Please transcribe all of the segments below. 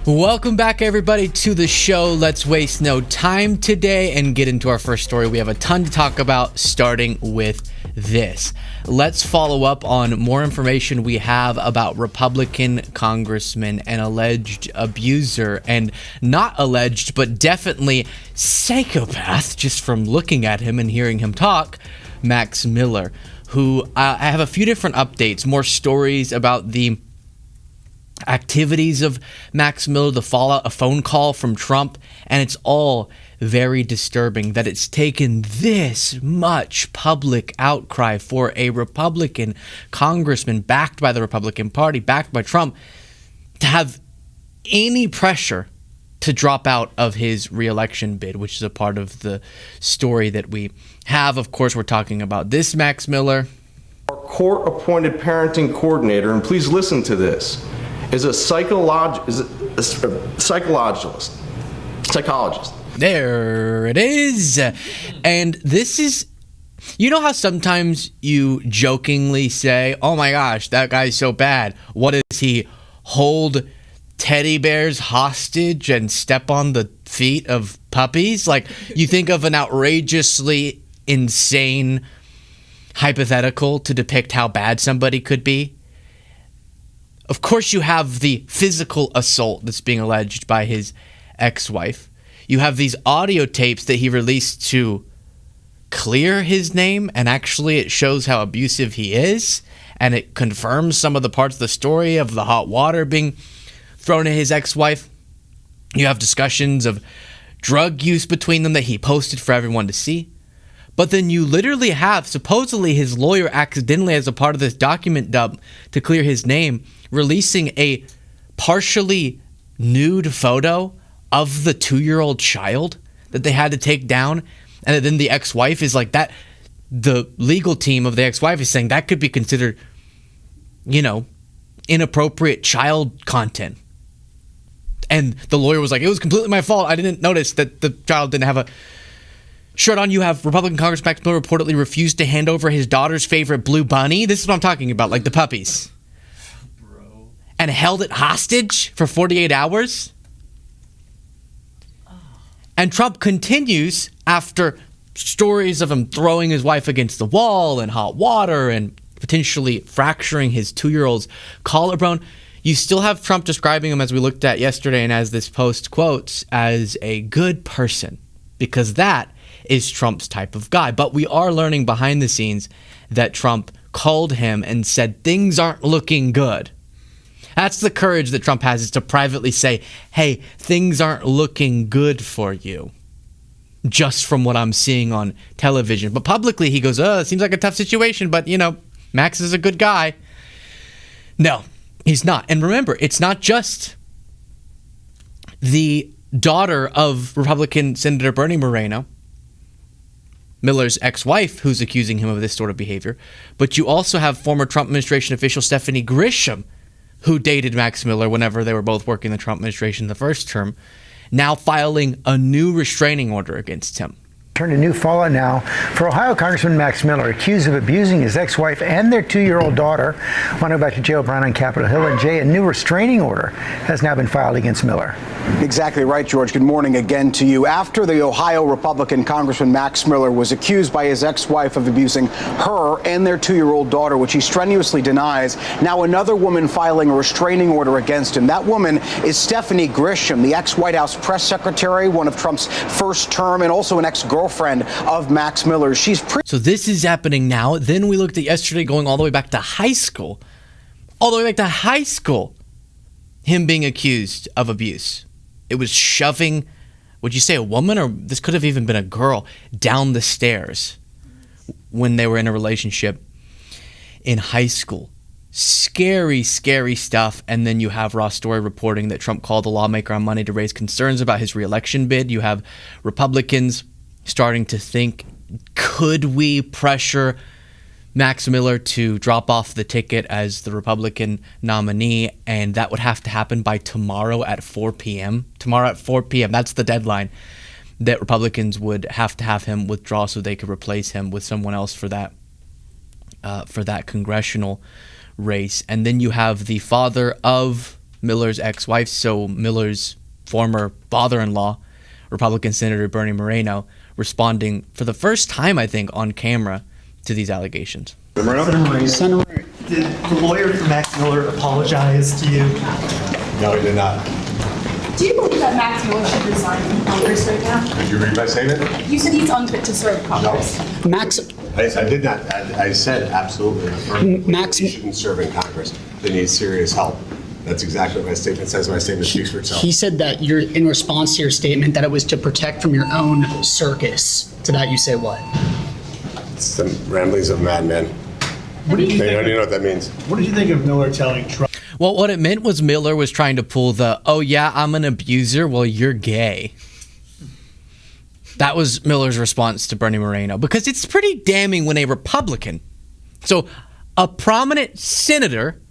Welcome back, everybody, to the show. Let's waste no time today and get into our first story. We have a ton to talk about, starting with this. Let's follow up on more information we have about Republican congressman and alleged abuser, and not alleged, but definitely psychopath, just from looking at him and hearing him talk, Max Miller, who I have a few different updates, more stories about the activities of Max Miller, the fallout, a phone call from Trump, and it's all very disturbing that it's taken this much public outcry for a Republican congressman backed by the Republican Party, backed by Trump, to have any pressure to drop out of his re-election bid, which is a part of the story that we have. Of course, we're talking about this Max Miller. Our court-appointed parenting coordinator, and please listen to this, is a psychologist. There it is. And this is, you know how sometimes you jokingly say, oh my gosh, that guy's so bad. What does he hold teddy bears hostage and step on the feet of puppies? Like, you think of an outrageously insane hypothetical to depict how bad somebody could be. Of course, you have the physical assault that's being alleged by his ex-wife. You have these audio tapes that he released to clear his name, and actually it shows how abusive he is, and it confirms some of the parts of the story of the hot water being thrown at his ex-wife. You have discussions of drug use between them that he posted for everyone to see. But then you literally have, supposedly his lawyer accidentally, as a part of this document dump to clear his name, releasing a partially nude photo of the 2-year-old child that they had to take down. And then the ex-wife is like that. The legal team of the ex-wife is saying that could be considered, inappropriate child content. And the lawyer was like, it was completely my fault. I didn't notice that the child didn't have a shirt on. You have Republican Congressman Max Miller reportedly refused to hand over his daughter's favorite blue bunny. This is what I'm talking about, like the puppies. Bro. And held it hostage for 48 hours. And Trump continues, after stories of him throwing his wife against the wall and hot water and potentially fracturing his 2-year-old's collarbone. You still have Trump describing him, as we looked at yesterday and as this post quotes, as a good person, because that is Trump's type of guy. But we are learning behind the scenes that Trump called him and said things aren't looking good. That's the courage that Trump has, is to privately say, hey, things aren't looking good for you, just from what I'm seeing on television. But publicly he goes, it seems like a tough situation, but Max is a good guy. No, he's not. And remember, it's not just the daughter of Republican Senator Bernie Moreno, Miller's ex-wife, who's accusing him of this sort of behavior, but you also have former Trump administration official Stephanie Grisham, who dated Max Miller whenever they were both working the Trump administration the first term, now filing a new restraining order against him. Turned a new fallout now for Ohio Congressman Max Miller, accused of abusing his ex-wife and their 2-year-old daughter. Want to go back to Joe Brown on Capitol Hill. And Jay, a new restraining order has now been filed against Miller. Exactly right, George. Good morning again to you. After the Ohio Republican Congressman Max Miller was accused by his ex-wife of abusing her and their 2-year-old daughter, which he strenuously denies, now another woman filing a restraining order against him. That woman is Stephanie Grisham, the ex-White House press secretary, one of Trump's first term, and also an ex-girlfriend of Max Miller. So this is happening now. Then we looked at yesterday, going all the way back to high school. Him being accused of abuse. It was shoving, would you say a woman, or this could have even been a girl, down the stairs when they were in a relationship in high school. Scary, scary stuff. And then you have Ross Story reporting that Trump called the lawmaker on Monday to raise concerns about his re-election bid. You have Republicans starting to think, could we pressure Max Miller to drop off the ticket as the Republican nominee? And that would have to happen by tomorrow at 4 p.m. Tomorrow at 4 p.m. That's the deadline that Republicans would have to have him withdraw so they could replace him with someone else for that congressional race. And then you have the father of Miller's ex-wife, so Miller's former father-in-law, Republican Senator Bernie Moreno, responding for the first time, I think, on camera to these allegations. Senator, did the lawyer for Max Miller apologize to you? No, he did not. Do you believe that Max Miller should resign from Congress right now? Did you read my statement? You said he's unfit to serve Congress. Max, I did not. I said absolutely. Max- He shouldn't serve in Congress. They need serious help. That's exactly what my statement says. My statement speaks for itself. he said that you're in response to your statement that it was to protect from your own circus. To that you say what? It's the ramblings of madmen. What did you They don't think? even know what that means. What did you think of Miller telling Trump? Well, what it meant was Miller was trying to pull the, oh yeah, I'm an abuser, well, you're gay. That was Miller's response to Bernie Moreno, because it's pretty damning when a Republican, so a prominent senator,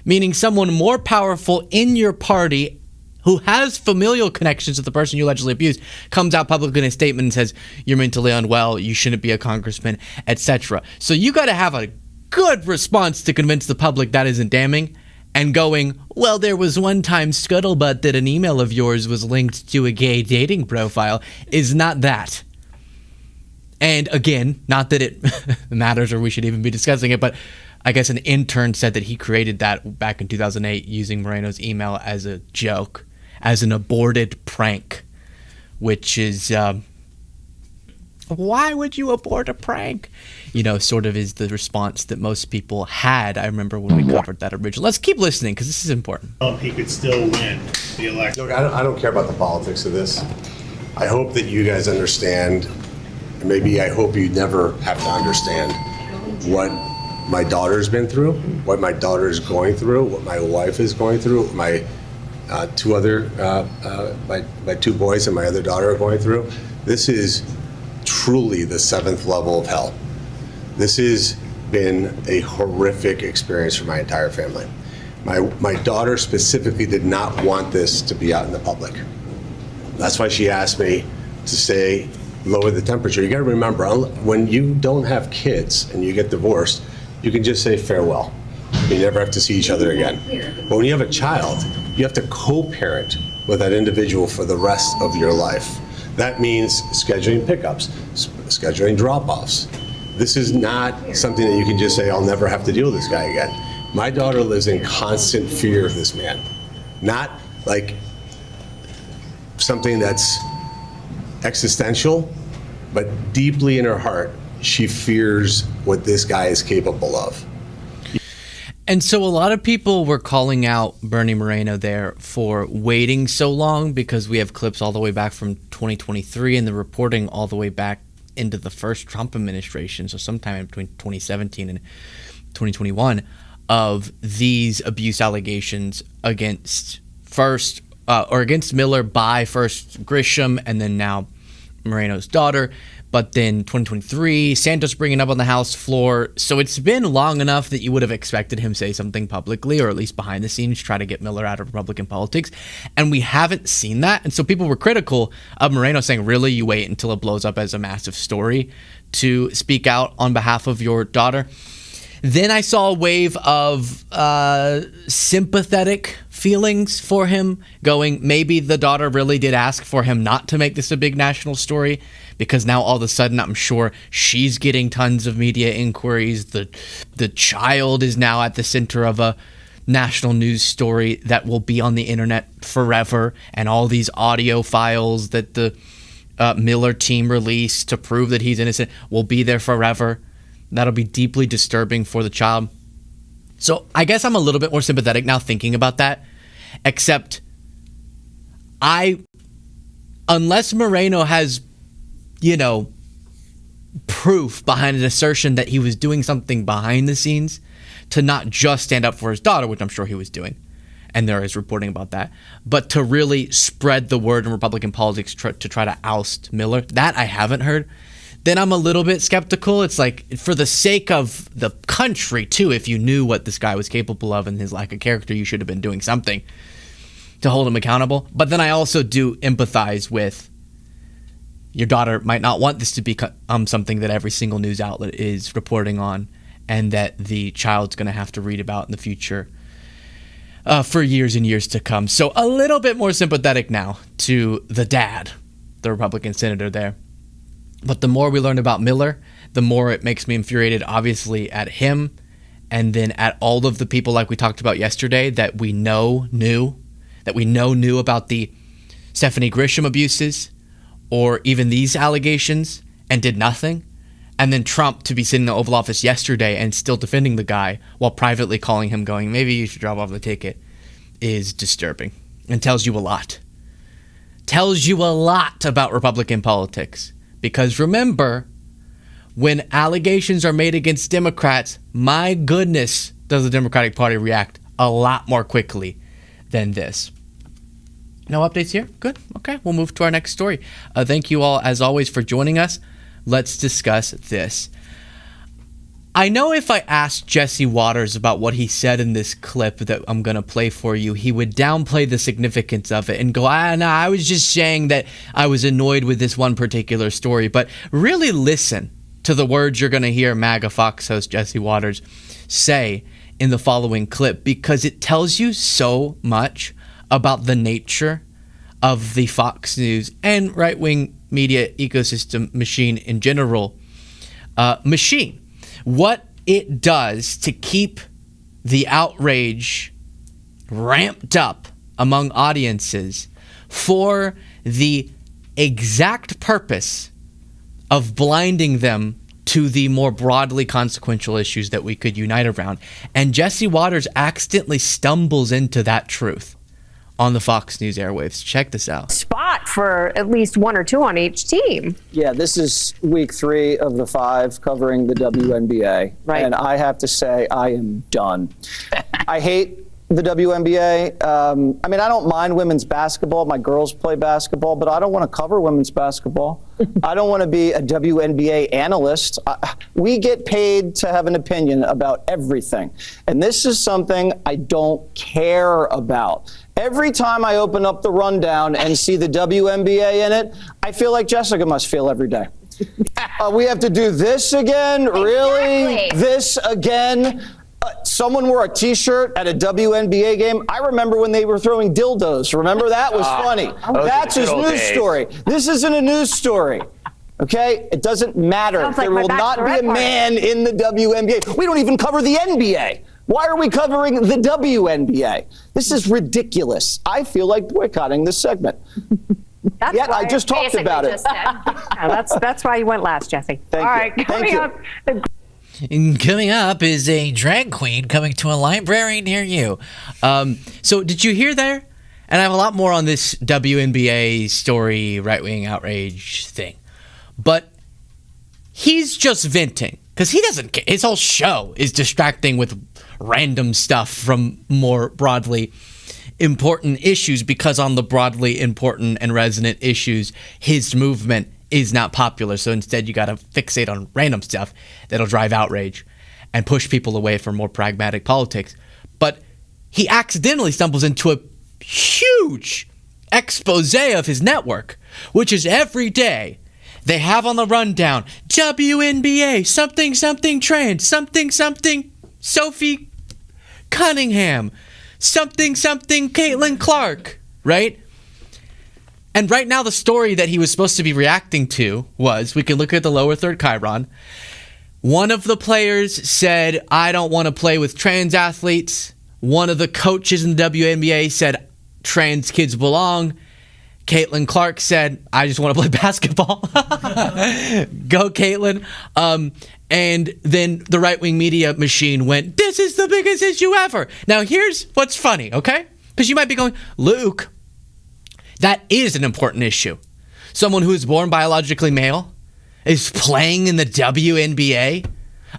meaning someone more powerful in your party who has familial connections to the person you allegedly abused, comes out publicly in a statement and says, you're mentally unwell, you shouldn't be a congressman, etc. So you got to have a good response to convince the public that isn't damning. And going, well, there was one time scuttlebutt that an email of yours was linked to a gay dating profile, is not that. And again, not that it matters or we should even be discussing it, but I guess an intern said that he created that back in 2008 using Moreno's email as a joke, as an aborted prank, which is, why would you abort a prank? You know, sort of is the response that most people had. I remember when we covered that originally. Let's keep listening because this is important. He could still win the election. Look, I don't care about the politics of this. I hope that you guys understand, and maybe I hope you never have to understand what my daughter's been through, what my daughter is going through, what my wife is going through, what my my two boys and my other daughter are going through. This is truly the seventh level of hell. This has been a horrific experience for my entire family. My daughter specifically did not want this to be out in the public. That's why she asked me to say, lower the temperature. You gotta remember, when you don't have kids and you get divorced, you can just say farewell. You never have to see each other again. But when you have a child, you have to co-parent with that individual for the rest of your life. That means scheduling pickups, scheduling drop-offs. This is not something that you can just say, I'll never have to deal with this guy again. My daughter lives in constant fear of this man. Not like something that's existential, but deeply in her heart, she fears what this guy is capable of. And so a lot of people were calling out Bernie Moreno there for waiting so long, because we have clips all the way back from 2023 and the reporting all the way back into the first Trump administration, so sometime in between 2017 and 2021, of these abuse allegations against against Miller by first Grisham and then now Moreno's daughter. But then 2023, Santos bringing up on the House floor. So it's been long enough that you would have expected him say something publicly, or at least behind the scenes, try to get Miller out of Republican politics. And we haven't seen that. And so people were critical of Moreno, saying, really, you wait until it blows up as a massive story to speak out on behalf of your daughter? Then I saw a wave of sympathetic feelings for him, going, maybe the daughter really did ask for him not to make this a big national story, because now all of a sudden I'm sure she's getting tons of media inquiries. The child is now at the center of a national news story that will be on the internet forever, and all these audio files that the Miller team released to prove that he's innocent will be there forever. That'll be deeply disturbing for the child. So I guess I'm a little bit more sympathetic now thinking about that, except unless Moreno has, proof behind an assertion that he was doing something behind the scenes to not just stand up for his daughter, which I'm sure he was doing, and there is reporting about that, but to really spread the word in Republican politics to try to oust Miller, that I haven't heard, then I'm a little bit skeptical. It's like, for the sake of the country, too, if you knew what this guy was capable of and his lack of character, you should have been doing something to hold him accountable. But then I also do empathize with, your daughter might not want this to become something that every single news outlet is reporting on, and that the child's going to have to read about in the future. for years and years to come. So a little bit more sympathetic now to the dad, the Republican senator there. But the more we learn about Miller, the more it makes me infuriated, obviously, at him, and then at all of the people like we talked about yesterday that we knew about the Stephanie Grisham abuses or even these allegations and did nothing. And then Trump to be sitting in the Oval Office yesterday and still defending the guy while privately calling him going, maybe you should drop off the ticket, is disturbing and tells you a lot. Tells you a lot about Republican politics. Because remember, when allegations are made against Democrats, my goodness, does the Democratic Party react a lot more quickly than this. No updates here? Good. Okay, we'll move to our next story. Thank you all, as always, for joining us. Let's discuss this. I know if I asked Jesse Waters about what he said in this clip that I'm going to play for you, he would downplay the significance of it and go, no, I was just saying that I was annoyed with this one particular story. But really listen to the words you're going to hear MAGA Fox host Jesse Waters say in the following clip, because it tells you so much about the nature of the Fox News and right-wing media ecosystem machine in general. What it does to keep the outrage ramped up among audiences for the exact purpose of blinding them to the more broadly consequential issues that we could unite around. And Jesse Waters accidentally stumbles into that truth on the Fox News airwaves. Check this out. Spot for at least one or two on each team. Yeah, this is week 3 of the 5 covering the WNBA. Right. And I have to say, I am done. I hate the WNBA. I mean, I don't mind women's basketball. My girls play basketball, but I don't want to cover women's basketball. I don't want to be a WNBA analyst. We get paid to have an opinion about everything. And this is something I don't care about. Every time I open up the rundown and see the WNBA in it, I feel like Jessica must feel every day. We have to do this again? Really? Exactly. This again? Someone wore a T-shirt at a WNBA game. I remember when they were throwing dildos. Remember that? Was funny. That's his news story. This isn't a news story. Okay? It doesn't matter. Sounds like there my will not be a bachelorette party. man in the WNBA. We don't even cover the NBA. Why are we covering the WNBA? This is ridiculous. I feel like boycotting this segment. That's Yet why I just talked basically about it. just said. Yeah, that's why you went last, Jesse. Thank All you. right, Thank coming you. up. And coming up is a drag queen coming to a library near you. So did you hear there? And I have a lot more on this WNBA story, right-wing outrage thing. But he's just venting because he doesn't care. His whole show is distracting with random stuff from more broadly important issues, because on the broadly important and resonant issues, his movement is not popular. So instead, you got to fixate on random stuff that'll drive outrage and push people away from more pragmatic politics. But he accidentally stumbles into a huge expose of his network, which is every day they have on the rundown WNBA, something, something trans, something, something Sophie Cunningham, something, something Caitlin Clark, right? And right now the story that he was supposed to be reacting to was, we can look at the lower third chyron. One of the players said, I don't want to play with trans athletes. One of the coaches in the WNBA said, trans kids belong. Caitlin Clark said, I just want to play basketball. Go, Caitlin. And then the right-wing media machine went, this is the biggest issue ever. Now, here's what's funny, okay? Because you might be going, Luke, that is an important issue. Someone who is born biologically male is playing in the WNBA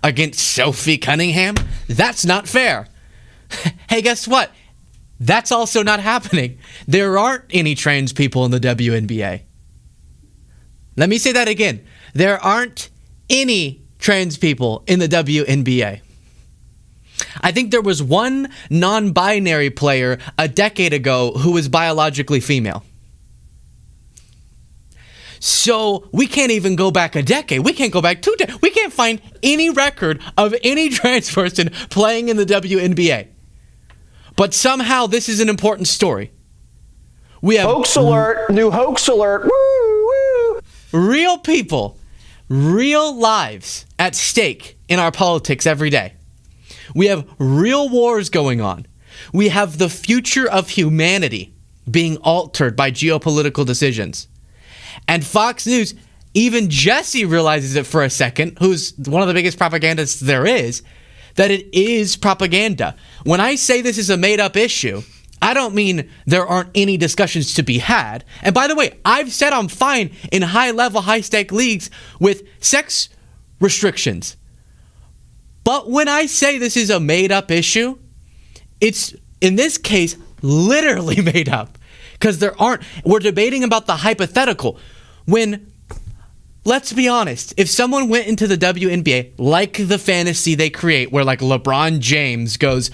against Sophie Cunningham? That's not fair. Hey, guess what? That's also not happening. There aren't any trans people in the WNBA. Let me say that again. There aren't any trans people in the WNBA. I think there was one non-binary player a decade ago who was biologically female. So we can't even go back a decade. We can't go back 2 decades. We can't find any record of any trans person playing in the WNBA. But somehow this is an important story. We have Hoax alert, new hoax alert. Woo, woo. real people, real lives at stake in our politics every day. We have real wars going on. We have the future of humanity being altered by geopolitical decisions. And Fox News, even Jesse realizes it for a second, who's one of the biggest propagandists there is, that it is propaganda. When I say this is a made-up issue, I don't mean there aren't any discussions to be had. And by the way, I've said I'm fine in high-level, high-stake leagues with sex restrictions. But when I say this is a made-up issue, it's, in this case, literally made up. Because we're debating about the hypothetical. When, let's be honest, if someone went into the WNBA, like the fantasy they create, where like LeBron James goes,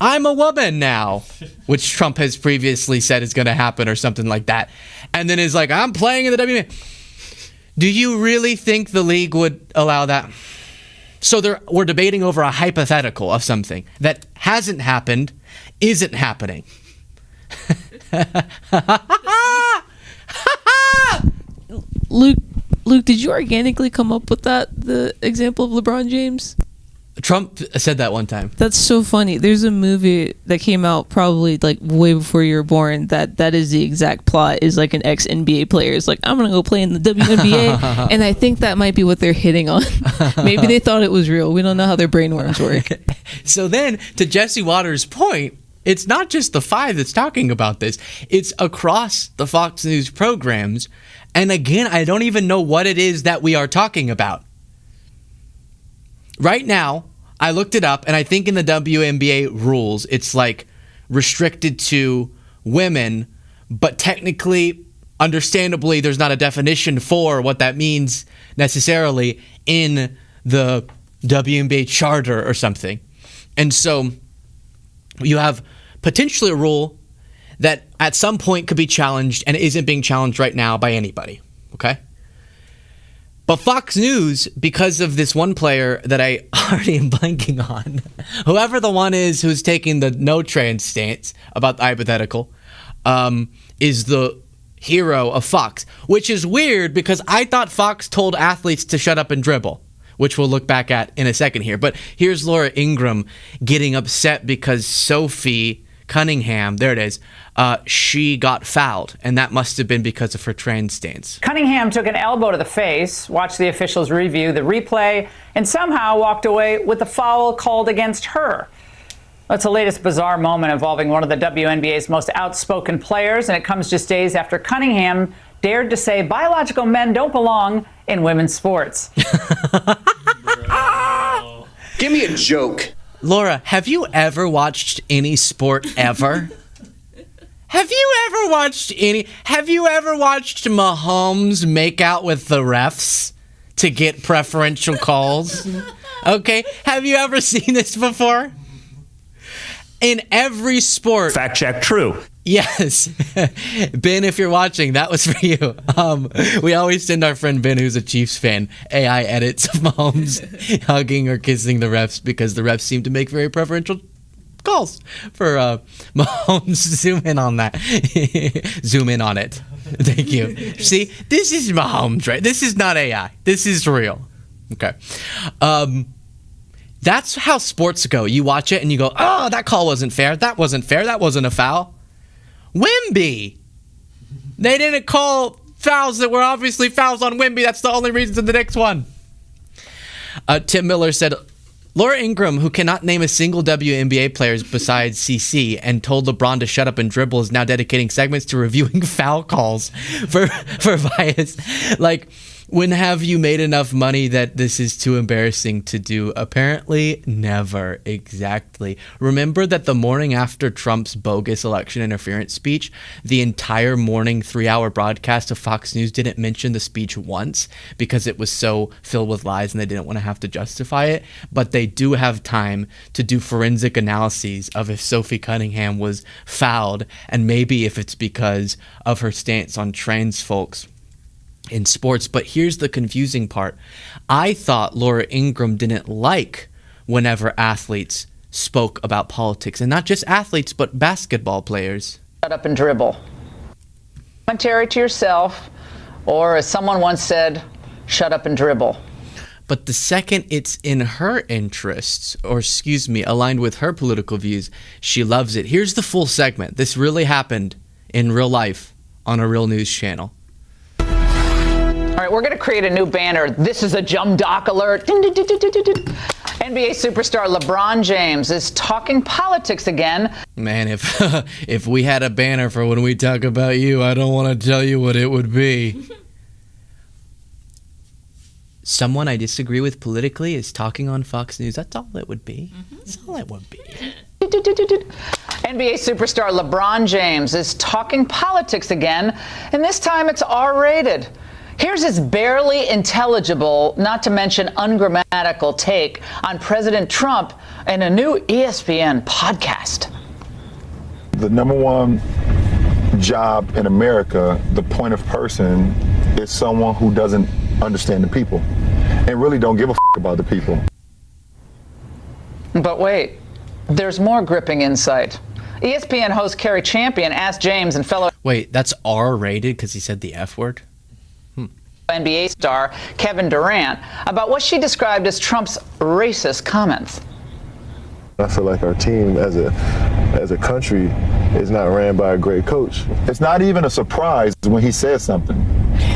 I'm a woman now, which Trump has previously said is going to happen or something like that, and then is like, I'm playing in the WNBA. Do you really think the league would allow that? So we're debating over a hypothetical of something that hasn't happened, isn't happening. Luke, did you organically come up with the example of LeBron James? Trump said that one time. That's so funny. There's a movie that came out probably like way before you were born that is the exact plot, is like an ex-NBA player is like, I'm going to go play in the WNBA. And I think that might be what they're hitting on. Maybe they thought it was real. We don't know how their brainworms work. So then, to Jesse Waters' point, it's not just the Five that's talking about this. It's across the Fox News programs. And again, I don't even know what it is that we are talking about. Right now, I looked it up, and I think in the WNBA rules, it's like restricted to women, but technically, understandably, there's not a definition for what that means necessarily in the WNBA charter or something. And so you have potentially a rule that at some point could be challenged and isn't being challenged right now by anybody, okay? But Fox News, because of this one player that I already am blanking on, whoever the one is who's taking the no trans stance about the hypothetical, is the hero of Fox, which is weird because I thought Fox told athletes to shut up and dribble, which we'll look back at in a second here. But here's Laura Ingraham getting upset because Sophie Cunningham, there it is, she got fouled, and that must have been because of her trans stance. Cunningham took an elbow to the face, watched the officials review the replay, and somehow walked away with a foul called against her. That's the latest bizarre moment involving one of the WNBA's most outspoken players, and it comes just days after Cunningham dared to say biological men don't belong in women's sports. Give me a joke. Laura, have you ever watched any sport ever? Have you ever watched Mahomes make out with the refs to get preferential calls? Okay, have you ever seen this before? In every sport. Fact check, true. Yes. Ben, if you're watching, that was for you. We always send our friend Ben, who's a Chiefs fan, AI edits of Mahomes hugging or kissing the refs because the refs seem to make very preferential calls for Mahomes. Zoom in on that. Zoom in on it. Thank you. See, this is Mahomes, right? This is not AI. This is real. Okay. That's how sports go. You watch it and you go, oh, that call wasn't fair. That wasn't fair. That wasn't a foul. Wemby. They didn't call fouls that were obviously fouls on Wemby. That's the only reason to the next one. Tim Miller said, Laura Ingraham, who cannot name a single WNBA player besides CC and told LeBron to shut up and dribble, is now dedicating segments to reviewing foul calls for bias. Like, when have you made enough money that this is too embarrassing to do? Apparently, never. Exactly. Remember that the morning after Trump's bogus election interference speech, the entire morning 3-hour broadcast of Fox News didn't mention the speech once because it was so filled with lies and they didn't want to have to justify it. But they do have time to do forensic analyses of if Sophie Cunningham was fouled and maybe if it's because of her stance on trans folks in sports. But here's the confusing part. I thought Laura Ingraham didn't like whenever athletes spoke about politics, and not just athletes, but basketball players. Shut up and dribble. Commentary to yourself, or as someone once said, shut up and dribble. But the second it's in her interests, or aligned with her political views, she loves it. Here's the full segment. This really happened in real life on a real news channel. All right, we're going to create a new banner. This is a Jumdoc alert. NBA superstar LeBron James is talking politics again. Man, if we had a banner for when we talk about you, I don't want to tell you what it would be. Someone I disagree with politically is talking on Fox News. That's all it would be. That's all it would be. NBA superstar LeBron James is talking politics again, and this time it's R-rated. Here's his barely intelligible, not to mention ungrammatical take on President Trump in a new ESPN podcast. The number one job in America, the point of person, is someone who doesn't understand the people and really don't give a about the people. But wait, there's more gripping insight. ESPN host Kerry Champion asked James and fellow Wait, that's R-rated because he said the F word? NBA star Kevin Durant about what she described as Trump's racist comments. I feel like our team as a country is not ran by a great coach. It's not even a surprise when he says something.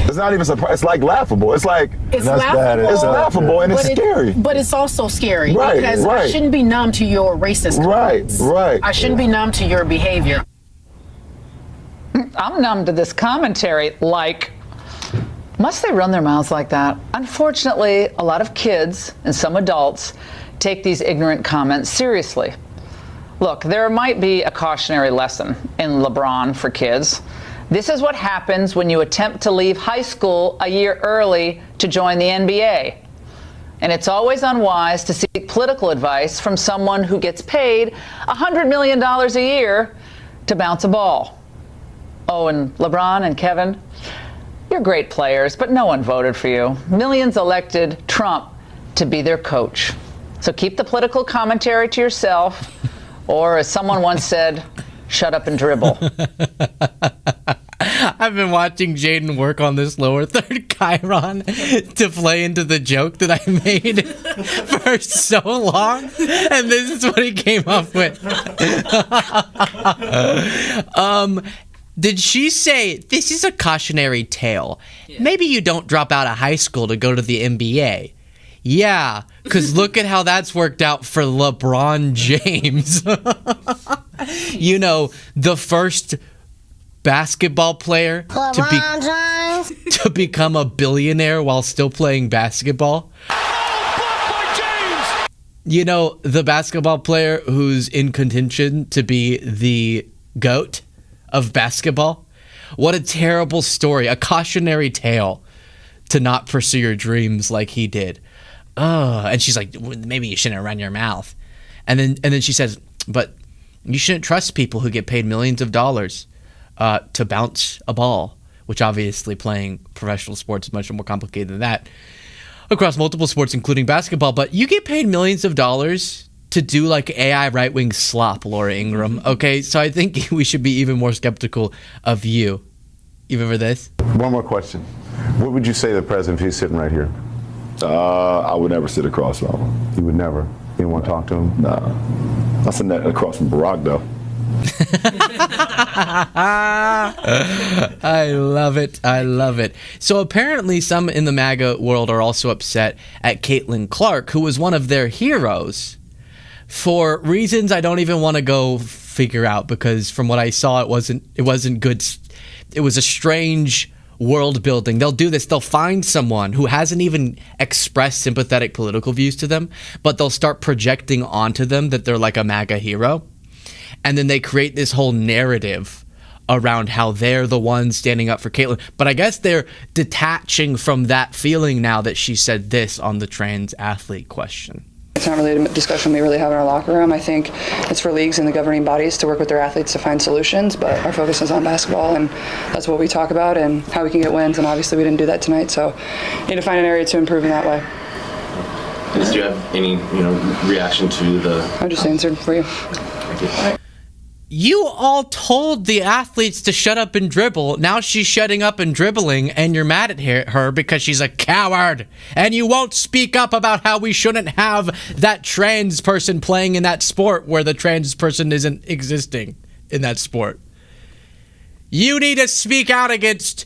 It's not even a surprise. It's like laughable. It's like it's laughable. It's laughable and it's scary. But it's also scary because right. I shouldn't be numb to your racist comments. Right. I shouldn't be numb to your behavior. I'm numb to this commentary. Must they run their mouths like that? Unfortunately, a lot of kids and some adults take these ignorant comments seriously. Look, there might be a cautionary lesson in LeBron for kids. This is what happens when you attempt to leave high school a year early to join the NBA. And it's always unwise to seek political advice from someone who gets paid $100 million a year to bounce a ball. Oh, and LeBron and Kevin, you're great players, but no one voted for you. Millions elected Trump to be their coach. So keep the political commentary to yourself, or as someone once said, shut up and dribble. I've been watching Jaden work on this lower third chyron to play into the joke that I made for so long, and this is what he came up with. Did she say, this is a cautionary tale? Yeah. Maybe you don't drop out of high school to go to the NBA. Yeah, because look at how that's worked out for LeBron James. You know, the first basketball player to become a billionaire while still playing basketball. You know, the basketball player who's in contention to be the GOAT of basketball. What a terrible story, a cautionary tale to not pursue your dreams like he did. And she's like, maybe you shouldn't run your mouth. And then she says, but you shouldn't trust people who get paid millions of dollars to bounce a ball, which obviously playing professional sports is much more complicated than that across multiple sports, including basketball. But you get paid millions of dollars to do like AI right-wing slop, Laura Ingraham. Okay, so I think we should be even more skeptical of you, even for this. One more question. What would you say to the president if he's sitting right here? I would never sit across from him. You would never? You didn't want to talk to him? No. Not sitting across from Barack, though. I love it. I love it. So apparently some in the MAGA world are also upset at Caitlin Clark, who was one of their heroes, for reasons I don't even want to go figure out, because from what I saw, it wasn't good. It was a strange world building. They'll do this. They'll find someone who hasn't even expressed sympathetic political views to them, but they'll start projecting onto them that they're like a MAGA hero. And then they create this whole narrative around how they're the ones standing up for Caitlin. But I guess they're detaching from that feeling now that she said this on the trans athlete question. It's not really a discussion we really have in our locker room. I think it's for leagues and the governing bodies to work with their athletes to find solutions, but our focus is on basketball, and that's what we talk about and how we can get wins, and obviously we didn't do that tonight, so we need to find an area to improve in that way. Do you have any, reaction to the? I just answered for you. Thank you. You all told the athletes to shut up and dribble. Now she's shutting up and dribbling, and you're mad at her because she's a coward. And you won't speak up about how we shouldn't have that trans person playing in that sport where the trans person isn't existing in that sport. You need to speak out against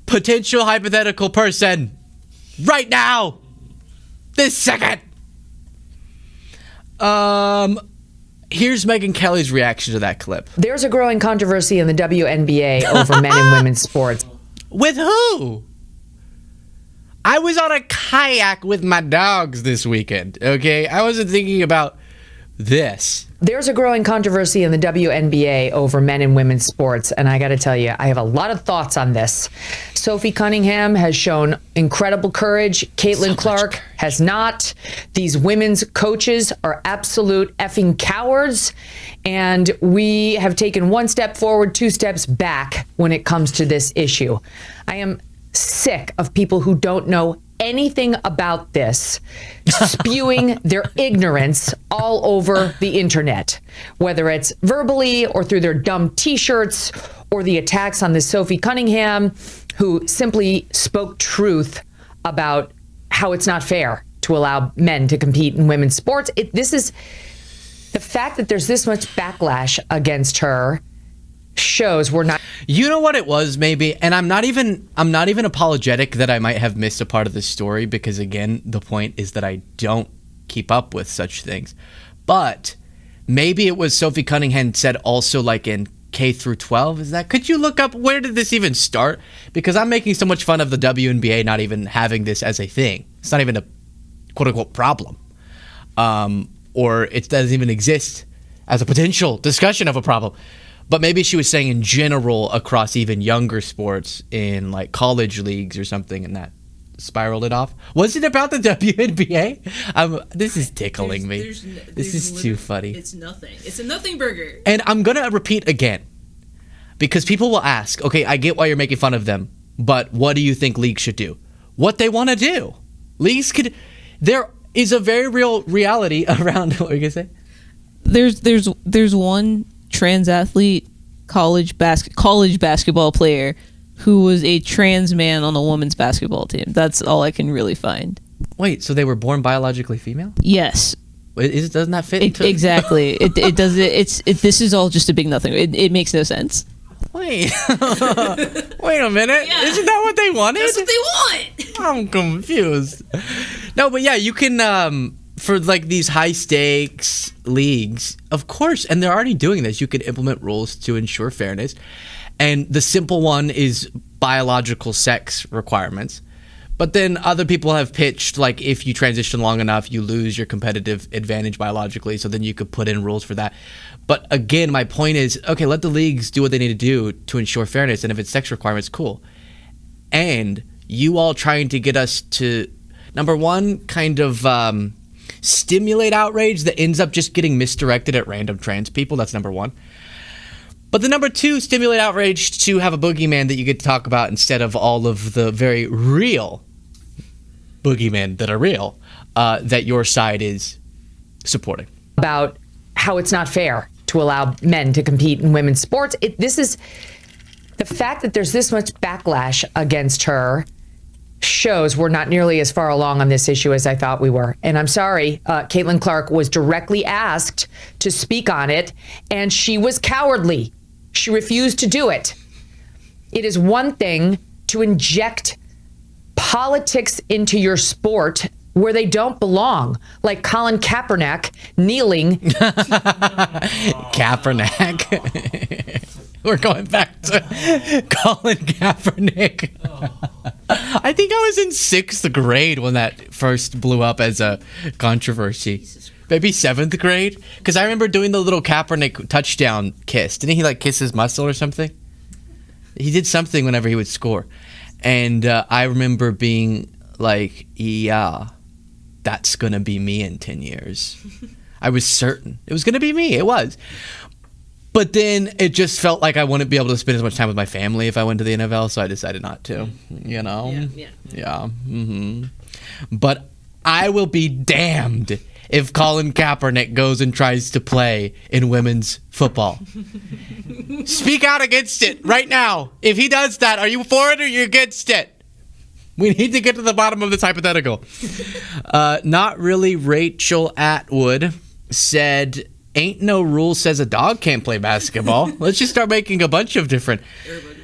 potential hypothetical person right now. This second. Here's Megyn Kelly's reaction to that clip. There's a growing controversy in the WNBA over men and women's sports. With who? I was on a kayak with my dogs this weekend, okay? I wasn't thinking about this. There's a growing controversy in the WNBA over men and women's sports, and I got to tell you, I have a lot of thoughts on this. Sophie Cunningham has shown incredible courage. Caitlin Clark has not. These women's coaches are absolute effing cowards, and we have taken one step forward, two steps back when it comes to this issue. I am sick of people who don't know anything about this spewing their ignorance all over the internet, whether it's verbally or through their dumb t-shirts or the attacks on this Sophie Cunningham, who simply spoke truth about how it's not fair to allow men to compete in women's sports. This is the fact that there's this much backlash against her shows we're not. You know what it was, maybe, and I'm not even apologetic that I might have missed a part of this story, because again, the point is that I don't keep up with such things. But maybe it was Sophie Cunningham said also, like in K through 12. Is that? Could you look up where did this even start? Because I'm making so much fun of the WNBA not even having this as a thing. It's not even a quote unquote problem, or it doesn't even exist as a potential discussion of a problem. But maybe she was saying in general across even younger sports in like college leagues or something, and that spiraled it off. Was it about the WNBA? This is tickling me. This is too funny. It's nothing. It's a nothing burger. And I'm going to repeat again, because people will ask, okay, I get why you're making fun of them, but what do you think leagues should do? What they want to do. Leagues could... There is a very real reality around... What were you going to say? There's one trans athlete, college basketball player who was a trans man on a women's basketball team. That's all I can really find. Wait, so they were born biologically female? Yes. Doesn't that fit into... Exactly. It does. This is all just a big nothing. It makes no sense. Wait. Wait a minute. Yeah. Isn't that what they wanted? That's what they want. I'm confused. No, but yeah, you can... for like these high stakes leagues, of course, and they're already doing this, you could implement rules to ensure fairness. And the simple one is biological sex requirements. But then other people have pitched, like, if you transition long enough, you lose your competitive advantage biologically. So then you could put in rules for that. But again, my point is, okay, let the leagues do what they need to do to ensure fairness. And if it's sex requirements, cool. And you all trying to get us to, number one, kind of stimulate outrage that ends up just getting misdirected at random trans people. That's number one. But the number two, stimulate outrage to have a boogeyman that you get to talk about instead of all of the very real boogeymen that are real that your side is supporting. About how it's not fair to allow men to compete in women's sports. This is the fact that there's this much backlash against her shows we're not nearly as far along on this issue as I thought we were. And I'm sorry, Caitlin Clark was directly asked to speak on it, and she was cowardly. She refused to do it. It is one thing to inject politics into your sport where they don't belong, like Colin Kaepernick kneeling. Kaepernick. We're going back to Colin Kaepernick. I think I was in 6th grade when that first blew up as a controversy. Maybe 7th grade? Because I remember doing the little Kaepernick touchdown kiss. Didn't he like kiss his muscle or something? He did something whenever he would score. And I remember being like, yeah, that's going to be me in 10 years. I was certain. It was going to be me. It was. But then it just felt like I wouldn't be able to spend as much time with my family if I went to the NFL, so I decided not to, you know? Yeah. Yeah. Mm-hmm. But I will be damned if Colin Kaepernick goes and tries to play in women's football. Speak out against it right now. If he does that, are you for it or you against it? We need to get to the bottom of this hypothetical. Not really Rachel Atwood said, ain't no rule says a dog can't play basketball. Let's just start making a bunch of different.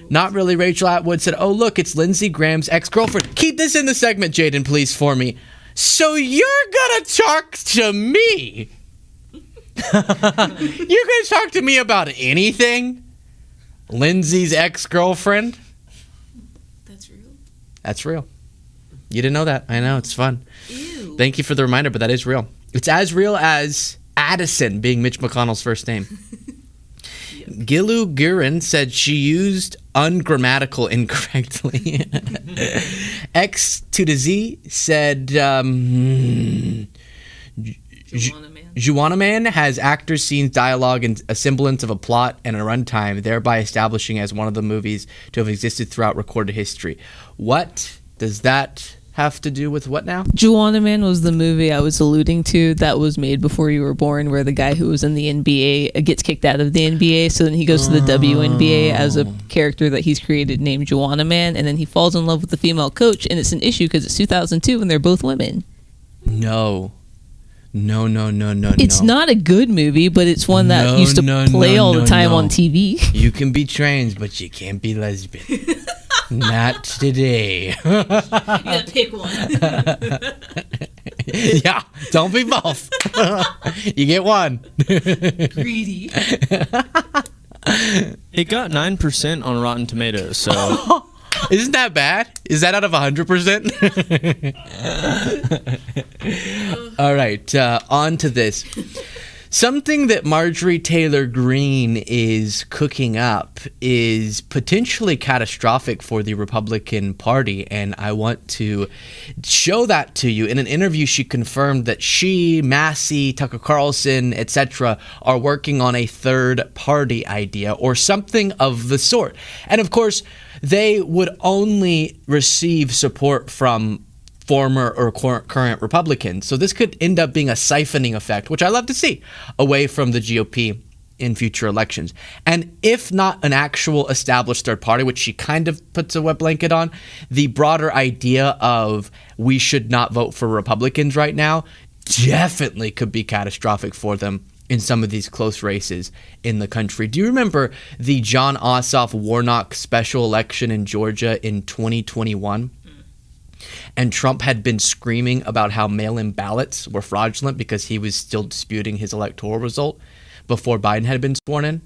Not really Rachel Atwood said, oh, look, it's Lindsey Graham's ex-girlfriend. Keep this in the segment, Jaden, please, for me. So you're going to talk to me? You're going to talk to me about anything? Lindsey's ex-girlfriend? That's real. You didn't know that. I know. It's fun. Ew. Thank you for the reminder, but that is real. It's as real as Addison being Mitch McConnell's first name. Gilu Gurin said she used ungrammatical incorrectly. X to the Z said Juana Man has actors, scenes, dialogue, and a semblance of a plot and a runtime, thereby establishing as one of the movies to have existed throughout recorded history. What does that have to do with what now? Juana Man was the movie I was alluding to that was made before you were born, where the guy who was in the NBA gets kicked out of the NBA, so then he goes to the WNBA as a character that he's created named Juana Man, and then he falls in love with the female coach, and it's an issue because it's 2002 and they're both women. No. It's not a good movie, but it's one that used to play all the time on TV. You can be trans, but you can't be lesbian. Not today. You gotta pick one. Yeah, don't be both. You get one. Greedy. It got 9% on Rotten Tomatoes, so... Isn't that bad? Is that out of 100%? All right, on to this. Something that Marjorie Taylor Greene is cooking up is potentially catastrophic for the Republican Party, and I want to show that to you. In an interview, she confirmed that she, Massey, Tucker Carlson, etc., are working on a third party idea or something of the sort. And of course, they would only receive support from former or current Republicans. So this could end up being a siphoning effect, which I love to see, away from the GOP in future elections. And if not an actual established third party, which she kind of puts a wet blanket on, the broader idea of we should not vote for Republicans right now definitely could be catastrophic for them in some of these close races in the country. Do you remember the John Ossoff Warnock special election in Georgia in 2021? And Trump had been screaming about how mail-in ballots were fraudulent because he was still disputing his electoral result before Biden had been sworn in.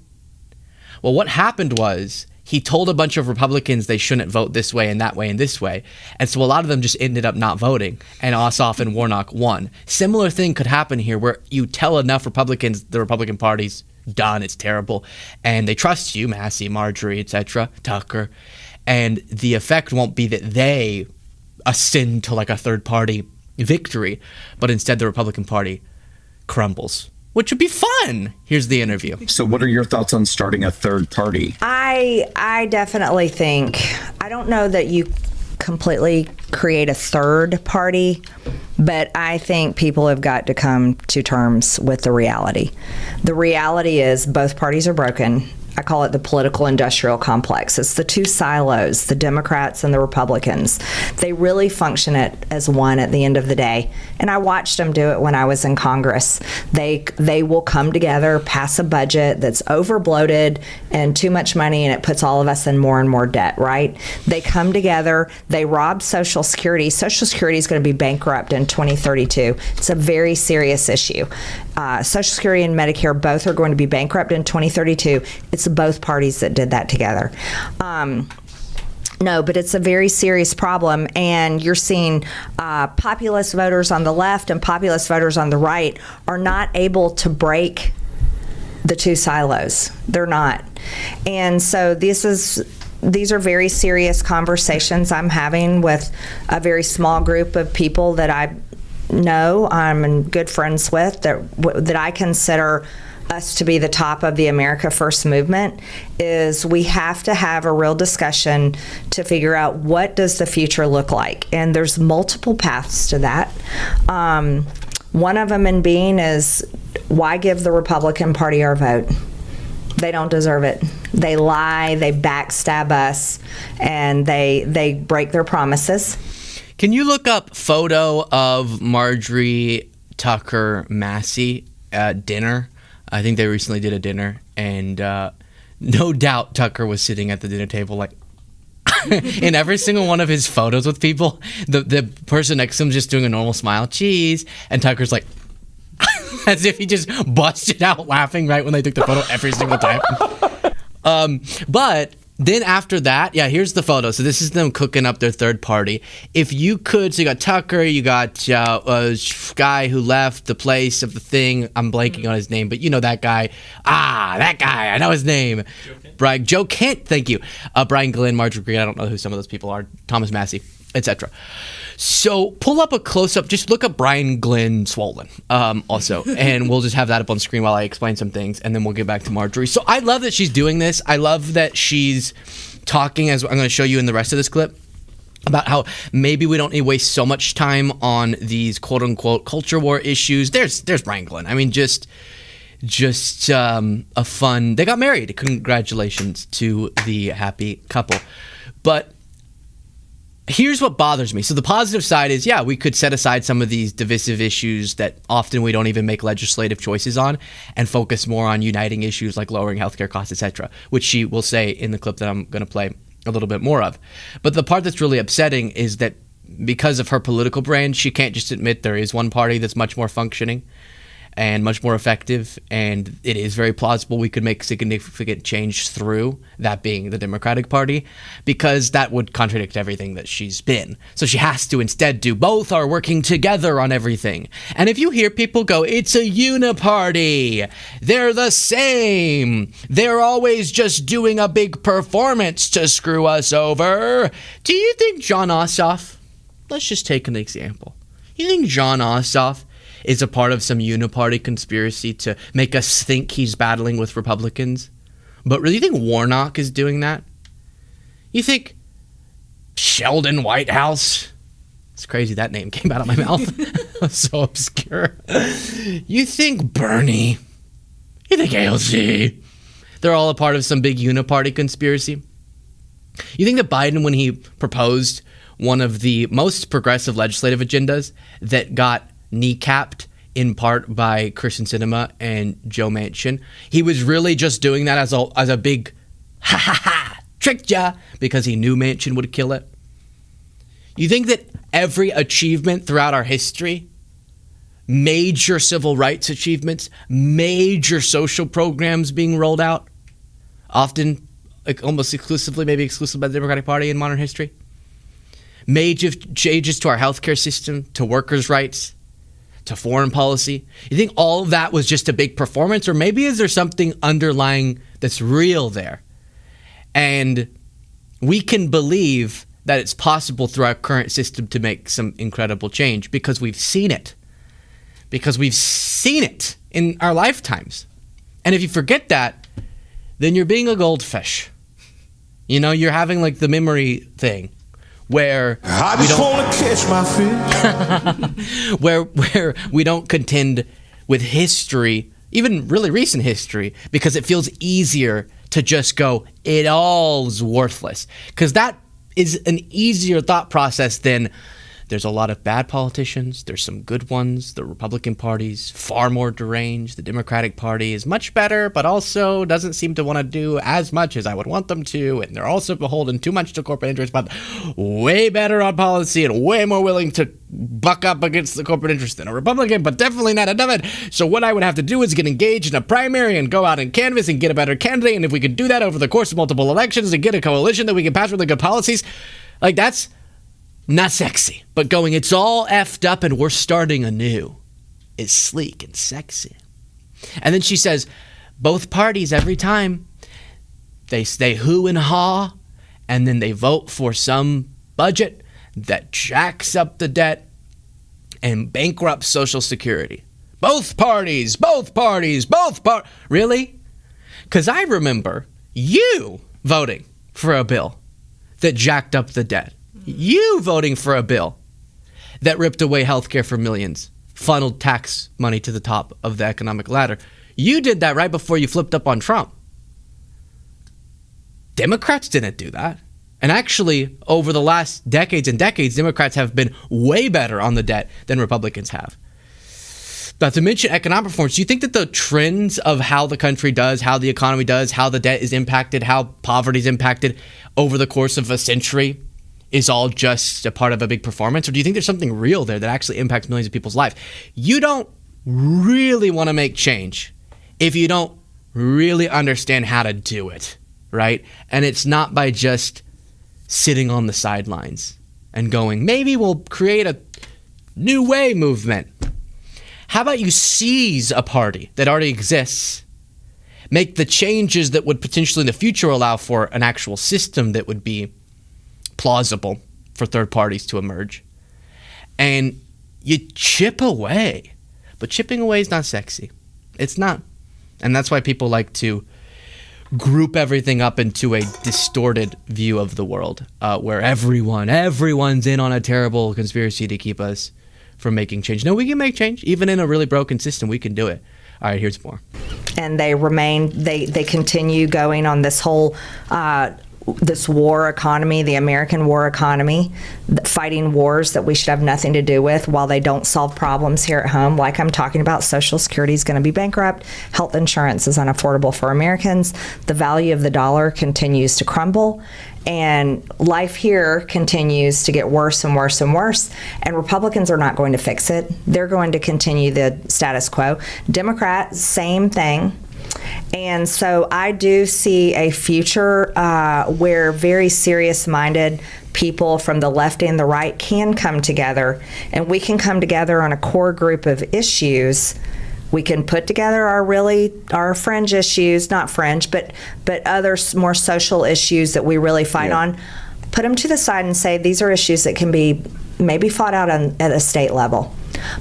Well, what happened was he told a bunch of Republicans they shouldn't vote this way and that way and this way. And so a lot of them just ended up not voting, and Ossoff and Warnock won. Similar thing could happen here where you tell enough Republicans the Republican Party's done, it's terrible, and they trust you, Massey, Marjorie, etc., Tucker, and the effect won't be that they ascend to like a third party victory, but instead the Republican Party crumbles, which would be fun. Here's the interview. So what are your thoughts on starting a third party? I definitely think, I don't know that you completely create a third party, but I think people have got to come to terms with the reality. The reality is both parties are broken. I call it the political industrial complex. It's the two silos, the Democrats and the Republicans. They really function as one at the end of the day. And I watched them do it when I was in Congress. They will come together, pass a budget that's over bloated and too much money, and it puts all of us in more and more debt, right? They come together, they rob Social Security. Social Security is going to be bankrupt in 2032. It's a very serious issue. Social Security and Medicare both are going to be bankrupt in 2032. It's both parties that did that together. No, but it's a very serious problem, and you're seeing populist voters on the left and populist voters on the right are not able to break the two silos. They're not. And so these are very serious conversations I'm having with a very small group of people that I know I'm good friends with, that I consider us to be the top of the America First movement is we have to have a real discussion to figure out what does the future look like. And there's multiple paths to that. One of them in being is, why give the Republican Party our vote? They don't deserve it. They lie, they backstab us, and they break their promises. Can you look up photo of Marjorie Tucker Massey at dinner? I think they recently did a dinner, and no doubt Tucker was sitting at the dinner table like, in every single one of his photos with people, the person next to him just doing a normal smile, cheese, and Tucker's like, as if he just busted out laughing right when they took the photo every single time. But then after that, yeah, here's the photo. So this is them cooking up their third party. If you could, so you got Tucker, you got a guy who left the place of the thing. I'm blanking on his name, but you know that guy. That guy. I know his name. Joe Kent, thank you. Brian Glenn, Marjorie Greene. I don't know who some of those people are. Thomas Massey, etc. So pull up a close-up. Just look up Brian Glenn swollen also, and we'll just have that up on screen while I explain some things, and then we'll get back to Marjorie. So I love that she's doing this. I love that she's talking, as I'm going to show you in the rest of this clip, about how maybe we don't need to waste so much time on these quote-unquote culture war issues. There's Brian Glenn. I mean, just a fun... They got married. Congratulations to the happy couple. But here's what bothers me. So the positive side is, yeah, we could set aside some of these divisive issues that often we don't even make legislative choices on and focus more on uniting issues like lowering healthcare costs, etc., which she will say in the clip that I'm going to play a little bit more of. But the part that's really upsetting is that because of her political brand, she can't just admit there is one party that's much more functioning and much more effective, and it is very plausible we could make significant change through, that being the Democratic Party, because that would contradict everything that she's been. So she has to instead do both are working together on everything. And if you hear people go, it's a uniparty, they're the same, they're always just doing a big performance to screw us over, do you think Jon Ossoff, let's just take an example, you think Jon Ossoff is a part of some uniparty conspiracy to make us think he's battling with Republicans? But really, you think Warnock is doing that? You think Sheldon Whitehouse? It's crazy that name came out of my mouth. So obscure. You think Bernie? You think AOC? They're all a part of some big uniparty conspiracy? You think that Biden, when he proposed one of the most progressive legislative agendas that got kneecapped in part by Kyrsten Sinema and Joe Manchin, he was really just doing that as a big tricked ya, because he knew Manchin would kill it? You think that every achievement throughout our history, major civil rights achievements, major social programs being rolled out, often like almost exclusively, maybe exclusively by the Democratic Party in modern history, major changes to our healthcare system, to workers' rights, to foreign policy, you think all of that was just a big performance? Or maybe is there something underlying that's real there? And we can believe that it's possible through our current system to make some incredible change because we've seen it. Because we've seen it in our lifetimes. And if you forget that, then you're being a goldfish. You know, you're having like the memory thing, where I just want to catch my fish. where we don't contend with history, even really recent history, because it feels easier to just go, it all's worthless. Because that is an easier thought process than there's a lot of bad politicians, there's some good ones, the Republican Party's far more deranged, the Democratic Party is much better, but also doesn't seem to want to do as much as I would want them to, and they're also beholden too much to corporate interests, but way better on policy and way more willing to buck up against the corporate interest than a Republican, but definitely not enough of it. So what I would have to do is get engaged in a primary and go out and canvass and get a better candidate, and if we could do that over the course of multiple elections and get a coalition that we can pass really good policies, like that's not sexy, but going, it's all effed up and we're starting anew is sleek and sexy. And then she says, both parties, every time, they hoo and haw, and then they vote for some budget that jacks up the debt and bankrupts Social Security. Both parties. Really? Because I remember you voting for a bill that jacked up the debt. You voting for a bill that ripped away healthcare for millions, funneled tax money to the top of the economic ladder. You did that right before you flipped up on Trump. Democrats didn't do that. And actually, over the last decades and decades, Democrats have been way better on the debt than Republicans have. Not to mention economic performance. Do you think that the trends of how the country does, how the economy does, how the debt is impacted, how poverty is impacted over the course of a century is all just a part of a big performance? Or do you think there's something real there that actually impacts millions of people's lives? You don't really want to make change if you don't really understand how to do it, right? And it's not by just sitting on the sidelines and going, maybe we'll create a new way movement. How about you seize a party that already exists, make the changes that would potentially in the future allow for an actual system that would be plausible for third parties to emerge, and you chip away. But chipping away is not sexy. It's not. And that's why people like to group everything up into a distorted view of the world, where everyone's in on a terrible conspiracy to keep us from making change. No, we can make change. Even in a really broken system, we can do it. All right, here's more. And they continue going on this whole this war economy, the American war economy, fighting wars that we should have nothing to do with while they don't solve problems here at home. Like I'm talking about, Social Security is going to be bankrupt. Health insurance is unaffordable for Americans. The value of the dollar continues to crumble. And life here continues to get worse and worse and worse. And Republicans are not going to fix it. They're going to continue the status quo. Democrats, same thing. And so I do see a future where very serious-minded people from the left and the right can come together, and we can come together on a core group of issues. We can put together our fringe issues, not fringe, but other more social issues that we really fight on. Put them to the side and say these are issues that can be maybe fought out at a state level.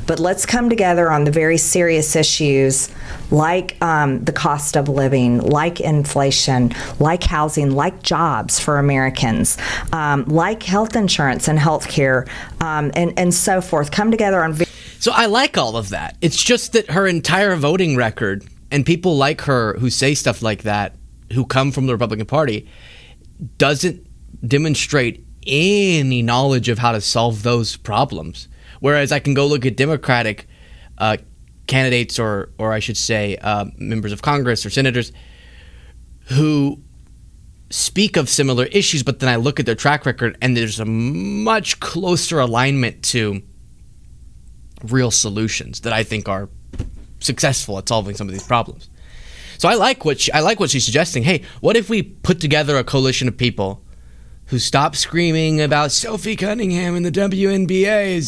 But let's come together on the very serious issues like the cost of living, like inflation, like housing, like jobs for Americans, like health insurance and health care, and so forth. Come together on. So I like all of that. It's just that her entire voting record and people like her who say stuff like that, who come from the Republican Party, doesn't demonstrate any knowledge of how to solve those problems. Whereas I can go look at Democratic candidates or I should say members of Congress or senators who speak of similar issues, but then I look at their track record and there's a much closer alignment to real solutions that I think are successful at solving some of these problems. So I like what she's suggesting. Hey, what if we put together a coalition of people who stop screaming about Sophie Cunningham and the WNBA,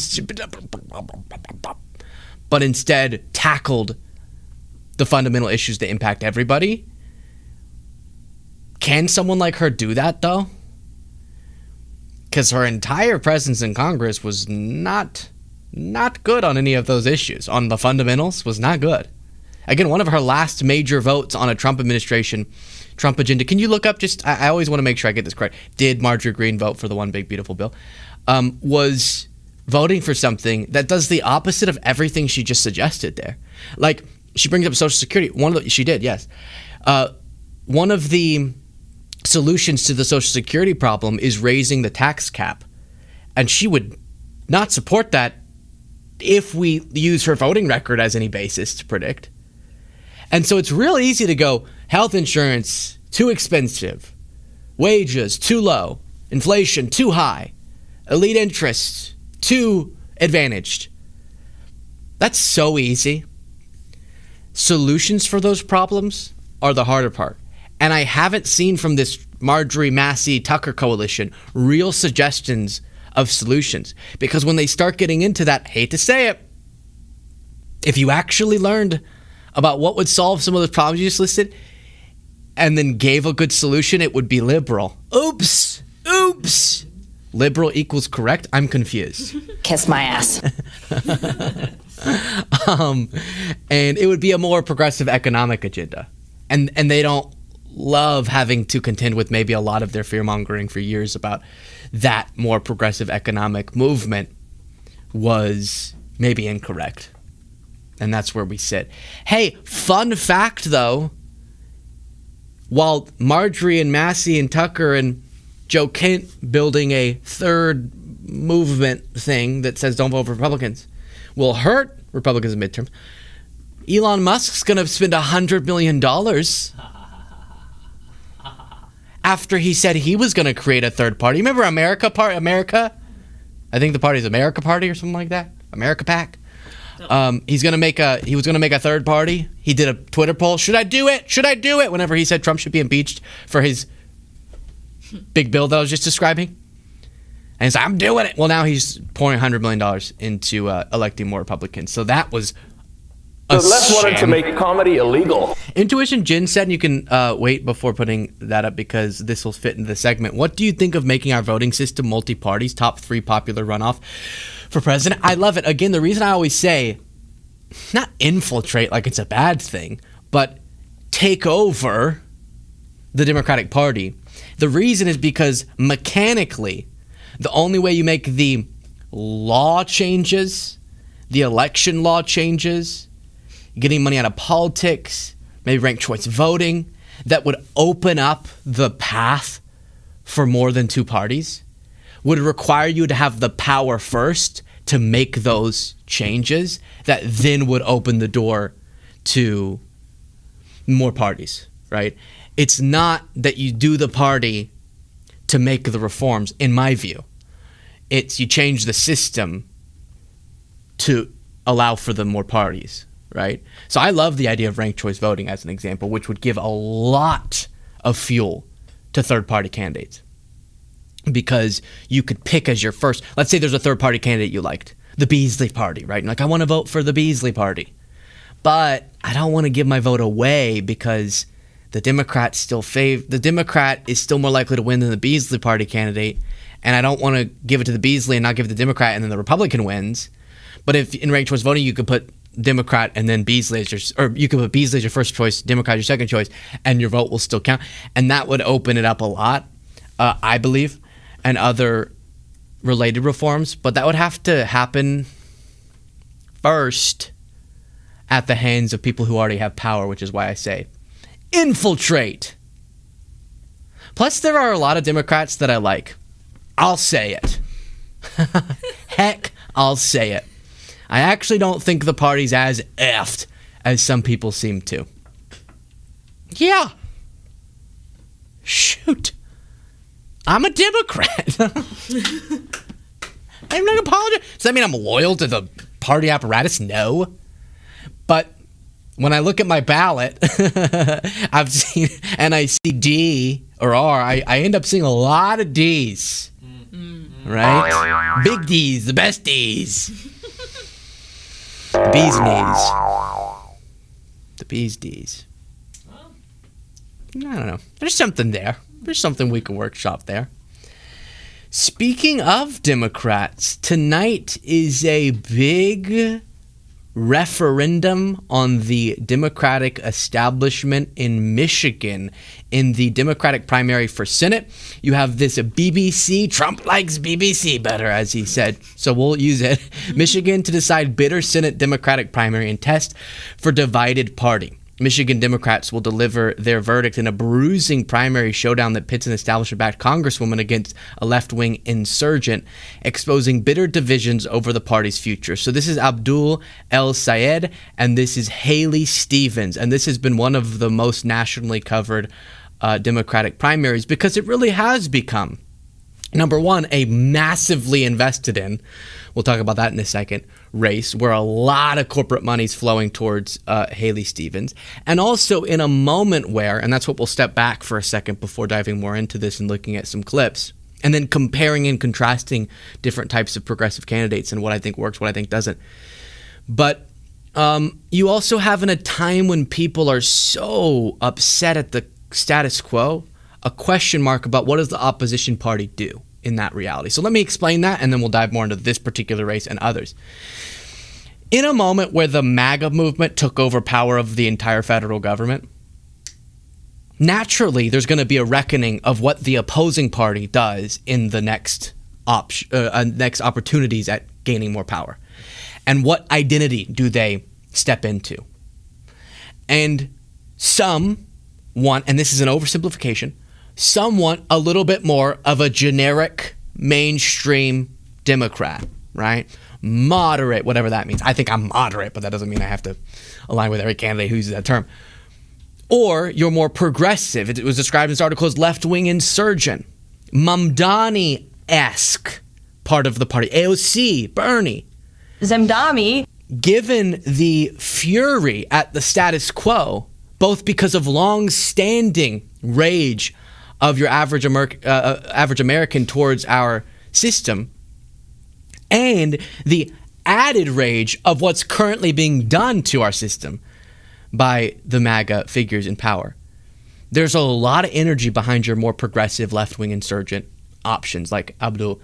but instead tackled the fundamental issues that impact everybody? Can someone like her do that, though? Because her entire presence in Congress was not good on any of those issues. On the fundamentals, was not good. Again, one of her last major votes on a Trump administration Trump agenda. Can you look up I always want to make sure I get this correct. Did Marjorie Greene vote for the One Big Beautiful Bill? Was voting for something that does the opposite of everything she just suggested there. Like, she brings up Social Security. She did, yes. One of the solutions to the Social Security problem is raising the tax cap. And she would not support that if we use her voting record as any basis to predict. And so it's real easy to go, health insurance, too expensive. Wages, too low. Inflation, too high. Elite interests, too advantaged. That's so easy. Solutions for those problems are the harder part. And I haven't seen from this Marjorie Massey Tucker coalition real suggestions of solutions. Because when they start getting into that, hate to say it, if you actually learned about what would solve some of those problems you just listed and then gave a good solution, it would be liberal. Oops. Liberal equals correct? I'm confused. Kiss my ass. And it would be a more progressive economic agenda. And they don't love having to contend with maybe a lot of their fear-mongering for years about that more progressive economic movement was maybe incorrect. And that's where we sit. Hey, fun fact, though. While Marjorie and Massey and Tucker and Joe Kent building a third movement thing that says don't vote for Republicans will hurt Republicans in midterms, Elon Musk's going to spend $100 million after he said he was going to create a third party. Remember America? I think the party's America Party or something like that. America PAC. He was going to make a third party. He did a Twitter poll. Should I do it? Should I do it? Whenever he said Trump should be impeached for his big bill that I was just describing. And he's like, I'm doing it. Well, now he's pouring $100 million into electing more Republicans. So that was the left wanted to make comedy illegal. Intuition Jen said, and you can wait before putting that up because this will fit into the segment. What do you think of making our voting system multi-parties, top 3 popular runoff for president? I love it. Again, the reason I always say, not infiltrate like it's a bad thing, but take over the Democratic Party. The reason is because mechanically, the only way you make the law changes, the election law changes, getting money out of politics, maybe ranked choice voting, that would open up the path for more than 2 parties, would require you to have the power first to make those changes that then would open the door to more parties, right? It's not that you do the party to make the reforms, in my view. It's you change the system to allow for the more parties, right? So I love the idea of ranked choice voting as an example, which would give a lot of fuel to third-party candidates. Because you could pick as your first, let's say there's a third-party candidate you liked, the Beasley Party, right? And like, I want to vote for the Beasley Party. But I don't want to give my vote away because the Democrat is still more likely to win than the Beasley Party candidate, and I don't want to give it to the Beasley and not give it to the Democrat and then the Republican wins. But if in ranked choice voting you could put Democrat and then Beasley as your, or you could put Beasley as your first choice, Democrat your second choice, and your vote will still count, and that would open it up a lot, I believe, and other related reforms. But that would have to happen first at the hands of people who already have power, which is why I say infiltrate. Plus, there are a lot of Democrats that I like. I'll say it. Heck, I'll say it. I actually don't think the party's as effed as some people seem to. Yeah. Shoot. I'm a Democrat. I'm not gonna apologize. Does that mean I'm loyal to the party apparatus? No. But when I look at my ballot, I've seen, and I see D or R, I end up seeing a lot of D's. Right? Big D's, the best D's. The bee's knees. The bee's D's. I don't know. There's something there. There's something we can workshop there. Speaking of Democrats, tonight is a big referendum on the Democratic establishment in Michigan in the Democratic primary for Senate. You have this BBC, Trump likes BBC better, as he said, so we'll use it. Michigan to decide bitter Senate Democratic primary and test for divided party. Michigan Democrats will deliver their verdict in a bruising primary showdown that pits an establishment-backed congresswoman against a left-wing insurgent, exposing bitter divisions over the party's future. So this is Abdul El Sayed, and this is Haley Stevens, and this has been one of the most nationally covered Democratic primaries because it really has become, number one, a massively invested in, we'll talk about that in a second, race where a lot of corporate money's flowing towards Haley Stevens. And also in a moment where, and that's what we'll step back for a second before diving more into this and looking at some clips, and then comparing and contrasting different types of progressive candidates and what I think works, what I think doesn't. But you also have in a time when people are so upset at the status quo, a question mark about what does the opposition party do in that reality. So let me explain that, and then we'll dive more into this particular race and others. in a moment where the MAGA movement took over power of the entire federal government, naturally there's going to be a reckoning of what the opposing party does in the next opportunities at gaining more power. And what identity do they step into? And some want, and this is an oversimplification, some want a little bit more of a generic mainstream Democrat, right? Moderate, whatever that means. I think I'm moderate, but that doesn't mean I have to align with every candidate who uses that term. Or you're more progressive. It was described in this article as left-wing insurgent, Mamdani-esque part of the party, AOC, Bernie. Zemdami. Given the fury at the status quo, both because of long-standing rage of your average American towards our system, and the added rage of what's currently being done to our system by the MAGA figures in power, there's a lot of energy behind your more progressive left-wing insurgent options like Abdul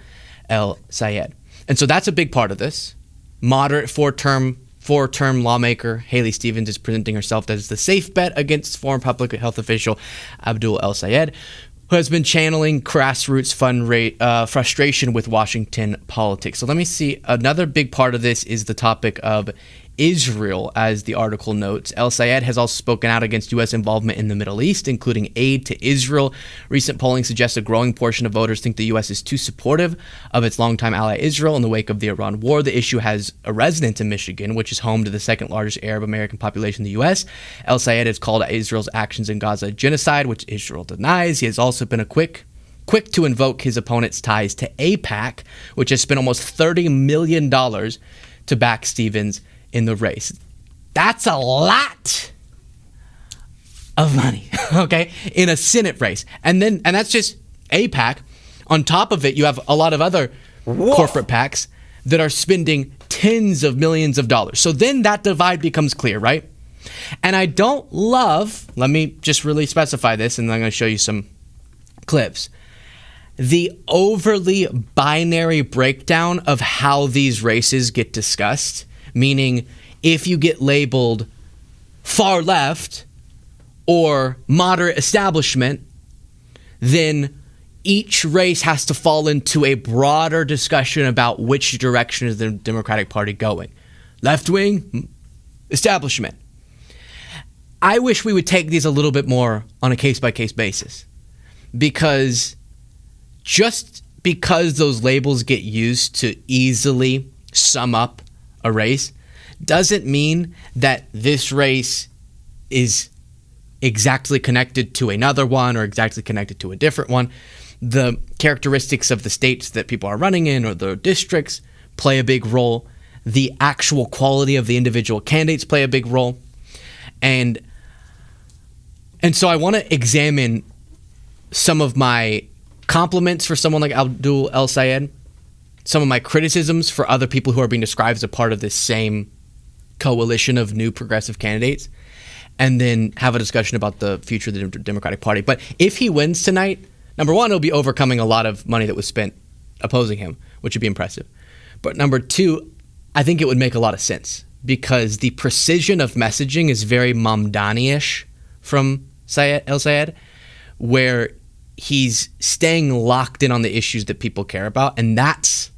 El-Sayed. And so that's a big part of this. Moderate four-term lawmaker Haley Stevens is presenting herself as the safe bet against former public health official Abdul El-Sayed, who has been channeling grassroots frustration with Washington politics. So let me see. Another big part of this is the topic of Israel, as the article notes. El-Sayed has also spoken out against U.S. involvement in the Middle East, including aid to Israel. Recent polling suggests a growing portion of voters think the U.S. is too supportive of its longtime ally Israel in the wake of the Iran war. The issue has a resonance in Michigan, which is home to the second largest Arab American population in the U.S. El-Sayed has called Israel's actions in Gaza genocide, which Israel denies. He has also been quick to invoke his opponent's ties to AIPAC, which has spent almost $30 million to back Stevens in the race. That's a lot of money, okay, in a Senate race. And that's just AIPAC. On top of it, you have a lot of other corporate PACs that are spending tens of millions of dollars. So then that divide becomes clear, right? And I don't love, let me just really specify this, and then I'm going to show you some clips, the overly binary breakdown of how these races get discussed. Meaning, if you get labeled far left or moderate establishment, then each race has to fall into a broader discussion about which direction is the Democratic Party going. Left wing, establishment. I wish we would take these a little bit more on a case-by-case basis, because just because those labels get used to easily sum up a race doesn't mean that this race is exactly connected to another one or exactly connected to a different one. The characteristics of the states that people are running in or the districts play a big role. The actual quality of the individual candidates play a big role. And so I want to examine some of my compliments for someone like Abdul El-Sayed, some of my criticisms for other people who are being described as a part of this same coalition of new progressive candidates, and then have a discussion about the future of the Democratic Party. But if he wins tonight, number one, he'll be overcoming a lot of money that was spent opposing him, which would be impressive. But number two, I think it would make a lot of sense, because the precision of messaging is very Mamdani-ish from El-Sayed, where he's staying locked in on the issues that people care about, and that's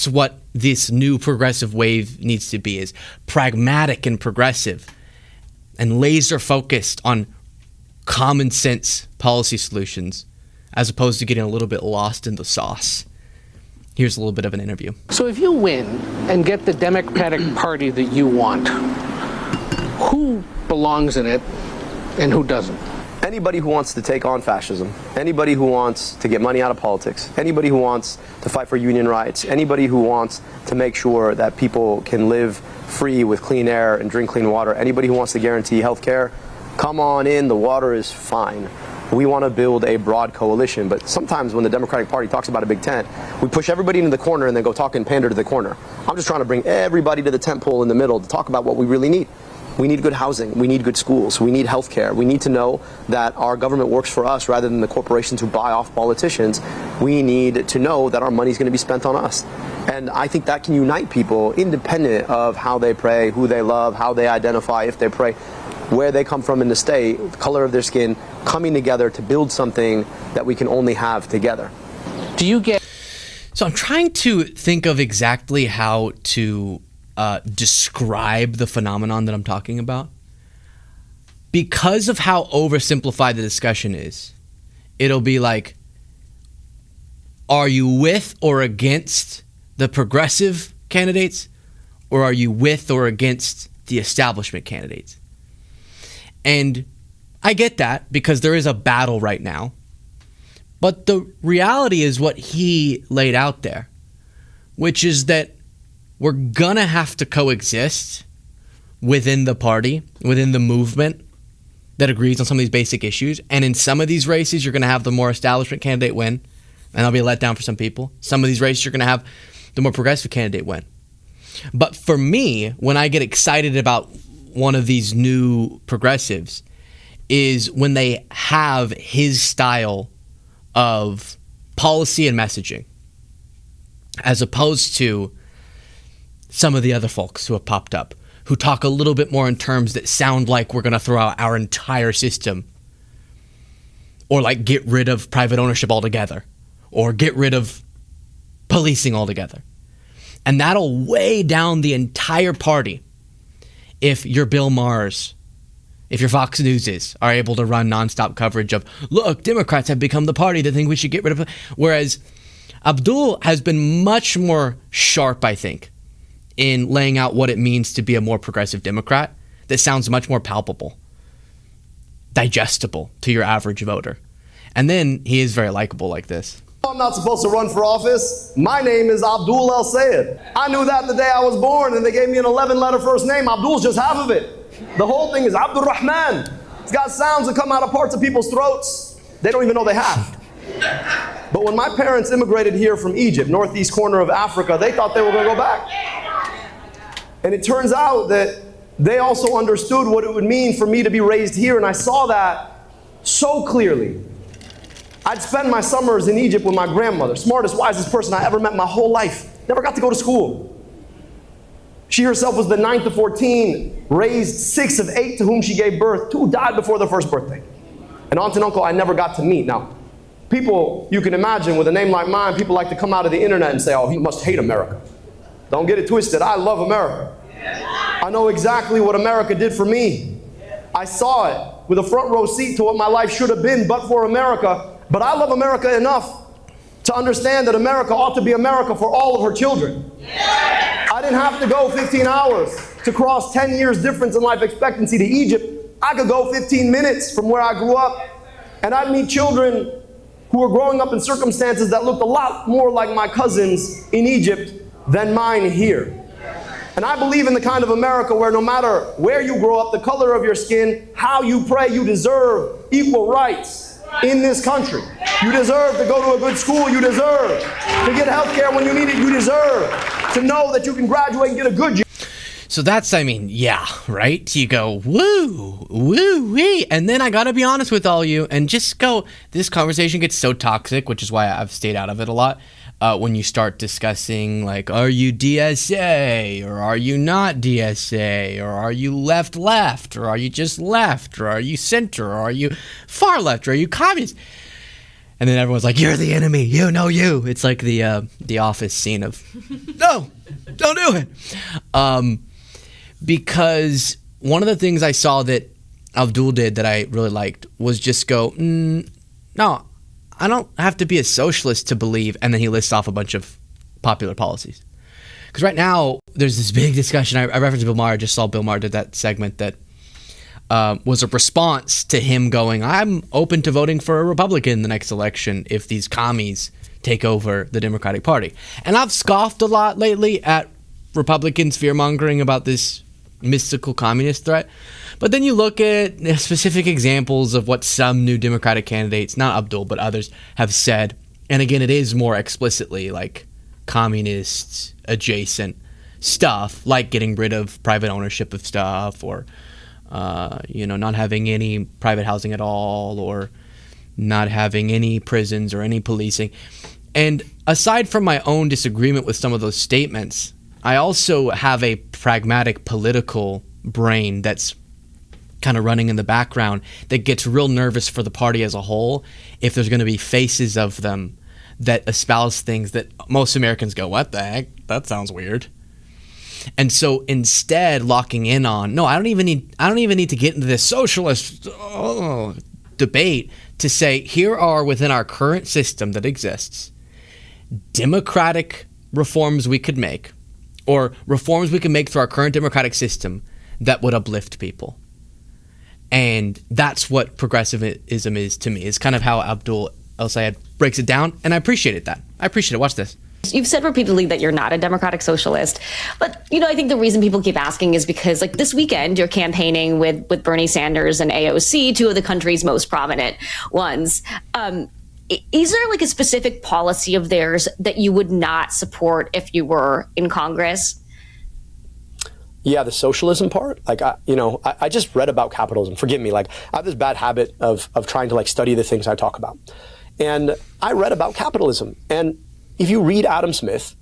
what this new progressive wave needs to be, is pragmatic and progressive and laser focused on common sense policy solutions, as opposed to getting a little bit lost in the sauce. Here's a little bit of an interview. So if you win and get the Democratic Party that you want, who belongs in it and who doesn't? Anybody who wants to take on fascism, anybody who wants to get money out of politics, anybody who wants to fight for union rights, anybody who wants to make sure that people can live free with clean air and drink clean water, anybody who wants to guarantee health care, come on in, the water is fine. We want to build a broad coalition, but sometimes when the Democratic Party talks about a big tent, we push everybody into the corner and then go talk and pander to the corner. I'm just trying to bring everybody to the tent pole in the middle to talk about what we really need. We need good housing. We need good schools. We need health care. We need to know that our government works for us rather than the corporations who buy off politicians. we need to know that our money is going to be spent on us. And I think that can unite people independent of how they pray, who they love, how they identify, if they pray, where they come from in the state, the color of their skin, coming together to build something that we can only have together. Do you get... So I'm trying to think of exactly how to describe the phenomenon that I'm talking about. Because of how oversimplified the discussion is, it'll be like, are you with or against the progressive candidates, or are you with or against the establishment candidates? And I get that because there is a battle right now. But the reality is what he laid out there, which is that we're gonna have to coexist within the party, within the movement that agrees on some of these basic issues. And in some of these races, you're gonna have the more establishment candidate win, and that'll be a letdown for some people. Some of these races, you're gonna have the more progressive candidate win. But for me, when I get excited about one of these new progressives, is when they have his style of policy and messaging, as opposed to some of the other folks who have popped up, who talk a little bit more in terms that sound like we're going to throw out our entire system, or like get rid of private ownership altogether, or get rid of policing altogether. And that'll weigh down the entire party if your Bill Maher's, if your Fox Newses are able to run nonstop coverage of, look, Democrats have become the party that think we should get rid of. Whereas Abdul has been much more sharp, I think, in laying out what it means to be a more progressive Democrat that sounds much more palpable, digestible to your average voter. And then he is very likable like this. I'm not supposed to run for office. My name is Abdul El Sayed. I knew that the day I was born, and they gave me an 11-letter first name. Abdul's just half of it. The whole thing is Abdul Rahman. It's got sounds that come out of parts of people's throats they don't even know they have. But when my parents immigrated here from Egypt, northeast corner of Africa, they thought they were going to go back. And it turns out that they also understood what it would mean for me to be raised here, and I saw that so clearly. I'd spend my summers in Egypt with my grandmother, smartest, wisest person I ever met in my whole life. Never got to go to school. She herself was the 9th of 14, raised 6 of 8 to whom she gave birth. 2 died before their first birthday. An aunt and uncle I never got to meet. Now, people, you can imagine, with a name like mine, people like to come out of the internet and say, oh, he must hate America. Don't get it twisted. I love America. I know exactly what America did for me. I saw it with a front row seat to what my life should have been but for America. But I love America enough to understand that America ought to be America for all of her children. I didn't have to go 15 hours to cross 10 years difference in life expectancy to Egypt. I could go 15 minutes from where I grew up, and I'd meet children who were growing up in circumstances that looked a lot more like my cousins in Egypt than mine here. And I believe in the kind of America where no matter where you grow up, the color of your skin, how you pray, you deserve equal rights in this country. You deserve to go to a good school. You deserve to get health care when you need it. You deserve to know that you can graduate and get a good job. So that's, I mean, yeah, right? You go, woo, woo, wee. And then I got to be honest with all you and just go, this conversation gets so toxic, which is why I've stayed out of it a lot. When you start discussing, like, are you DSA or are you not DSA, or are you left, or are you just left, or are you center, or are you far left, or are you communist? And then everyone's like, you're the enemy, you know you. It's like the Office scene of, no, don't do it. Because one of the things I saw that Abdul did that I really liked was just go, no, I don't have to be a socialist to believe, and then he lists off a bunch of popular policies. Because right now, there's this big discussion. I referenced Bill Maher. I just saw Bill Maher did that segment that was a response to him going, I'm open to voting for a Republican in the next election if these commies take over the Democratic Party. And I've scoffed a lot lately at Republicans fear-mongering about this mystical communist threat. But then you look at specific examples of what some new Democratic candidates, not Abdul, but others, have said. And again, it is more explicitly like communist adjacent stuff, like getting rid of private ownership of stuff, or not having any private housing at all, or not having any prisons or any policing. And aside from my own disagreement with some of those statements, I also have a pragmatic political brain that's kind of running in the background that gets real nervous for the party as a whole if there's going to be faces of them that espouse things that most Americans go, what the heck? That sounds weird. And so instead locking in on, no, I don't even need to get into this socialist debate to say, here are within our current system that exists, democratic reforms we could make, or reforms we can make through our current democratic system that would uplift people. And that's what progressivism is to me. It's kind of how Abdul El-Sayed breaks it down, and I appreciated that. I appreciate it. Watch this. You've said repeatedly that you're not a democratic socialist, but I think the reason people keep asking is because, like, this weekend you're campaigning with Bernie Sanders and AOC, two of the country's most prominent ones. Is there like a specific policy of theirs that you would not support if you were in Congress? Yeah, the socialism part. Like, I just read about capitalism. Forgive me. Like, I have this bad habit of trying to study the things I talk about, and I read about capitalism. And if you read Adam Smith,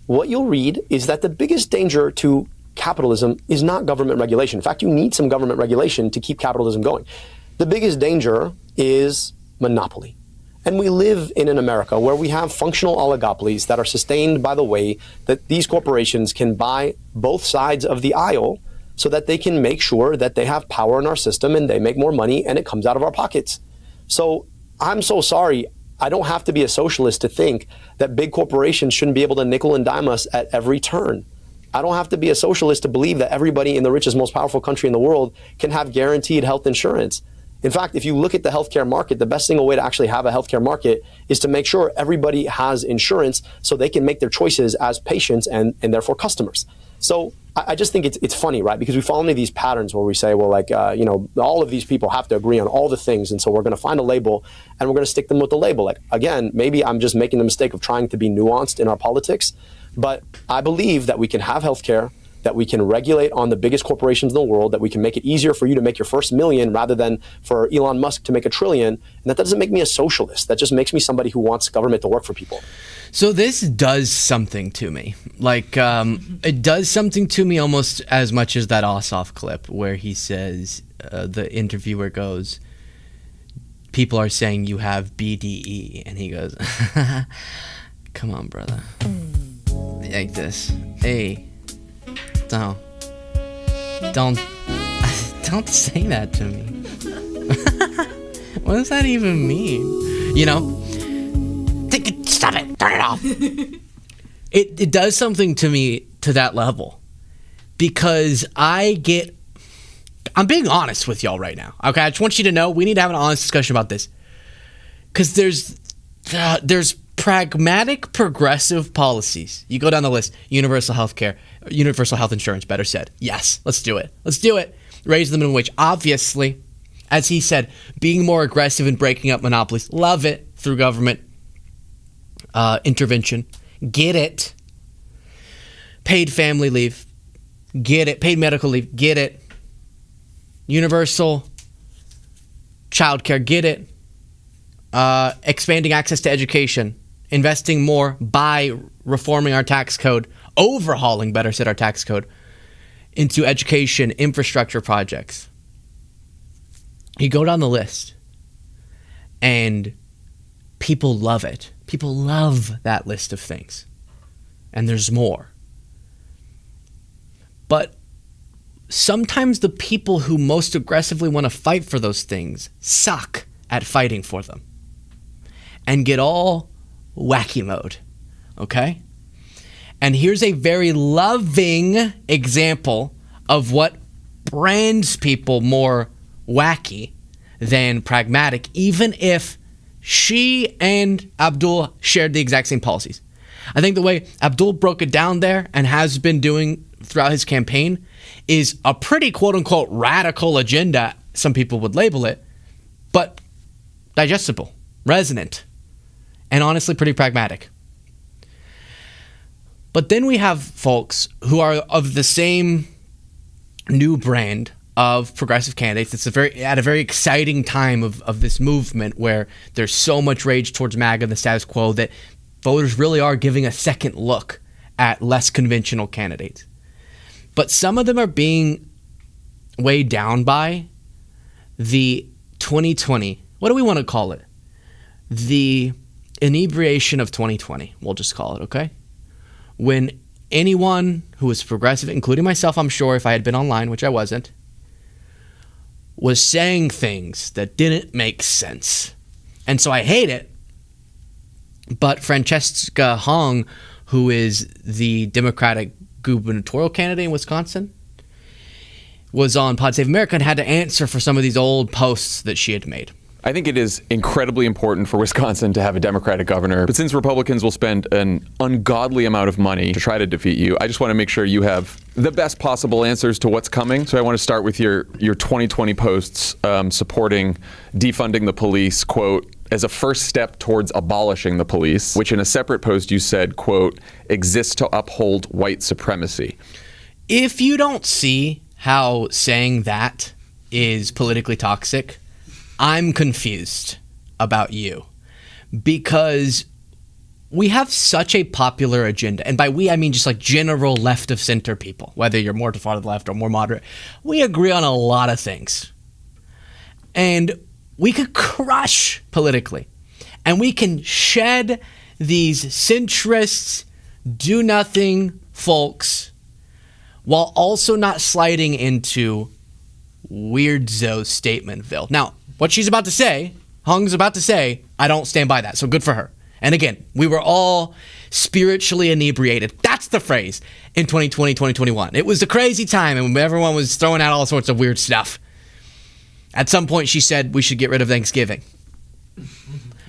what you'll read is that the biggest danger to capitalism is not government regulation. In fact, you need some government regulation to keep capitalism going. The biggest danger is monopoly. And we live in an America where we have functional oligopolies that are sustained by the way that these corporations can buy both sides of the aisle so that they can make sure that they have power in our system and they make more money and it comes out of our pockets. So I'm so sorry. I don't have to be a socialist to think that big corporations shouldn't be able to nickel and dime us at every turn. I don't have to be a socialist to believe that everybody in the richest, most powerful country in the world can have guaranteed health insurance. In fact, if you look at the healthcare market, the best single way to actually have a healthcare market is to make sure everybody has insurance so they can make their choices as patients and therefore customers. So I just think it's funny, right? Because we fall into these patterns where we say, well, all of these people have to agree on all the things. And so we're going to find a label and we're going to stick them with the label. Like, again, maybe I'm just making the mistake of trying to be nuanced in our politics, but I believe that we can have healthcare, that we can regulate on the biggest corporations in the world, that we can make it easier for you to make your first million rather than for Elon Musk to make $1 trillion. And that doesn't make me a socialist. That just makes me somebody who wants government to work for people. So this does something to me. Like, it does something to me almost as much as that Ossoff clip where he says, the interviewer goes, people are saying you have BDE. And he goes, come on, brother. Like this. Hey. Don't say that to me. What does that even mean? Stop it. Turn it off. It does something to me to that level because I'm being honest with y'all right now. Okay, I just want you to know we need to have an honest discussion about this because there's pragmatic progressive policies. You go down the list: universal health care, universal health insurance, better said. Yes, let's do it. Raise the minimum wage. Obviously, as he said, being more aggressive in breaking up monopolies. Love it through government intervention. Get it. Paid family leave. Get it. Paid medical leave. Get it. Universal childcare. Get it. Expanding access to education. Investing more by reforming our tax code, overhauling, better said, our tax code into education, infrastructure projects. You go down the list and people love it. People love that list of things. And there's more. But sometimes the people who most aggressively want to fight for those things suck at fighting for them and get all wacky mode, okay? And here's a very loving example of what brands people more wacky than pragmatic, even if she and Abdul shared the exact same policies. I think the way Abdul broke it down there and has been doing throughout his campaign is a pretty quote-unquote radical agenda, some people would label it, but digestible, resonant, and honestly pretty pragmatic. But then we have folks who are of the same new brand of progressive candidates. It's at a very exciting time of this movement where there's so much rage towards MAGA and the status quo that voters really are giving a second look at less conventional candidates. But some of them are being weighed down by the 2020, what do we want to call it? The inebriation of 2020, we'll just call it, okay? When anyone who was progressive, including myself, I'm sure, if I had been online, which I wasn't, was saying things that didn't make sense. And so I hate it. But Francesca Hong, who is the Democratic gubernatorial candidate in Wisconsin, was on Pod Save America and had to answer for some of these old posts that she had made. I think it is incredibly important for Wisconsin to have a Democratic governor. But since Republicans will spend an ungodly amount of money to try to defeat you, I just want to make sure you have the best possible answers to what's coming. So I want to start with your 2020 posts supporting defunding the police, quote, as a first step towards abolishing the police, which in a separate post you said, quote, exists to uphold white supremacy. If you don't see how saying that is politically toxic, I'm confused about you, because we have such a popular agenda. And by we, I mean just like general left of center people, whether you're more to far to the left or more moderate. We agree on a lot of things. And we could crush politically. And we can shed these centrists, do nothing folks, while also not sliding into weirdo statementville. Now, what she's about to say, Hong's about to say, I don't stand by that. So good for her. And again, we were all spiritually inebriated. That's the phrase in 2020, 2021. It was a crazy time and everyone was throwing out all sorts of weird stuff. At some point, she said we should get rid of Thanksgiving.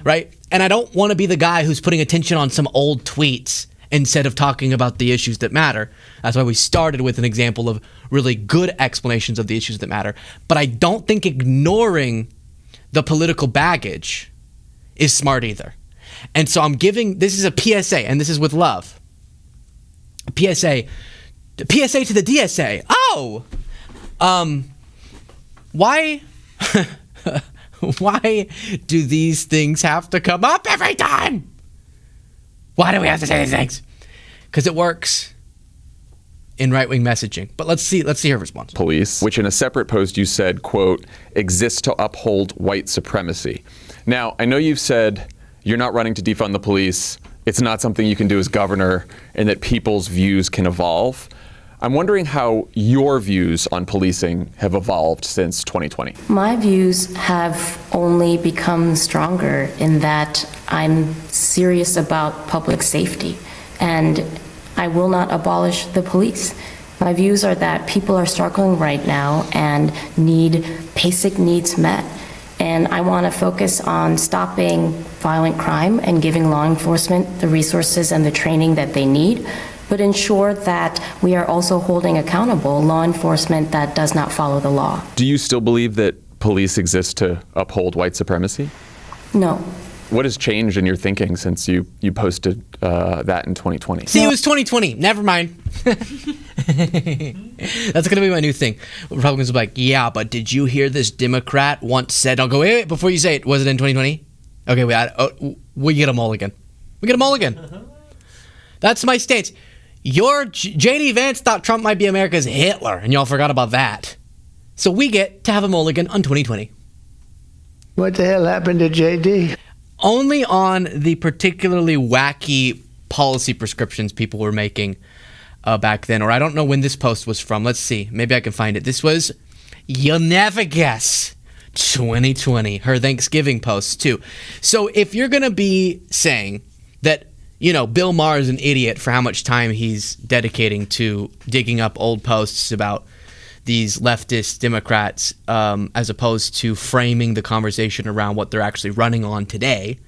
Right? And I don't want to be the guy who's putting attention on some old tweets instead of talking about the issues that matter. That's why we started with an example of really good explanations of the issues that matter. But I don't think ignoring the political baggage is smart either. And so I'm giving, this is a PSA, and this is with love. PSA to the DSA. Oh! Why do these things have to come up every time? Why do we have to say these things? Because it works in right-wing messaging. But let's see her response. Police, which in a separate post you said, quote, exists to uphold white supremacy. Now, I know you've said you're not running to defund the police. It's not something you can do as governor, and that people's views can evolve. I'm wondering how your views on policing have evolved since 2020. My views have only become stronger in that I'm serious about public safety, and I will not abolish the police. My views are that people are struggling right now and need basic needs met. And I want to focus on stopping violent crime and giving law enforcement the resources and the training that they need, but ensure that we are also holding accountable law enforcement that does not follow the law. Do you still believe that police exist to uphold white supremacy? No. What has changed in your thinking since you posted that in 2020? See, it was 2020. Never mind. That's going to be my new thing. Republicans will be like, yeah, but did you hear this Democrat once said, I'll go, wait, before you say it, was it in 2020? Okay, wait, we get a mulligan. We get a mulligan. That's my stance. Your J.D. Vance thought Trump might be America's Hitler, and y'all forgot about that. So we get to have a mulligan on 2020. What the hell happened to J.D.? Only on the particularly wacky policy prescriptions people were making back then. Or I don't know when this post was from. Let's see. Maybe I can find it. This was, you'll never guess, 2020. Her Thanksgiving post, too. So if you're going to be saying that, you know, Bill Maher is an idiot for how much time he's dedicating to digging up old posts about these leftist Democrats, as opposed to framing the conversation around what they're actually running on today,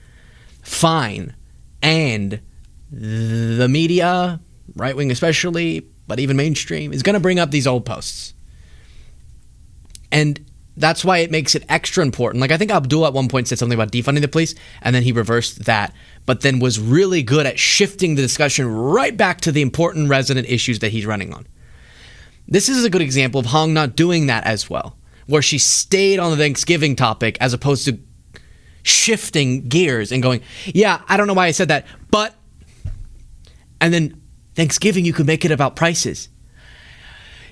fine. And the media, right-wing especially, but even mainstream, is going to bring up these old posts. And that's why it makes it extra important. Like, I think Abdul at one point said something about defunding the police, and then he reversed that, but then was really good at shifting the discussion right back to the important resident issues that he's running on. This is a good example of Hong not doing that as well, where she stayed on the Thanksgiving topic as opposed to shifting gears and going, yeah, I don't know why I said that, but, and then Thanksgiving, you could make it about prices.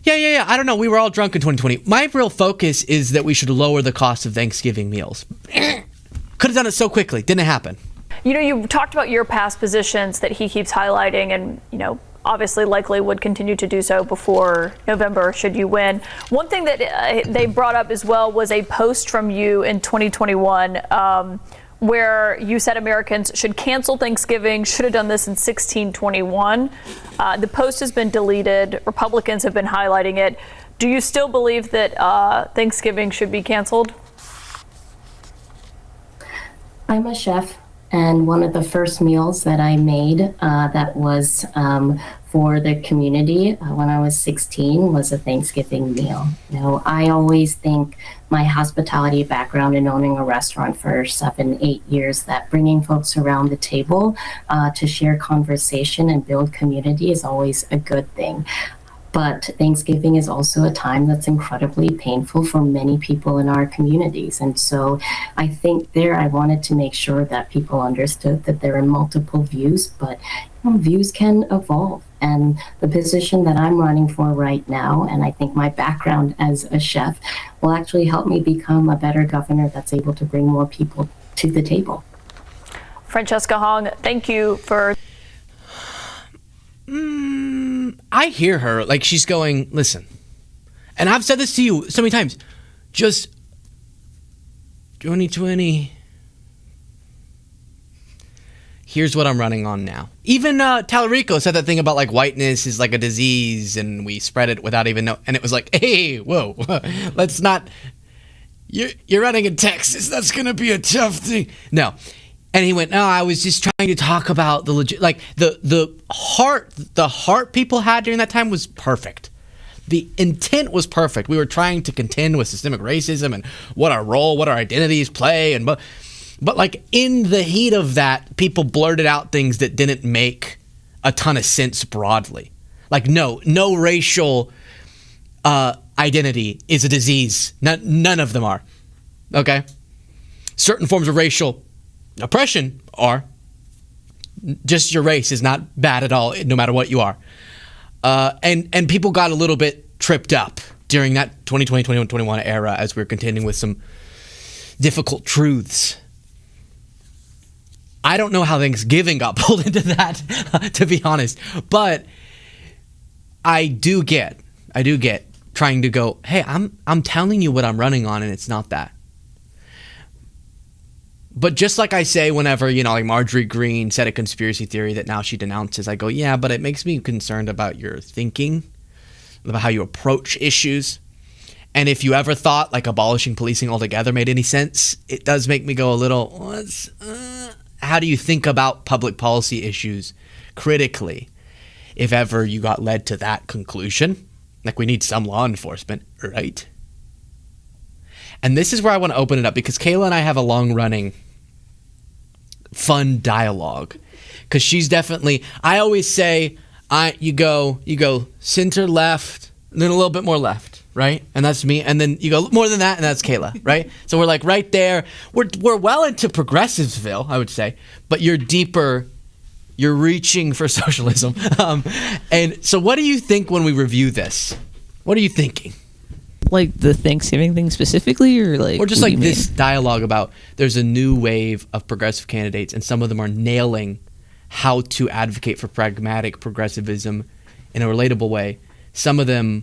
Yeah. I don't know. We were all drunk in 2020. My real focus is that we should lower the cost of Thanksgiving meals. Could have done it so quickly. Didn't happen. You know, you talked about your past positions that he keeps highlighting and, you know, obviously likely would continue to do so before November should you win. One thing that they brought up as well was a post from you in 2021 where you said Americans should cancel Thanksgiving, should have done this in 1621. The post has been deleted. Republicans have been highlighting it. Do you still believe that Thanksgiving should be canceled? I'm a chef, and one of the first meals that I made that was for the community when I was 16 was a Thanksgiving meal. You know, I always think my hospitality background in owning a restaurant for 7-8 years, that bringing folks around the table to share conversation and build community is always a good thing. But Thanksgiving is also a time that's incredibly painful for many people in our communities. And so I think there I wanted to make sure that people understood that there are multiple views, but views can evolve. And the position that I'm running for right now, and I think my background as a chef, will actually help me become a better governor that's able to bring more people to the table. Francesca Hong, thank you for... I hear her, like she's going, listen, and I've said this to you so many times, just 2020, here's what I'm running on now. Even Tallarico said that thing about like whiteness is like a disease and we spread it without even know, and it was like, hey, whoa, let's not, you're running in Texas, that's gonna be a tough thing. No. And he went, no, I was just trying to talk about the legit, like the heart people had during that time was perfect. The intent was perfect. We were trying to contend with systemic racism and what our role, what our identities play, and but like in the heat of that, people blurted out things that didn't make a ton of sense broadly. Like no racial identity is a disease. None of them are. Okay, certain forms of racial oppression are. Just your race is not bad at all, no matter what you are. And people got a little bit tripped up during that 2020, 2021 era as we were contending with some difficult truths. I don't know how Thanksgiving got pulled into that, to be honest. But I do get trying to go, hey, I'm telling you what I'm running on, and it's not that. But just like I say whenever, like Marjorie Greene said a conspiracy theory that now she denounces, I go, yeah, but it makes me concerned about your thinking, about how you approach issues. And if you ever thought like abolishing policing altogether made any sense, it does make me go a little, how do you think about public policy issues critically if ever you got led to that conclusion? Like we need some law enforcement, right? And this is where I want to open it up because Kayla and I have a long-running fun dialogue. Because she's definitely, I always say, you go center left, and then a little bit more left, right? And that's me. And then you go more than that, and that's Kayla, right? So we're like right there. We're well into Progressivesville, I would say. But you're deeper, you're reaching for socialism. And so what do you think when we review this? What are you thinking? Like the Thanksgiving thing specifically, or just like this dialogue about there's a new wave of progressive candidates and some of them are nailing how to advocate for pragmatic progressivism in a relatable way. Some of them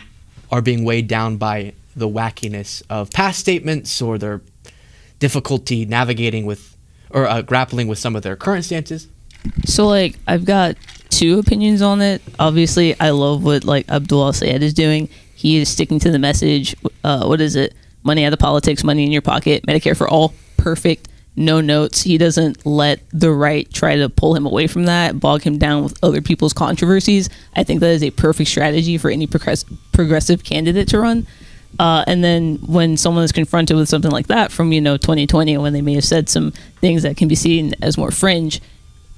are being weighed down by the wackiness of past statements or their difficulty navigating with or grappling with some of their current stances. So like I've got two opinions on it. Obviously I love what like Abdul Al-Sayed is doing. He is sticking to the message. What is it? Money out of politics, money in your pocket, Medicare for all. Perfect. No notes. He doesn't let the right try to pull him away from that, bog him down with other people's controversies. I think that is a perfect strategy for any progressive candidate to run. And then when someone is confronted with something like that from, 2020, when they may have said some things that can be seen as more fringe,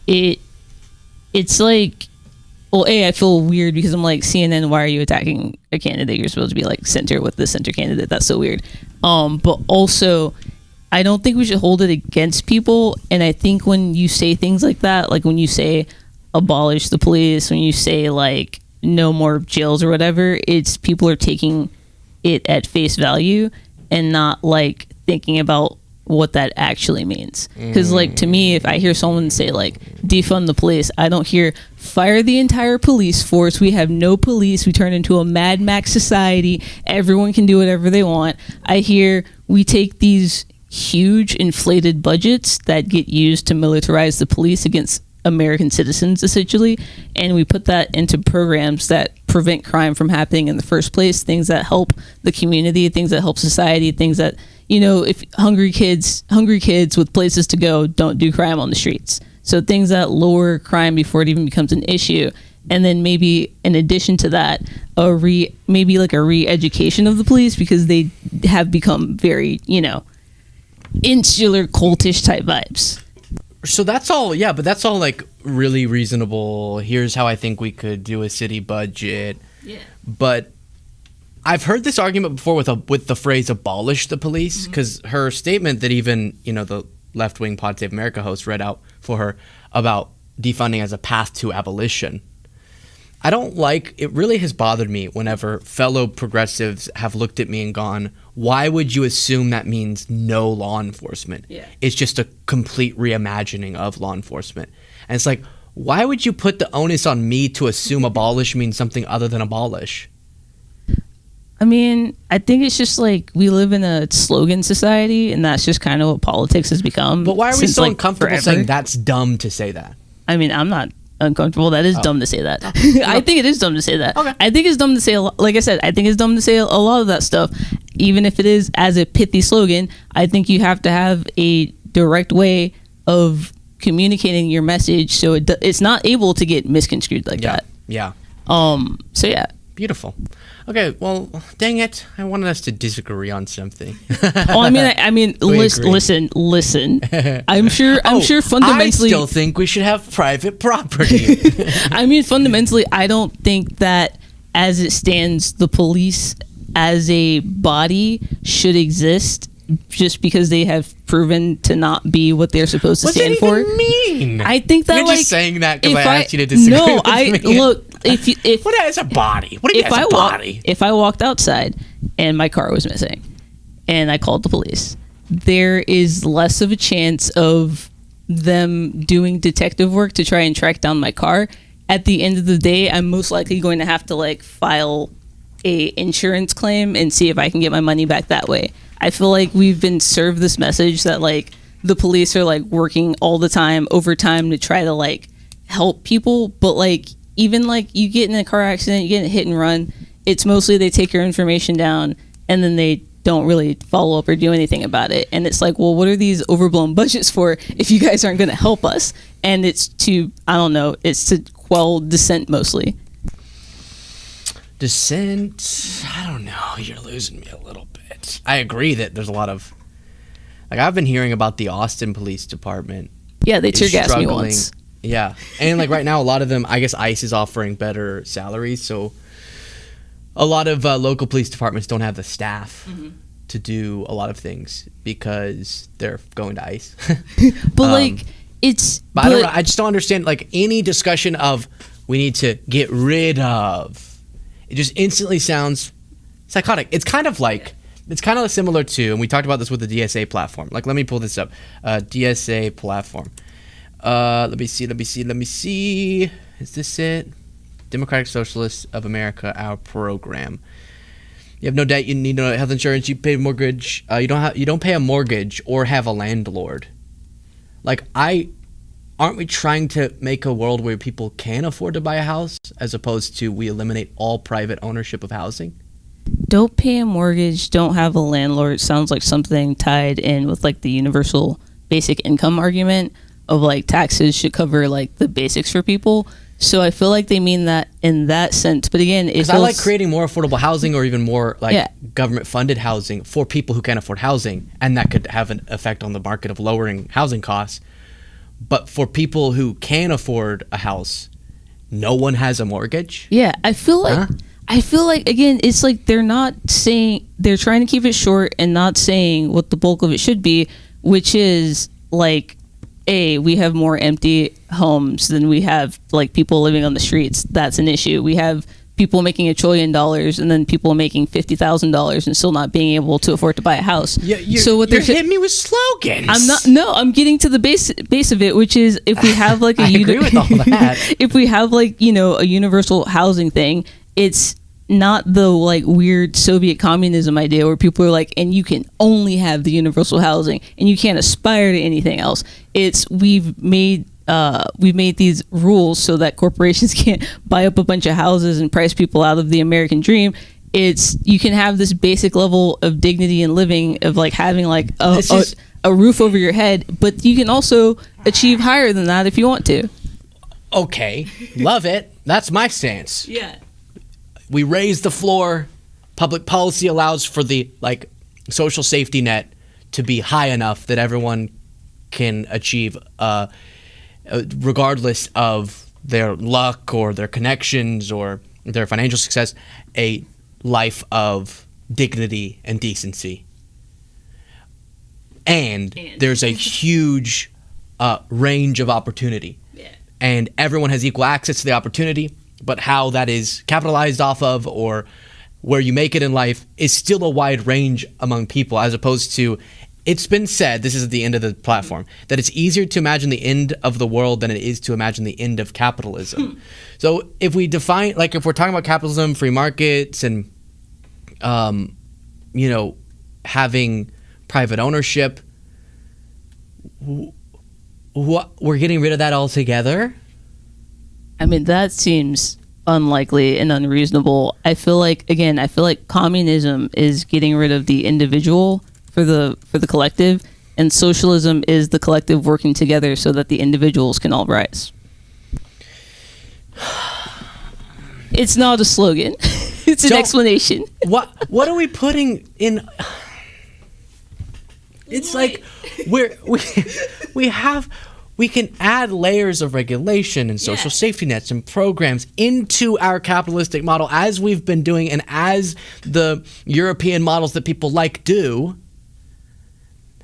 it's like well, I feel weird because I'm like, CNN, why are you attacking a candidate? You're supposed to be like center with the center candidate. That's so weird. But also, I don't think we should hold it against people. And I think when you say things like that, like when you say abolish the police, when you say like no more jails or whatever, it's people are taking it at face value and not like thinking about what that actually means. Because like to me, if I hear someone say like defund the police, I don't hear fire the entire police force, we have no police, we turn into a Mad Max society, everyone can do whatever they want. I hear we take these huge inflated budgets that get used to militarize the police against American citizens essentially, and we put that into programs that prevent crime from happening in the first place, things that help the community, things that help society, things that, you know, if hungry kids with places to go don't do crime on the streets. So things that lower crime before it even becomes an issue. And then maybe in addition to that, maybe like a re-education of the police, because they have become very, you know, insular cultish type vibes. So that's all, yeah, but that's all like really reasonable. Here's how I think we could do a city budget. Yeah. But I've heard this argument before with the phrase abolish the police, because her statement that even, you know, the left-wing Pod Save America host read out for her about defunding as a path to abolition. I don't like, it really has bothered me whenever fellow progressives have looked at me and gone, why would you assume that means no law enforcement? Yeah. It's just a complete reimagining of law enforcement. And it's like, why would you put the onus on me to assume abolish means something other than abolish? I mean, I think it's just like we live in a slogan society, and that's just kind of what politics has become. But why are we so like uncomfortable saying that's dumb to say that? I mean, I'm not uncomfortable. That is dumb to say that. I think it is dumb to say that. Okay. I think it's dumb to say, like I said, I think it's dumb to say a lot of that stuff, even if it is as a pithy slogan. I think you have to have a direct way of communicating your message so it's not able to get misconstrued like that. Yeah. So yeah. Beautiful. Okay, well, dang it. I wanted us to disagree on something. I mean, listen. I'm sure fundamentally, I still think we should have private property. I mean, fundamentally, I don't think that as it stands, the police as a body should exist just because they have proven to not be what they're supposed to stand for. What does that even mean? I think that you're just saying that because I asked you to disagree. No, with me. Look. If what is a body? What do you mean as a body? If I walked outside and my car was missing, and I called the police, there is less of a chance of them doing detective work to try and track down my car. At the end of the day, I'm most likely going to have to like file a insurance claim and see if I can get my money back that way. I feel like we've been served this message that like the police are like working all the time, overtime to try to like help people, but like even like you get in a car accident, you get in a hit and run, it's mostly they take your information down and then they don't really follow up or do anything about it. And it's like, well, what are these overblown budgets for if you guys aren't going to help us? And it's to, I don't know, it's to quell dissent mostly. Dissent? I don't know. You're losing me a little bit. I agree that there's a lot of, like I've been hearing about the Austin Police Department. Yeah, they tear gassed me once. Yeah, and like right now, a lot of them, I guess ICE is offering better salaries, so a lot of local police departments don't have the staff to do a lot of things because they're going to ICE. But like, it's. But I don't know. I just don't understand like any discussion of we need to get rid of. It just instantly sounds psychotic. It's kind of like. It's kind of similar to, and we talked about this with the DSA platform. Like, let me pull this up. DSA platform. Let me see. Is this it? Democratic Socialists of America, our program. You have no debt. You need no health insurance. You pay a mortgage. You don't pay a mortgage or have a landlord. Like, aren't we trying to make a world where people can afford to buy a house as opposed to we eliminate all private ownership of housing? Don't pay a mortgage. Don't have a landlord. Sounds like something tied in with like the universal basic income argument of like taxes should cover like the basics for people. So I feel like they mean that in that sense. But again, because I like creating more affordable housing or even more like government funded housing for people who can't afford housing, and that could have an effect on the market of lowering housing costs. But for people who can afford a house no one has a mortgage? Yeah, I feel like again, it's like they're trying to keep it short and not saying what the bulk of it should be, which is like, we have more empty homes than we have like people living on the streets. That's an issue. We have people making $1 trillion and then people making $50,000 and still not being able to afford to buy a house. So what they're hitting me with slogans. I'm getting to the base of it, which is if we have like I agree with all that. if we have like, a universal housing thing, it's not the like weird Soviet communism idea where people are like, and you can only have the universal housing and you can't aspire to anything else. It's we've made these rules so that corporations can't buy up a bunch of houses and price people out of the American dream. It's you can have this basic level of dignity and living of like having like a roof over your head, but you can also achieve higher than that if you want to. Okay, love it. That's my stance. Yeah. We raise the floor. Public policy allows for the like social safety net to be high enough that everyone can achieve, regardless of their luck or their connections or their financial success, a life of dignity and decency. And there's a huge range of opportunity. Yeah. And everyone has equal access to the opportunity, but how that is capitalized off of or where you make it in life is still a wide range among people, as opposed to, it's been said, this is at the end of the platform, that it's easier to imagine the end of the world than it is to imagine the end of capitalism. So if we define, like if we're talking about capitalism, free markets, and, having private ownership, we're getting rid of that altogether? I mean, that seems unlikely and unreasonable. I feel like communism is getting rid of the individual for the collective, and socialism is the collective working together so that the individuals can all rise. It's not a slogan. It's an explanation. What are we putting in? It's like we can add layers of regulation and social safety nets and programs into our capitalistic model, as we've been doing and as the European models that people like do,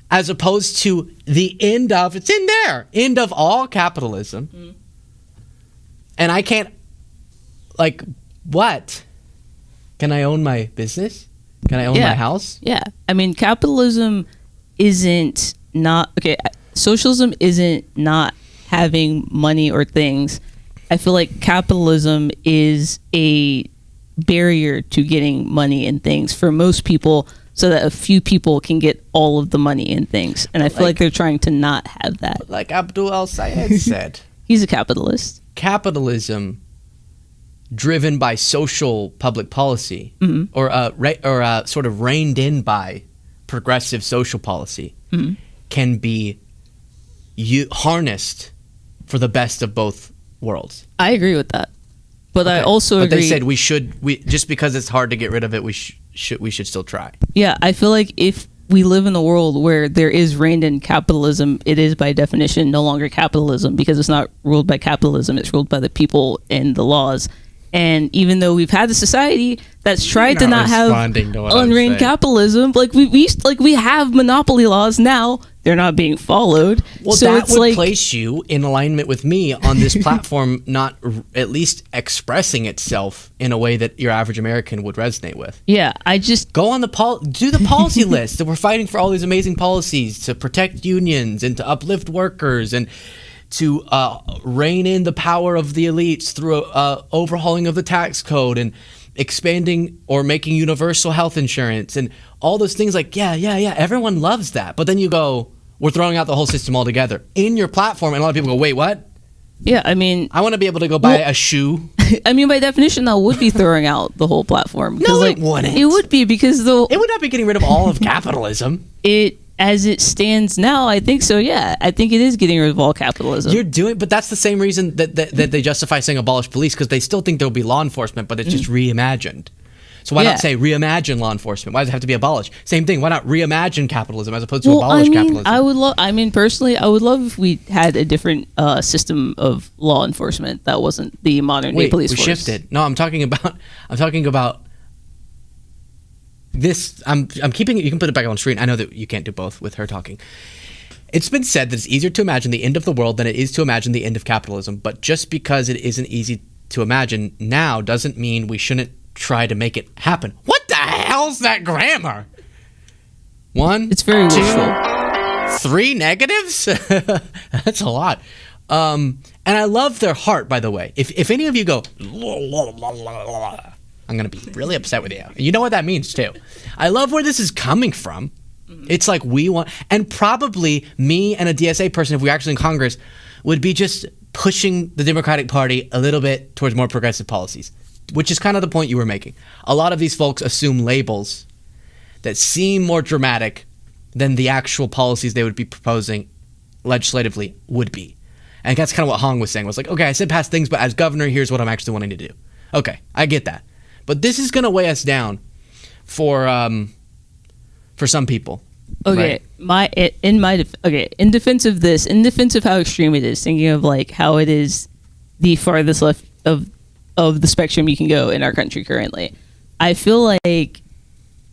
as opposed to the end of all capitalism. Mm. And I can't, like, what? Can I own my business? Can I own my house? Yeah. I mean, capitalism isn't not, okay, socialism isn't not having money or things. I feel like capitalism is a barrier to getting money and things for most people, so that a few people can get all of the money and things. And I feel like they're trying to not have that. Like Abdul El-Sayed said. He's a capitalist. Capitalism driven by social public policy, or sort of reined in by progressive social policy, can be harnessed for the best of both worlds. I agree with that, but I also agree. But they said we just because it's hard to get rid of it, we should still try. Yeah, I feel like if we live in a world where there is reined in capitalism, it is by definition no longer capitalism, because it's not ruled by capitalism; it's ruled by the people and the laws. And even though we've had a society that's tried to not have unreined capitalism, like we have monopoly laws now, they're not being followed. Well, so that would place you in alignment with me on this platform, not at least expressing itself in a way that your average American would resonate with. Yeah, I just go on do the policy list. That we're fighting for all these amazing policies to protect unions and to uplift workers and to rein in the power of the elites through overhauling of the tax code and expanding or making universal health insurance and all those things. Like, yeah, everyone loves that. But then you go, we're throwing out the whole system altogether in your platform, and a lot of people go, wait, what? Yeah, I mean, I want to be able to go buy a shoe. I mean, by definition, that would be throwing out the whole platform. No, it wouldn't. It would be, because it would not be getting rid of all of capitalism. As it stands now, I think so. Yeah, I think it is getting rid of all capitalism. But that's the same reason that they justify saying abolish police, because they still think there'll be law enforcement, but it's just reimagined. So why Yeah. not say reimagine law enforcement? Why does it have to be abolished? Same thing. Why not reimagine capitalism as opposed to abolish capitalism? Personally, I would love if we had a different system of law enforcement that wasn't the modern day police we force. shifted. No, I'm talking about this. I'm keeping it. You can put it back on screen. I know that you can't do both with her talking. It's been said that it's easier to imagine the end of the world than it is to imagine the end of capitalism. But just because it isn't easy to imagine now doesn't mean we shouldn't try to make it happen. What the hell's that grammar? One, it's very two, wishful. 3 negatives? That's a lot. And I love their heart, by the way. If any of you go, I'm going to be really upset with you. You know what that means, too. I love where this is coming from. It's like we want, and probably me and a DSA person, if we were actually in Congress, would be just pushing the Democratic Party a little bit towards more progressive policies, which is kind of the point you were making. A lot of these folks assume labels that seem more dramatic than the actual policies they would be proposing legislatively would be. And that's kind of what Hong was saying, was like, okay, I said past things, but as governor, here's what I'm actually wanting to do. Okay, I get that. But this is going to weigh us down for some people. Okay, right? In defense of this, in defense of how extreme it is, thinking of like how it is the farthest left of the spectrum you can go in our country currently, I feel like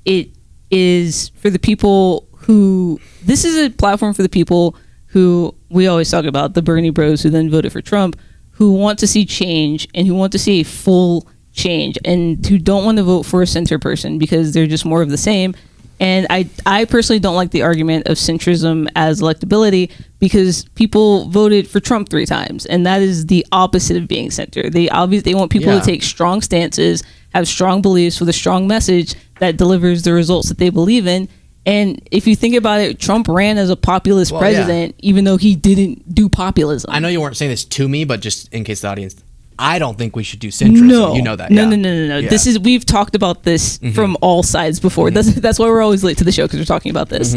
it is for the people who, this is a platform for the people who we always talk about, the Bernie bros who then voted for Trump, who want to see change and who want to see a full change and who don't want to vote for a center person because they're just more of the same. And I personally don't like the argument of centrism as electability because people voted for Trump 3 times, and that is the opposite of being center. They want people to take strong stances, have strong beliefs with a strong message that delivers the results that they believe in. And if you think about it, Trump ran as a populist president, even though he didn't do populism. I know you weren't saying this to me, but just in case the audience, I don't think we should do centrism. No, you know that. No. Yeah. This is, we've talked about this from all sides before. That's why we're always late to the show, because we're talking about this.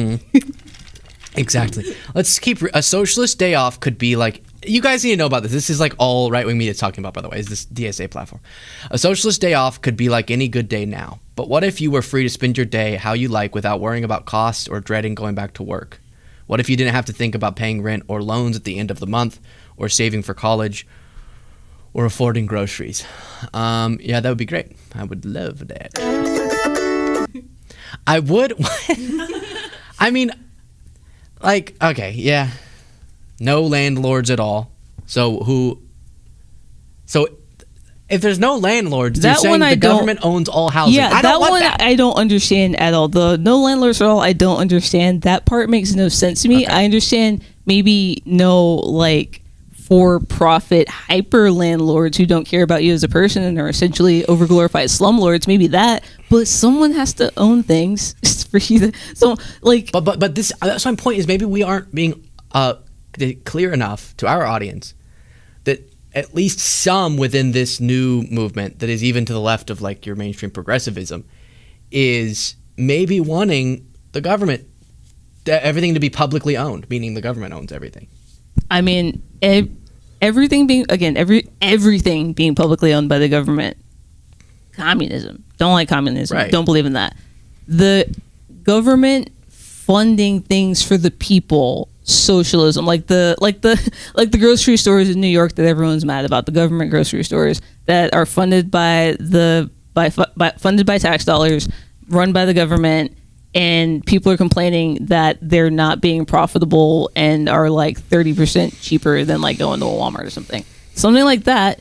Exactly. Let's keep a socialist day off could be like, you guys need to know about this. This is like all right-wing media talking about, by the way, is this DSA platform. A socialist day off could be like any good day now. But what if you were free to spend your day how you like without worrying about costs or dreading going back to work? What if you didn't have to think about paying rent or loans at the end of the month or saving for college or affording groceries? Yeah, that would be great. I would love that. I would. I mean, like, okay, yeah. No landlords at all. So if there's no landlords, they're saying the government owns all housing. Yeah, that one I don't understand at all. The no landlords at all, I don't understand. That part makes no sense to me. Okay. I understand maybe no, like, for-profit hyper landlords who don't care about you as a person and are essentially overglorified slumlords, maybe that, but someone has to own things for you to, so like but this, that's my point, is maybe we aren't being clear enough to our audience that at least some within this new movement that is even to the left of like your mainstream progressivism is maybe wanting the government, everything to be publicly owned, meaning the government owns everything. I mean, everything being everything being publicly owned by the government. Communism. Don't like communism. Right. Don't believe in that. The government funding things for the people. Socialism, like the grocery stores in New York that everyone's mad about. The government grocery stores that are funded by funded by tax dollars, run by the government. And people are complaining that they're not being profitable and are like 30% cheaper than like going to a Walmart or something. Something like that,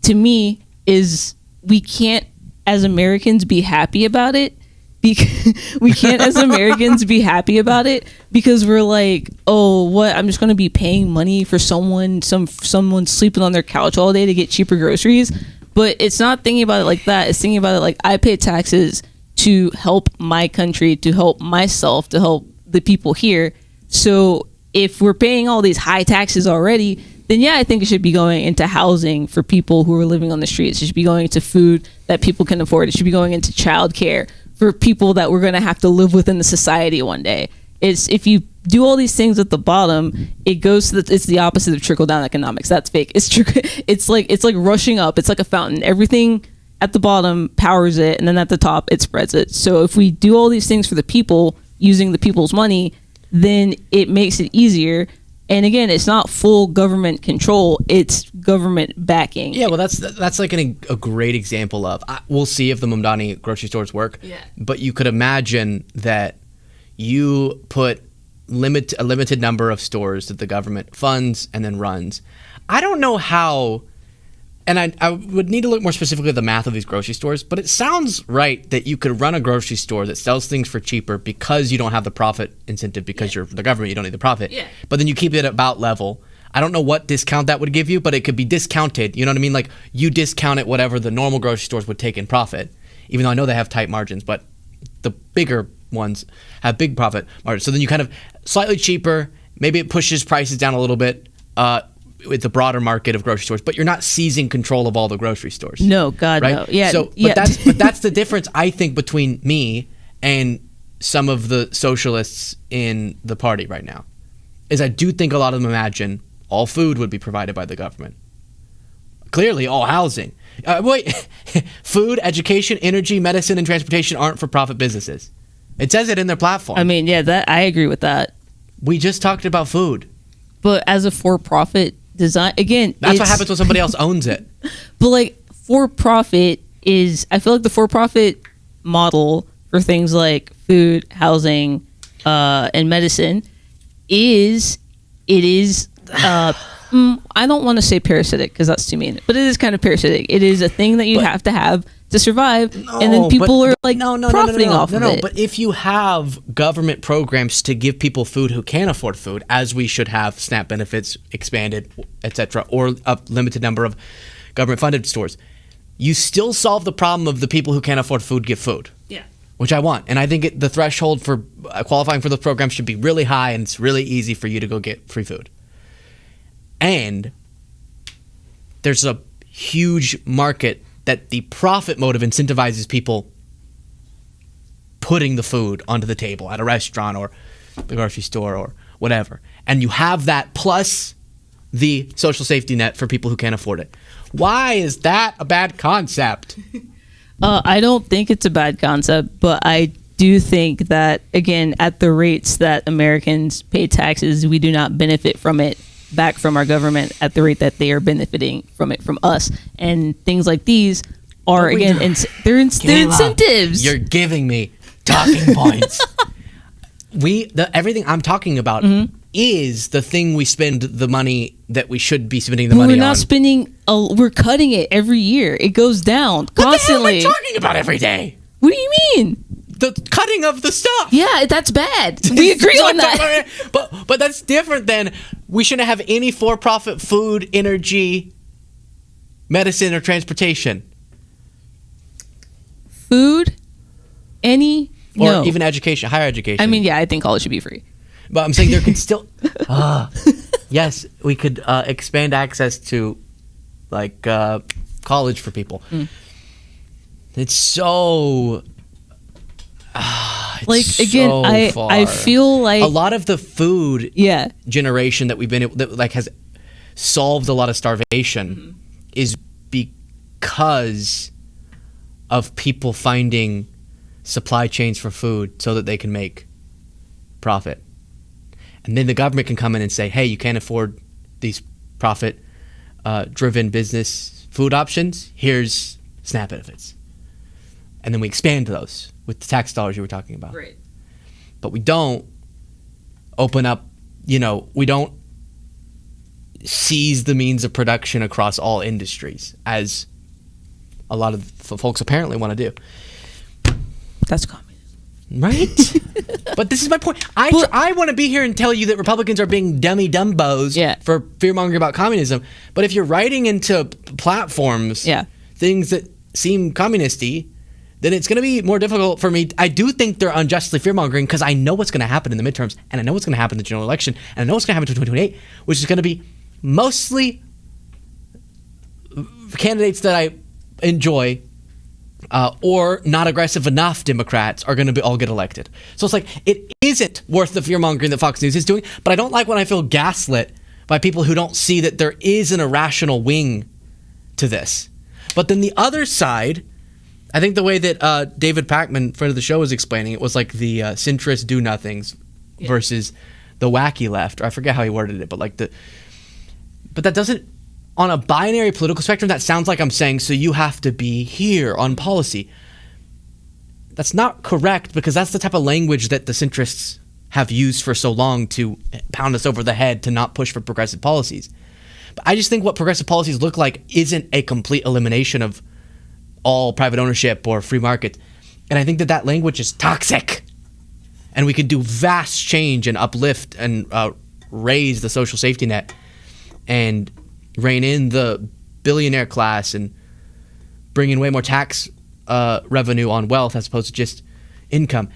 to me, is we can't, as Americans, be happy about it. We can't, as Americans, be happy about it because we're like, oh, what? I'm just going to be paying money for someone sleeping on their couch all day to get cheaper groceries. But it's not thinking about it like that. It's thinking about it like I pay taxes to help my country, to help myself, to help the people here. So if we're paying all these high taxes already, then yeah, I think it should be going into housing for people who are living on the streets. It should be going into food that people can afford. It should be going into childcare for people that we're going to have to live within the society one day. It's if you do all these things at the bottom, it goes to it's the opposite of trickle down economics. That's fake. It's like rushing up. It's like a fountain. Everything at the bottom powers it, and then at the top it spreads it. So if we do all these things for the people using the people's money, then it makes it easier. And again, it's not full government control; it's government backing. Yeah, well, that's like a great example of. We'll see if the Mamdani grocery stores work. Yeah. But you could imagine that you put a limited number of stores that the government funds and then runs. I don't know how, and I would need to look more specifically at the math of these grocery stores, but it sounds right that you could run a grocery store that sells things for cheaper because you don't have the profit incentive because you're the government, you don't need the profit. Yeah. But then you keep it about level. I don't know what discount that would give you, but it could be discounted. You know what I mean? Like you discount it whatever the normal grocery stores would take in profit, even though I know they have tight margins, but the bigger ones have big profit margins. So then you kind of slightly cheaper, maybe it pushes prices down a little bit with the broader market of grocery stores, but you're not seizing control of all the grocery stores. No, God, right? no. Yeah, So, yeah. but that's the difference, I think, between me and some of the socialists in the party right now, is I do think a lot of them imagine all food would be provided by the government. Clearly, all housing. Food, education, energy, medicine, and transportation aren't for-profit businesses. It says it in their platform. I mean, yeah, that I agree with that. We just talked about food. But as a for-profit design, again, That's what happens when somebody else owns it. But like for-profit is, I feel like the for-profit model for things like food, housing, and medicine is I don't want to say parasitic because that's too mean, but it is kind of parasitic. It is a thing that you have to survive, and then people are like profiting off of it. But if you have government programs to give people food who can't afford food, as we should have SNAP benefits expanded, etc., or a limited number of government-funded stores, you still solve the problem of the people who can't afford food get food. Yeah. Which I want. And I think the threshold for qualifying for those programs should be really high, and it's really easy for you to go get free food. And there's a huge market that the profit motive incentivizes people putting the food onto the table at a restaurant or the grocery store or whatever. And you have that plus the social safety net for people who can't afford it. Why is that a bad concept? I don't think it's a bad concept, but I do think that, again, at the rates that Americans pay taxes, we do not benefit from it back from our government at the rate that they are benefiting from it from us. And things like these are, again, they're incentives. You're giving me talking points. Everything I'm talking about is the thing we spend the money that we should be spending the money on. We're not spending, we're cutting it every year. It goes down constantly. What the hell am I talking about every day? What do you mean? The cutting of the stuff. Yeah, that's bad. We agree on that. But that's different than we shouldn't have any for-profit food, energy, medicine, or transportation. Food, or even education, higher education. I mean, yeah, I think college should be free. But I'm saying there could still, yes, we could expand access to, like, college for people. It's so. I feel like a lot of the food generation that we've been that has solved a lot of starvation is because of people finding supply chains for food so that they can make profit. And then the government can come in and say, hey, you can't afford these profit driven business food options. Here's SNAP benefits. And then we expand those with the tax dollars you were talking about. Right. But we don't open up, we don't seize the means of production across all industries, as a lot of folks apparently want to do. That's communism. Right? But this is my point. I want to be here and tell you that Republicans are being dummy dumbos for fear-mongering about communism. But if you're writing into platforms things that seem communist-y, then it's going to be more difficult for me. I do think they're unjustly fear-mongering because I know what's going to happen in the midterms, and I know what's going to happen in the general election, and I know what's going to happen in 2028, which is going to be mostly candidates that I enjoy or not aggressive enough Democrats are going to all get elected. So it's like, it isn't worth the fear-mongering that Fox News is doing, but I don't like when I feel gaslit by people who don't see that there is an irrational wing to this. But then the other side I think the way that David Pakman, friend of the show, was explaining it was like the centrist do-nothings versus the wacky left, or I forget how he worded it, but that doesn't, on a binary political spectrum, that sounds like I'm saying, so you have to be here on policy. That's not correct, because that's the type of language that the centrists have used for so long to pound us over the head to not push for progressive policies. But I just think what progressive policies look like isn't a complete elimination of all private ownership or free market. And I think that language is toxic. And we can do vast change and uplift and raise the social safety net and rein in the billionaire class and bring in way more tax revenue on wealth as opposed to just income.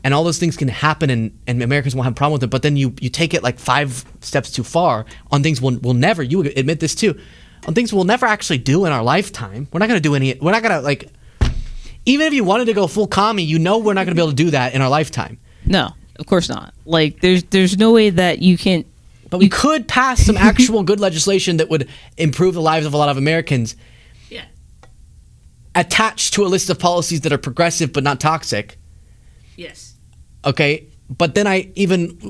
And all those things can happen, and Americans won't have a problem with it. But then you take it like 5 steps too far on things we'll never, you admit this too, on things we'll never actually do in our lifetime. We're not going to do any, we're not going to, like, even if you wanted to go full commie, we're not going to be able to do that in our lifetime. No, of course not. Like, there's no way that you can. But we could pass some actual good legislation that would improve the lives of a lot of Americans. Yeah. Attached to a list of policies that are progressive but not toxic. Yes. Okay, but then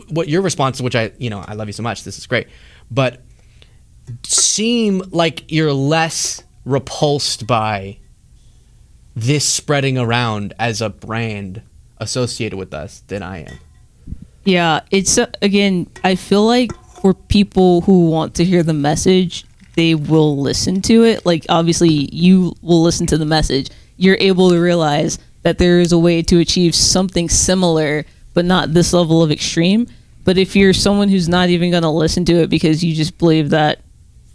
what your response, which I love you so much, this is great, but seem like you're less repulsed by this spreading around as a brand associated with us than I am. Yeah, it's again, I feel like for people who want to hear the message, they will listen to it. Like, obviously, you will listen to the message. You're able to realize that there is a way to achieve something similar, but not this level of extreme. But if you're someone who's not even going to listen to it because you just believe that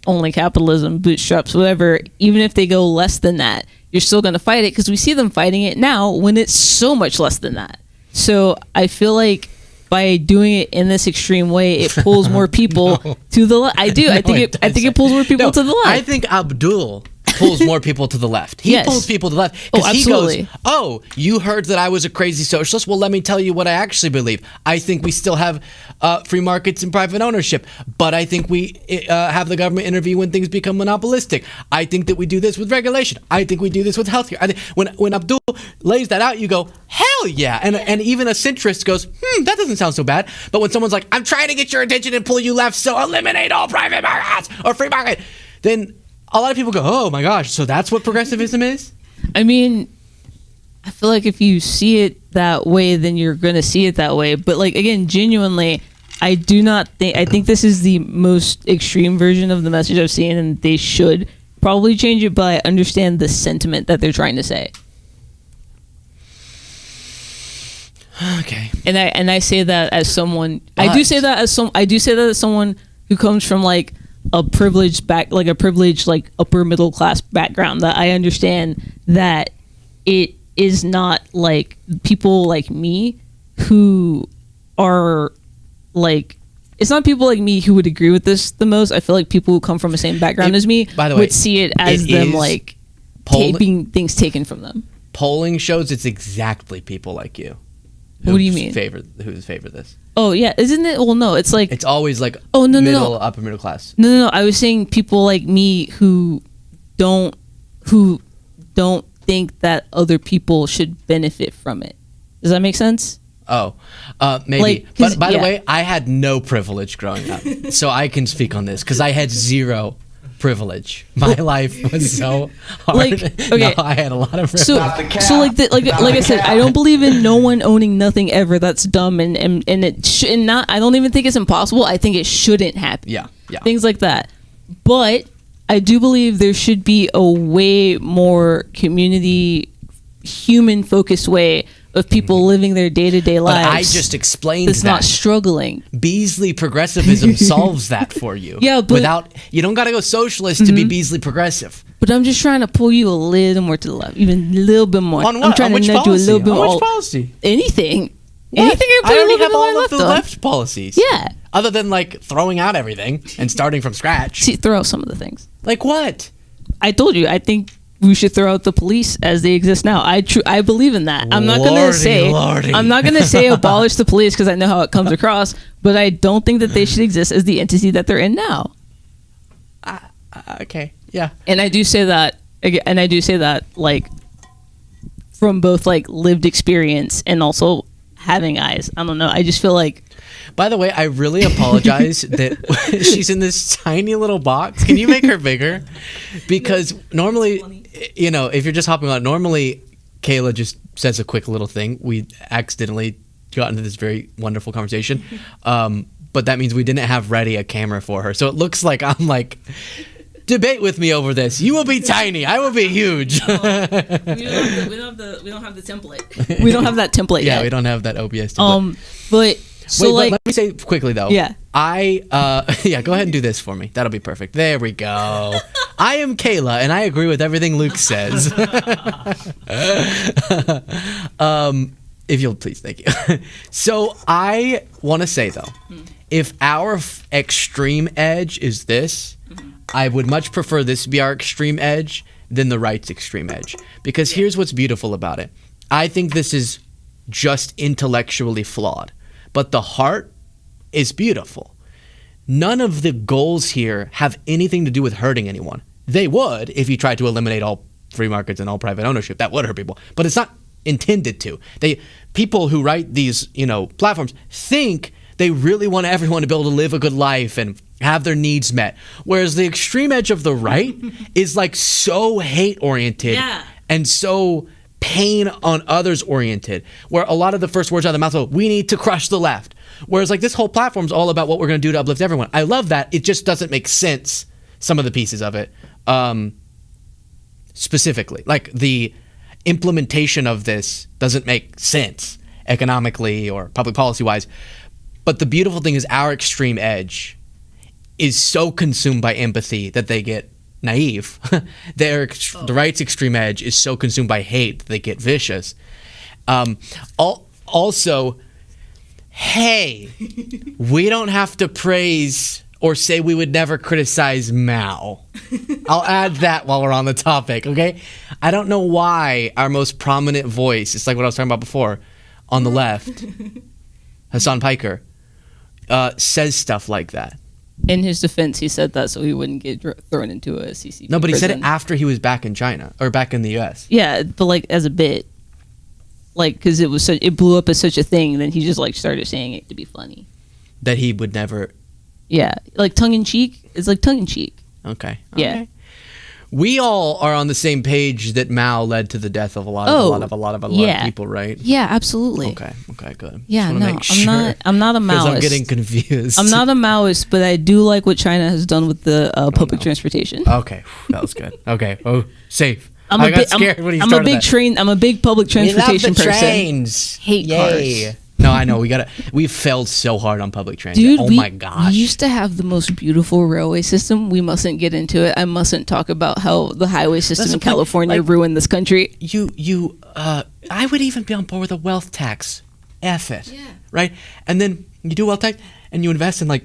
only capitalism bootstraps whatever, even if they go less than that, you're still going to fight it, because we see them fighting it now when it's so much less than that. So I feel like by doing it in this extreme way, it pulls more people to the left. I do. I think it pulls more people to the left. I think Abdul pulls more people to the left. He pulls people to the left because he goes, "Oh, you heard that I was a crazy socialist? Well, let me tell you what I actually believe. I think we still have free markets and private ownership, but I think we have the government intervene when things become monopolistic. I think that we do this with regulation. I think we do this with healthcare." I think when Abdul lays that out, you go, "Hell yeah!" And even a centrist goes, "That doesn't sound so bad." But when someone's like, "I'm trying to get your attention and pull you left, so eliminate all private markets or free market," then a lot of people go, "Oh my gosh, so that's what progressivism is?" I mean, I feel like if you see it that way, then you're going to see it that way. But like, again, genuinely, I think this is the most extreme version of the message I've seen, and they should probably change it, but I understand the sentiment that they're trying to say. Okay. And I say that as someone, I do say that as someone who comes from like a privileged upper middle class background, that I understand that it is not like people like me who are like, it's not people like me who would agree with this the most. I feel like people who come from the same background as me would see it as them like being things taken from them. Polling shows it's exactly people like you. What do you mean? Who's favor this? Oh yeah, isn't it? Well, no, it's like it's always like upper middle class. No. I was saying people like me who don't think that other people should benefit from it. Does that make sense? Oh, maybe. But by the way, I had no privilege growing up, so I can speak on this because I had zero privilege. My life was so hard. Like, okay. No, I had a lot of privilege. So like I said, I don't believe in no one owning nothing ever. That's dumb, and it should not. I don't even think it's impossible. I think it shouldn't happen. Yeah. Things like that. But I do believe there should be a way more community, human focused way of people living their day-to-day lives. But I just explained that's not struggling. Beasley progressivism solves that for you. Yeah, but you don't got to go socialist to be Beasley progressive. But I'm just trying to pull you a little more to the left, even a little bit more. On what? I'm trying to nudge you a little bit more. On which policy? Anything. What? Anything. I already have all of the left policies. Yeah. Other than like throwing out everything and starting from scratch. See, throw out some of the things. Like what? I told you. I think we should throw out the police as they exist now. I believe in that. I'm not gonna say abolish the police because I know how it comes across, but I don't think that they should exist as the entity that they're in now. Okay. Yeah. And I do say that like from both like lived experience and also having eyes. I don't know. I just feel like. By the way, I really apologize that she's in this tiny little box. Can you make her bigger? Because normally, you know, if you're just hopping on, normally Kayla just says a quick little thing. We accidentally got into this very wonderful conversation. But that means we didn't have ready a camera for her. So it looks like I'm like, debate with me over this. You will be tiny. I will be huge. We don't have the template. We don't have that template yet. Yeah, we don't have that OBS template. But so wait, like, let me say quickly though. Yeah. Yeah, go ahead and do this for me. That'll be perfect. There we go. I am Kayla, and I agree with everything Luke says. If you'll please, thank you. So I want to say though, if our extreme edge is this, I would much prefer this to be our extreme edge than the right's extreme edge. Because here's what's beautiful about it. I think this is just intellectually flawed, but the heart is beautiful. None of the goals here have anything to do with hurting anyone. They would if you tried to eliminate all free markets and all private ownership. That would hurt people, but it's not intended to. People who write these, platforms think they really want everyone to be able to live a good life and have their needs met. Whereas the extreme edge of the right is like so hate oriented and so pain on others oriented, where a lot of the first words out of the mouth are, we need to crush the left. Whereas like this whole platform is all about what we're going to do to uplift everyone. I love that. It just doesn't make sense, some of the pieces of it. Specifically, like the implementation of this doesn't make sense economically or public policy wise. But the beautiful thing is our extreme edge is so consumed by empathy that they get naive. The right's extreme edge is so consumed by hate that they get vicious. Also, hey, we don't have to praise or say we would never criticize Mao. I'll add that while we're on the topic, okay? I don't know why our most prominent voice, it's like what I was talking about before, on the left, Hassan Piker, says stuff like that. In his defense, he said that so he wouldn't get thrown into a CCP No, but he prison. said it after he was back in China, or back in the U.S. Yeah, but like as a bit. Like, because it blew up as such a thing, then he just like started saying it to be funny. That he would never... Yeah, like tongue-in-cheek. It's like tongue-in-cheek. Okay. Yeah. We all are on the same page that Mao led to the death of a lot of people, right? Yeah, absolutely. Okay, good. Yeah, Just wanna no, make sure, I'm not a 'cause Maoist. I'm getting confused. I'm not a Maoist, but I do like what China has done with the public transportation. Okay, that was good. Okay, safe. I'm I got scared when you I'm started a big that. train. I'm a big public transportation person. Trains. Hate Yay. cars. No, I know. We've failed so hard on public transit. Dude, oh we my gosh. We used to have the most beautiful railway system. We mustn't get into it. I mustn't talk about how the highway system in California ruined this country. I would even be on board with a wealth tax. F it. Yeah. Right? And then you do wealth tax and you invest in like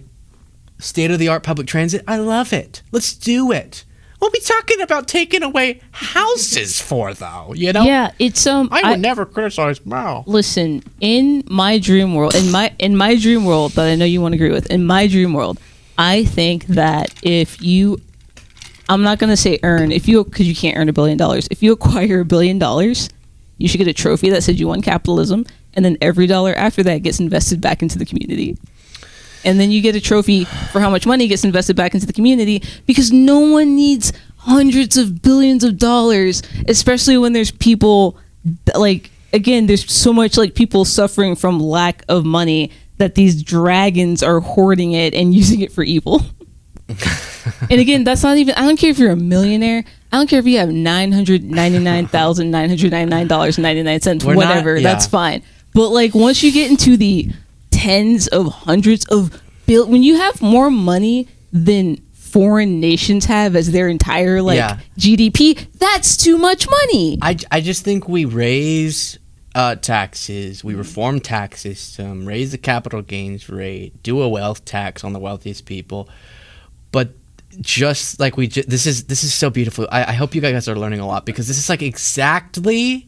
state-of-the-art public transit. I love it. Let's do it. What are we talking about taking away houses for, though? Yeah, it's I would never criticize Mao. Listen, in my dream world, in my dream world that I know you won't agree with, in my dream world, I think that if you, I'm not gonna say earn, because you can't earn $1 billion. If you acquire $1 billion, you should get a trophy that says you won capitalism, and then every dollar after that gets invested back into the community. And then you get a trophy for how much money gets invested back into the community, because no one needs hundreds of billions of dollars, especially when there's people there's so much like people suffering from lack of money that these dragons are hoarding it and using it for evil. And again, that's not even, I don't care if you're a millionaire. I don't care if you have $999,999.99, whatever, that's fine. But like once you get into the tens of hundreds of when you have more money than foreign nations have as their entire GDP, that's too much money. I just think we raise taxes, we reform tax system, raise the capital gains rate, do a wealth tax on the wealthiest people. But just like this is so beautiful. I hope you guys are learning a lot, because this is like exactly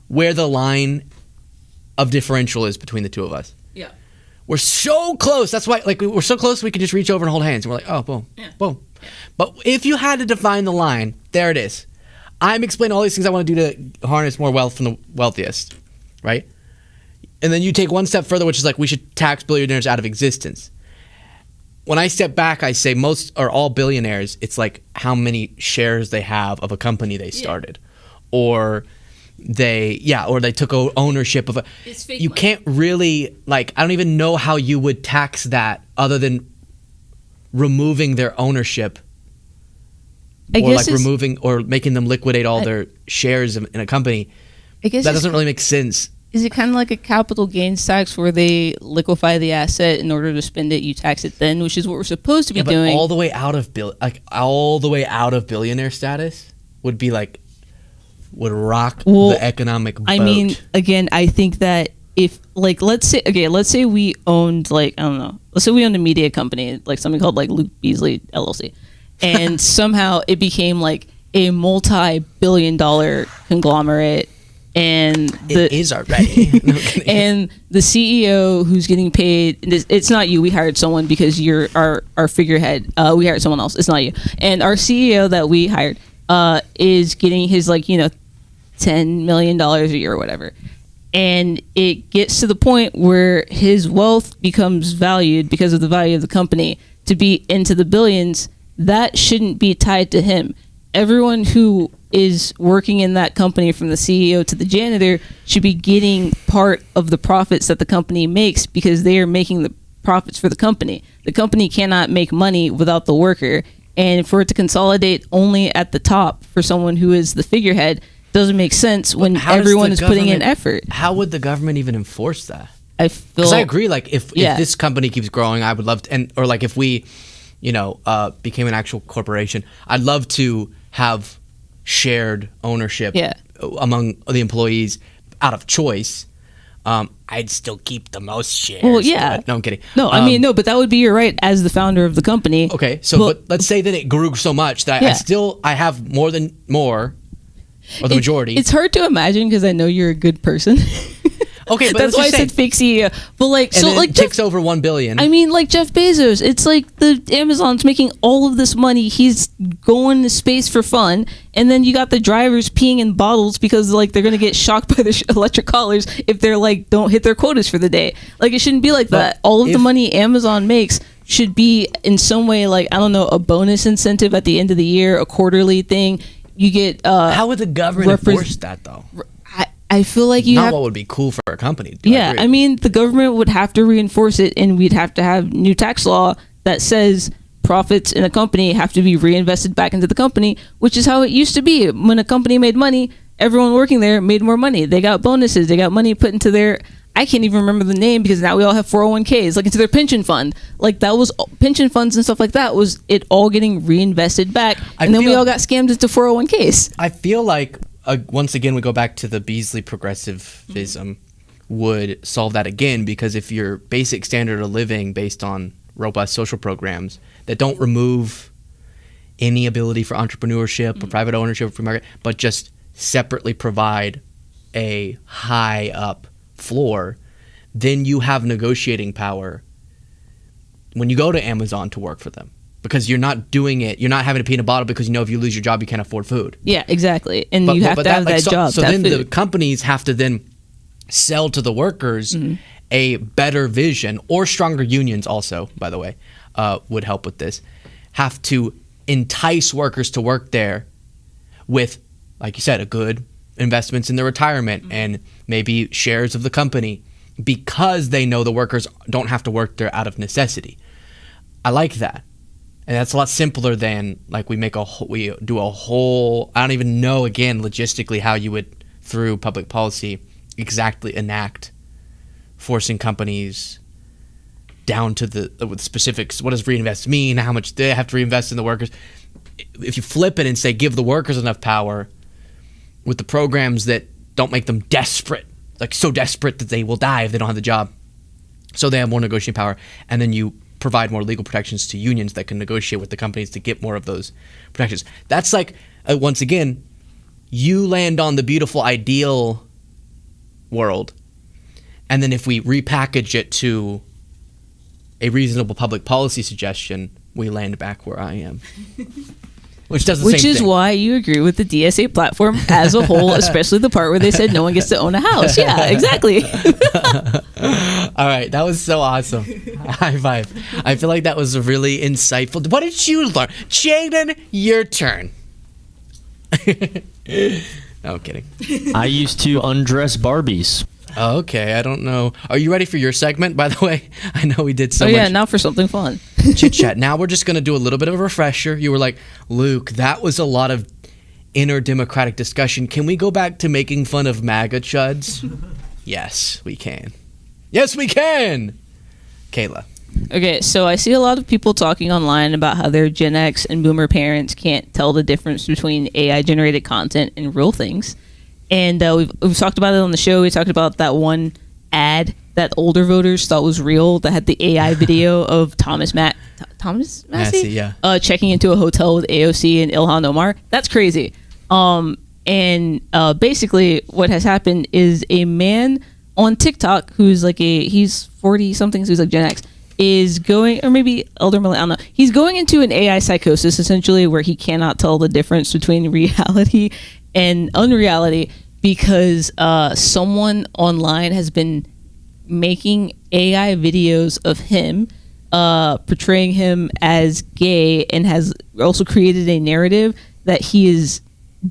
where the line of differential is between the two of us. Yeah. We're so close. That's why, we're so close we can just reach over and hold hands. And we're like, oh, boom, boom. Yeah. But if you had to define the line, there it is. I'm explaining all these things I want to do to harness more wealth from the wealthiest, right? And then you take one step further, which is like we should tax billionaires out of existence. When I step back, I say most or all billionaires, it's like how many shares they have of a company they started, or they took ownership of a. You can't really I don't even know how you would tax that other than removing their ownership, or removing or making them liquidate all their shares in a company. I guess that doesn't really make sense. Is it kind of like a capital gains tax where they liquefy the asset in order to spend it, you tax it then, which is what we're supposed to be doing? All the way out of billionaire status would rock the economic boat. I mean, again, I think that if let's say we owned let's say we owned a media company, like something called like Luke Beasley LLC, and somehow it became like a multi-billion-dollar conglomerate. And it is already. And the CEO who's getting paid, it's not you. We hired someone because you're our figurehead. We hired someone else. It's not you. And our CEO that we hired is getting his $10 million a year or whatever. And it gets to the point where his wealth becomes valued because of the value of the company to be into the billions. That shouldn't be tied to him. Everyone who is working in that company, from the CEO to the janitor, should be getting part of the profits that the company makes because they are making the profits for the company. The company cannot make money without the worker. And for it to consolidate only at the top for someone who is the figurehead doesn't make sense when everyone is putting in effort. How would the government even enforce that? Because I agree, if this company keeps growing, I would love to, or if we, became an actual corporation, I'd love to have shared ownership among the employees out of choice. I'd still keep the most shares. Well, yeah. No, I'm kidding. No, I mean, but that would be your right as the founder of the company. Okay, but let's say that it grew so much that I have more, or the majority. It's hard to imagine because I know you're a good person. Okay, but that's why I said fake CEO. But it takes over $1 billion. I mean, like Jeff Bezos, it's like the Amazon's making all of this money. He's going to space for fun, and then you got the drivers peeing in bottles because they're going to get shocked by the electric collars if they're don't hit their quotas for the day. It shouldn't be like that. All of the money Amazon makes should be in some way a bonus incentive at the end of the year, a quarterly thing. You get how would the government enforce that though? I feel like what would be cool for a company. I mean, the government would have to reinforce it, and we'd have to have new tax law that says profits in a company have to be reinvested back into the company, which is how it used to be. When a company made money, everyone working there made more money. They got bonuses. They got money put into their, I can't even remember the name because now we all have 401ks, into their pension fund. That was pension funds and stuff like that, was it all getting reinvested back. And then we all got scammed into 401ks. I feel like once again, we go back to the Beasley progressivism would solve that again, because if your basic standard of living based on robust social programs that don't remove any ability for entrepreneurship or private ownership, but just separately provide a high up floor, then you have negotiating power when you go to Amazon to work for them. Because you're not doing it, you're not having to pee in a bottle because if you lose your job, you can't afford food. Yeah, exactly. And you have to have that job. So then the companies have to then sell to the workers a better vision, or stronger unions also, by the way, would help with this. Have to entice workers to work there with, like you said, a good investments in their retirement and maybe shares of the company, because they know the workers don't have to work there out of necessity. I like that. And that's a lot simpler than we do a whole, I don't even know again logistically how you would, through public policy, exactly enact forcing companies down to the specifics. What does reinvest mean? How much they have to reinvest in the workers? If you flip it and say give the workers enough power with the programs that don't make them desperate, so desperate that they will die if they don't have the job, so they have more negotiating power, and then you provide more legal protections to unions that can negotiate with the companies to get more of those protections. That's once again, you land on the beautiful ideal world, and then if we repackage it to a reasonable public policy suggestion, we land back where I am. Which does the Which same is thing. why you agree with the DSA platform as a whole, especially the part where they said no one gets to own a house. Yeah, exactly. All right, that was so awesome. High five. I feel like that was really insightful. What did you learn? Jaden, your turn. No, I'm kidding. I used to undress Barbies. Okay, I don't know. Are you ready for your segment, by the way? I know we did so much. Oh yeah, now for something fun. Chit chat. Now we're just going to do a little bit of a refresher. You were like, Luke, that was a lot of inner democratic discussion. Can we go back to making fun of MAGA chuds? Yes, we can. Yes, we can. Kayla. Okay, so I see a lot of people talking online about how their Gen X and Boomer parents can't tell the difference between AI generated content and real things. And we've talked about it on the show. We talked about that one ad that older voters thought was real that had the AI video of Thomas Massey? Yeah. Checking into a hotel with AOC and Ilhan Omar. That's crazy. And basically what has happened is a man on TikTok who's like he's 40 something, so he's like Gen X, is going, or maybe elder millennial, I don't know. He's going into an AI psychosis essentially where he cannot tell the difference between reality and unreality because someone online has been making AI videos of him portraying him as gay and has also created a narrative that he is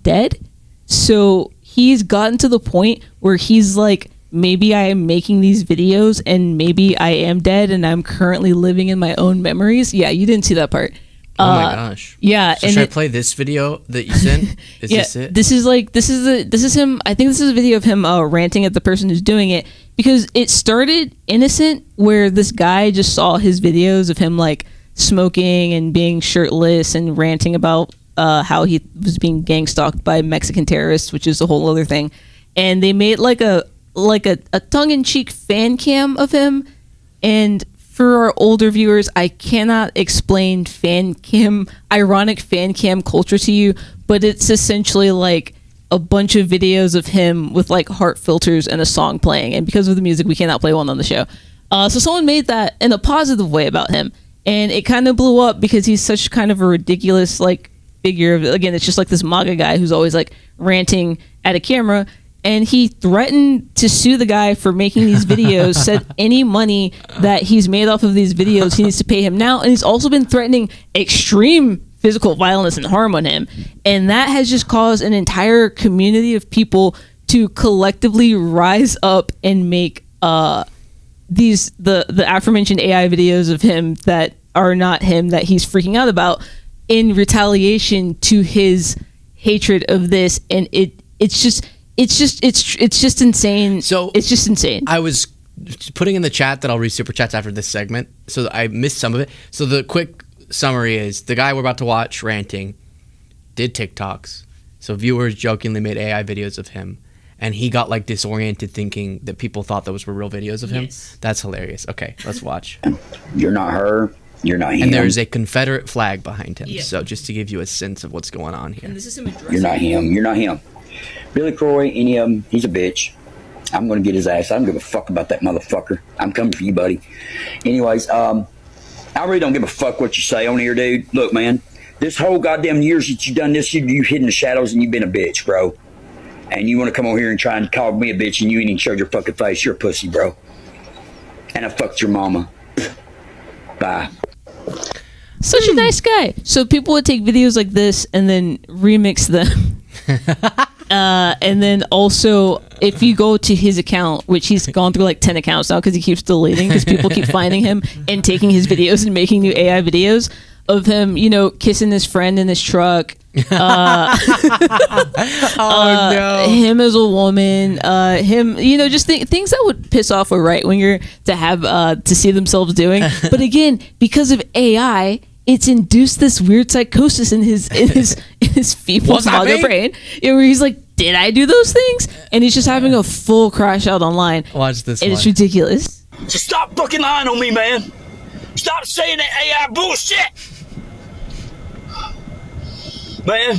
dead. So he's gotten to the point where he's like, maybe I am making these videos and maybe I am dead and I'm currently living in my own memories. Yeah, you didn't see that part. Oh my gosh. Yeah. So should I play this video that you sent? Is yeah, this it? This is him. I think this is a video of him ranting at the person who's doing it because it started innocent where this guy just saw his videos of him like smoking and being shirtless and ranting about how he was being gang stalked by Mexican terrorists, which is a whole other thing. And they made like a tongue-in-cheek fan cam of him. And for our older viewers, I cannot explain ironic fan cam culture to you, but it's essentially like a bunch of videos of him with like heart filters and a song playing. And because of the music, we cannot play one on the show. So someone made that in a positive way about him. And it kind of blew up because he's such kind of a ridiculous like figure. Again, it's just like this MAGA guy who's always like ranting at a camera. And he threatened to sue the guy for making these videos, said any money that he's made off of these videos, he needs to pay him now. And he's also been threatening extreme physical violence and harm on him. And that has just caused an entire community of people to collectively rise up and make the aforementioned AI videos of him that are not him that he's freaking out about in retaliation to his hatred of this. And it's just insane. So it's just insane. I was putting in the chat that I'll read super chats after this segment, so I missed some of it. So the quick summary is the guy we're about to watch ranting did TikToks. So viewers jokingly made AI videos of him, and he got like disoriented thinking that people thought those were real videos of him. Yes. That's hilarious. Okay, let's watch. You're not her. You're not him. And there's a Confederate flag behind him. Yeah. So just to give you a sense of what's going on here. And this is him addressing. You're not him. You're not him. Billy Croy, any of them, he's a bitch. I'm going to get his ass. I don't give a fuck about that motherfucker. I'm coming for you, buddy. Anyways, I really don't give a fuck what you say on here, dude. Look, man, this whole goddamn years that you've done this, you hid in the shadows and you've been a bitch, bro. And you want to come over here and try and call me a bitch and you ain't even showed your fucking face. You're a pussy, bro. And I fucked your mama. Bye. Such a nice guy. So people would take videos like this and then remix them. And then also, if you go to his account, which he's gone through like 10 accounts now because he keeps deleting because people keep finding him and taking his videos and making new AI videos of him, you know, kissing his friend in his truck. No. Him as a woman, him, you know, just things that would piss off a right winger to have to see themselves doing. But again, because of AI, it's induced this weird psychosis in his feeble MAGA brain, where he's like, "Did I do those things?" And he's just having a full crash out online. Watch this. And it's ridiculous. So stop fucking lying on me, man. Stop saying that AI bullshit. Man,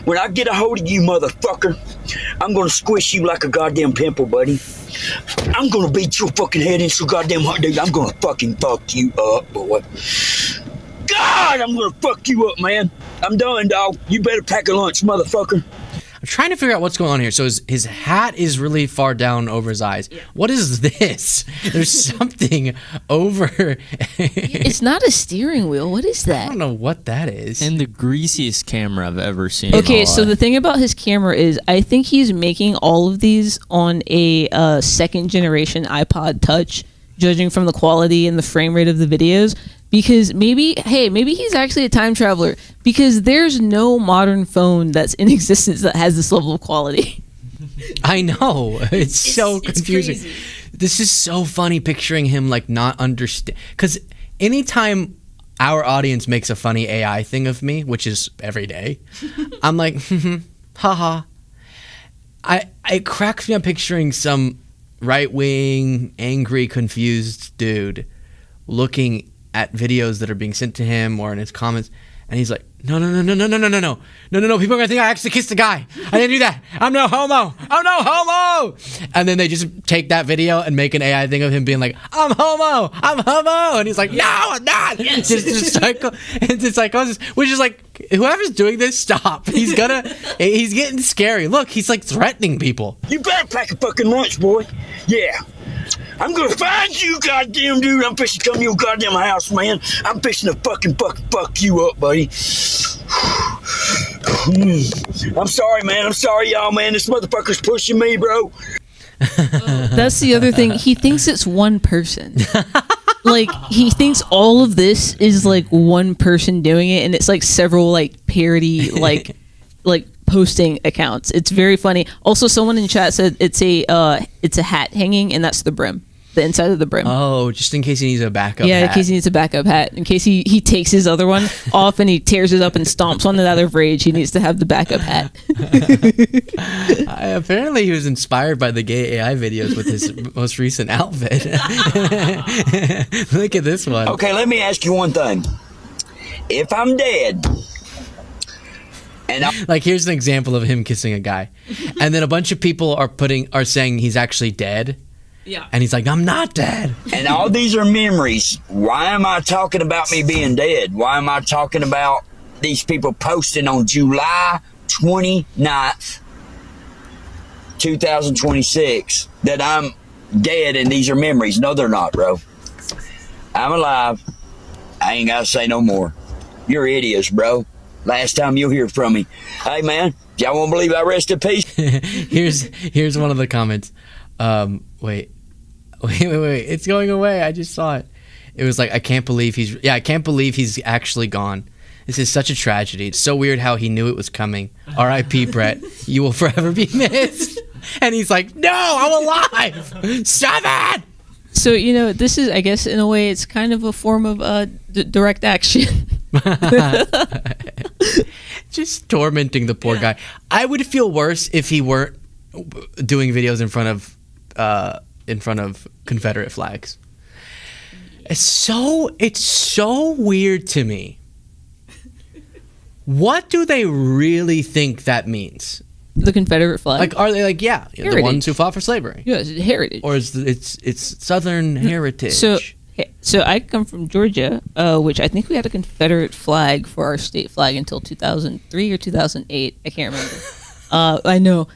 when I get a hold of you, motherfucker, I'm gonna squish you like a goddamn pimple, buddy. I'm gonna beat your fucking head in so goddamn hard, dude. I'm gonna fucking fuck you up, boy. God, I'm gonna fuck you up, man. I'm done, dog. You better pack a lunch, motherfucker. I'm trying to figure out what's going on here. So his hat is really far down over his eyes. Yeah. What is this? There's something over. It's not a steering wheel. What is that? I don't know what that is. And the greasiest camera I've ever seen. Okay, so the thing about his camera is I think he's making all of these on a second generation iPod Touch, judging from the quality and the frame rate of the videos. Because maybe he's actually a time traveler, because there's no modern phone that's in existence that has this level of quality. I know. It's so confusing. This is so funny picturing him like not understand. Because anytime our audience makes a funny AI thing of me, which is every day, I'm like, haha. It cracks me up picturing some right-wing, angry, confused dude looking at videos that are being sent to him or in his comments, and he's like, no, people are gonna think I actually kissed a guy. I didn't do that. I'm no homo. And then they just take that video and make an AI thing of him being like, I'm homo, and he's like, no, I'm not. Yes. It's psychosis, which is like, whoever's doing this, stop. He's getting scary. Look, he's like threatening people. You better pack a fucking lunch, boy. Yeah. I'm gonna find you, goddamn dude. I'm fixing to come to your goddamn house, man. I'm fixing to fuck you up, buddy. I'm sorry, man. I'm sorry, y'all, man. This motherfucker's pushing me, bro. That's the other thing. He thinks it's one person. Like, he thinks all of this is like one person doing it, and it's like several like parody like posting accounts. It's very funny. Also, someone in chat said it's a hat hanging, and that's the brim, the inside of the brim. Oh, just in case he needs a backup hat. In case he needs a backup hat. In case he takes his other one off and he tears it up and stomps on it out of rage, he needs to have the backup hat. Apparently he was inspired by the gay AI videos with his most recent outfit. Look at this one. Okay, let me ask you one thing. If I'm dead... like, here's an example of him kissing a guy, and then a bunch of people are saying he's actually dead. Yeah. And he's like, I'm not dead. And all these are memories. Why am I talking about me being dead? Why am I talking about these people posting on July 29th, 2026 that I'm dead and these are memories? No, they're not, bro. I'm alive. I ain't got to say no more. You're idiots, bro. Last time you'll hear from me. Hey, man, y'all won't believe I rest in peace. Here's one of the comments. Wait. It's going away. I just saw it. It was like, I can't believe he's actually gone. This is such a tragedy. It's so weird how he knew it was coming. R.I.P. Brett. You will forever be missed. And he's like, no, I'm alive. Stop it. So, this is, I guess, in a way, it's kind of a form of direct action. Just tormenting the poor guy. I would feel worse if he weren't doing videos in front of Confederate flags. It's so weird to me. What do they really think that means? The Confederate flag? Like, are they like, yeah, heritage. The ones who fought for slavery? Yes, heritage. Or it's Southern heritage. So I come from Georgia, which I think we had a Confederate flag for our state flag until 2003 or 2008. I can't remember. I know.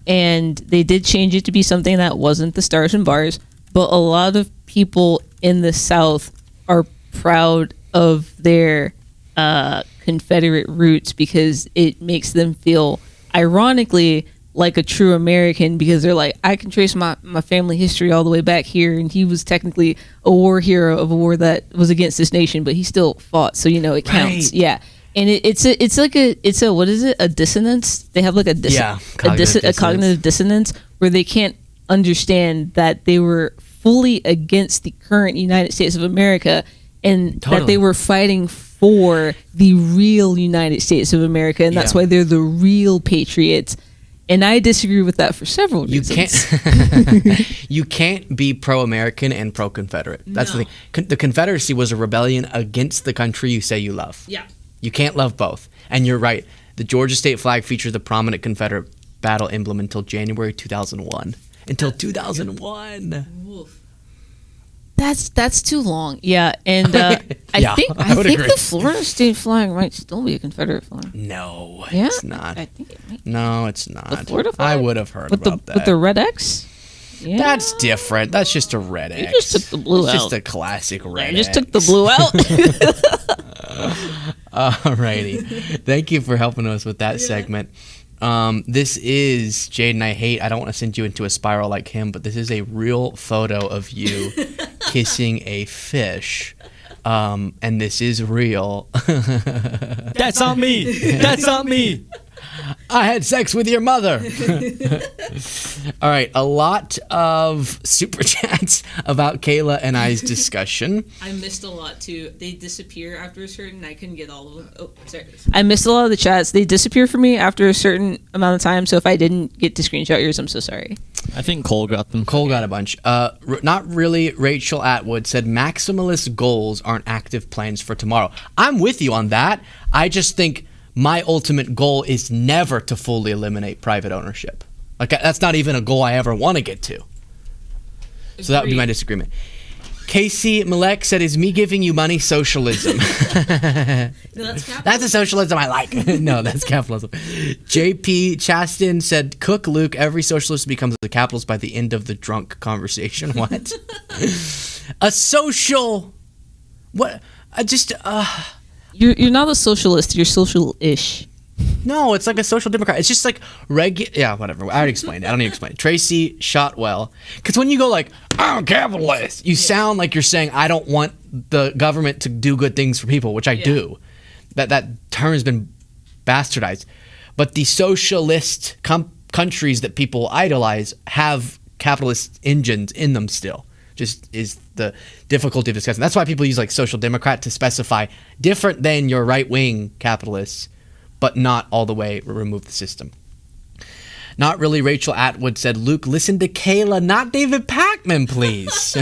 And they did change it to be something that wasn't the stars and bars. But a lot of people in the South are proud of their Confederate roots because it makes them feel, ironically, like a true American, because they're like, I can trace my family history all the way back here, and he was technically a war hero of a war that was against this nation, but he still fought, so it counts. Right. Yeah. And it's a what is it, a dissonance? They have like a cognitive dissonance where they can't understand that they were fully against the current United States of America, and that they were fighting for the real United States of America, and that's why they're the real patriots. And I disagree with that for several reasons. You can't be pro-American and pro-Confederate. That's the thing. The Confederacy was a rebellion against the country you say you love. Yeah. You can't love both. And you're right. The Georgia state flag features the prominent Confederate battle emblem until January 2001. Until 2001. That's too long. Yeah, and I Yeah, think I would agree. the Florida state flag might still be a Confederate flag. No, Yeah? it's not. I think it might. No, it's not. The Florida flag? I would have heard With about the that. with the red X. Yeah. That's different. That's just a red X. You just took the blue it's out. just a classic red I just X. took the blue out. Alrighty. Thank you for helping us with that segment. This is Jaden I Hate. I don't want to send you into a spiral like him, but this is a real photo of you kissing a fish. And this is real. That's on me. That's on me. I had sex with your mother. All right, a lot of super chats about Kayla and I's discussion. I missed a lot too. They disappear after a certain. I couldn't get all of them. Oh, sorry. I missed a lot of the chats. They disappear for me after a certain amount of time. So if I didn't get to screenshot yours, I'm so sorry. I think Cole got them. Cole got a bunch. Not really. Rachel Atwood said maximalist goals aren't active plans for tomorrow. I'm with you on that. I just think my ultimate goal is never to fully eliminate private ownership. Like, that's not even a goal I ever want to get to. So that would be my disagreement. Casey Malek said, is me giving you money socialism? No, that's capitalism. That's a socialism I like. No, that's capitalism. JP Chaston said, cook Luke, every socialist becomes a capitalist by the end of the drunk conversation. What? A social... What? You're not a socialist. You're social-ish. No, it's like a social democrat. It's just like yeah, whatever. I already explained it. I don't need to explain it. Tracy Shotwell. Because when you go like, I'm a capitalist, you sound like you're saying, I don't want the government to do good things for people, which I do. That term has been bastardized. But the socialist countries that people idolize have capitalist engines in them still. Just is the difficulty of discussing. That's why people use like social democrat to specify different than your right-wing capitalists, but not all the way remove the system. Not really. Rachel Atwood said, Luke, listen to Kayla, not David Pakman, please.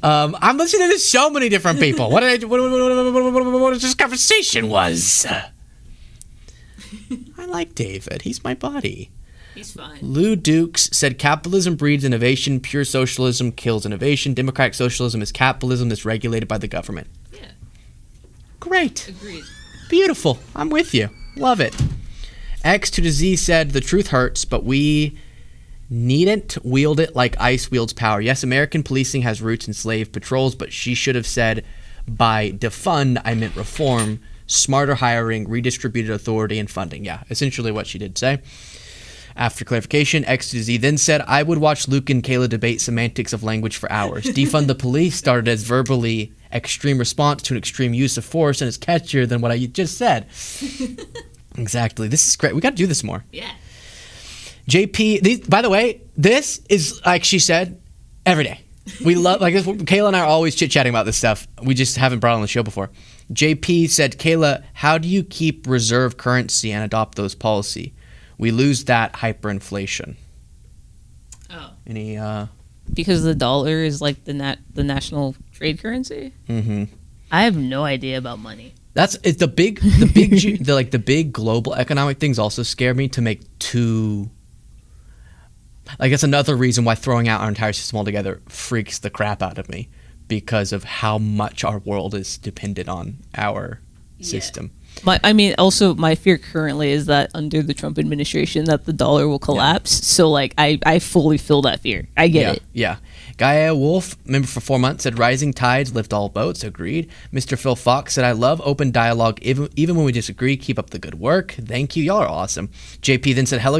I'm listening to so many different people. What this conversation was. I like David. He's my buddy. He's fine. Lou Dukes said, capitalism breeds innovation. Pure socialism kills innovation. Democratic socialism is capitalism that's regulated by the government. Yeah. Great. Agreed. Beautiful. I'm with you. Love it. X to the Z said, the truth hurts, but we needn't wield it like ICE wields power. Yes, American policing has roots in slave patrols, but she should have said, by defund, I meant reform, smarter hiring, redistributed authority, and funding. Yeah, essentially what she did say. After clarification, X to Z then said, I would watch Luke and Kayla debate semantics of language for hours. Defund the police started as verbally extreme response to an extreme use of force and is catchier than what I just said. Exactly. This is great. We got to do this more. Yeah. JP, by the way, this is, like she said, every day. We love, like, Kayla and I are always chit-chatting about this stuff. We just haven't brought it on the show before. JP said, Kayla, how do you keep reserve currency and adopt those policy? We lose that hyperinflation. Oh. Any, Because the dollar is like the national trade currency? Mm-hmm. I have no idea about money. It's the big the big global economic things also scare me to make too. Like, that's another reason why throwing out our entire system altogether freaks the crap out of me, because of how much our world is dependent on our system. Also my fear currently is that under the Trump administration that the dollar will collapse. Yeah. So like I fully feel that fear. I get it. Yeah. Gaia Wolf, member for 4 months, said rising tides lift all boats. Agreed. Mr. Phil Fox said, I love open dialogue even when we disagree. Keep up the good work. Thank you. Y'all are awesome. JP then said, hello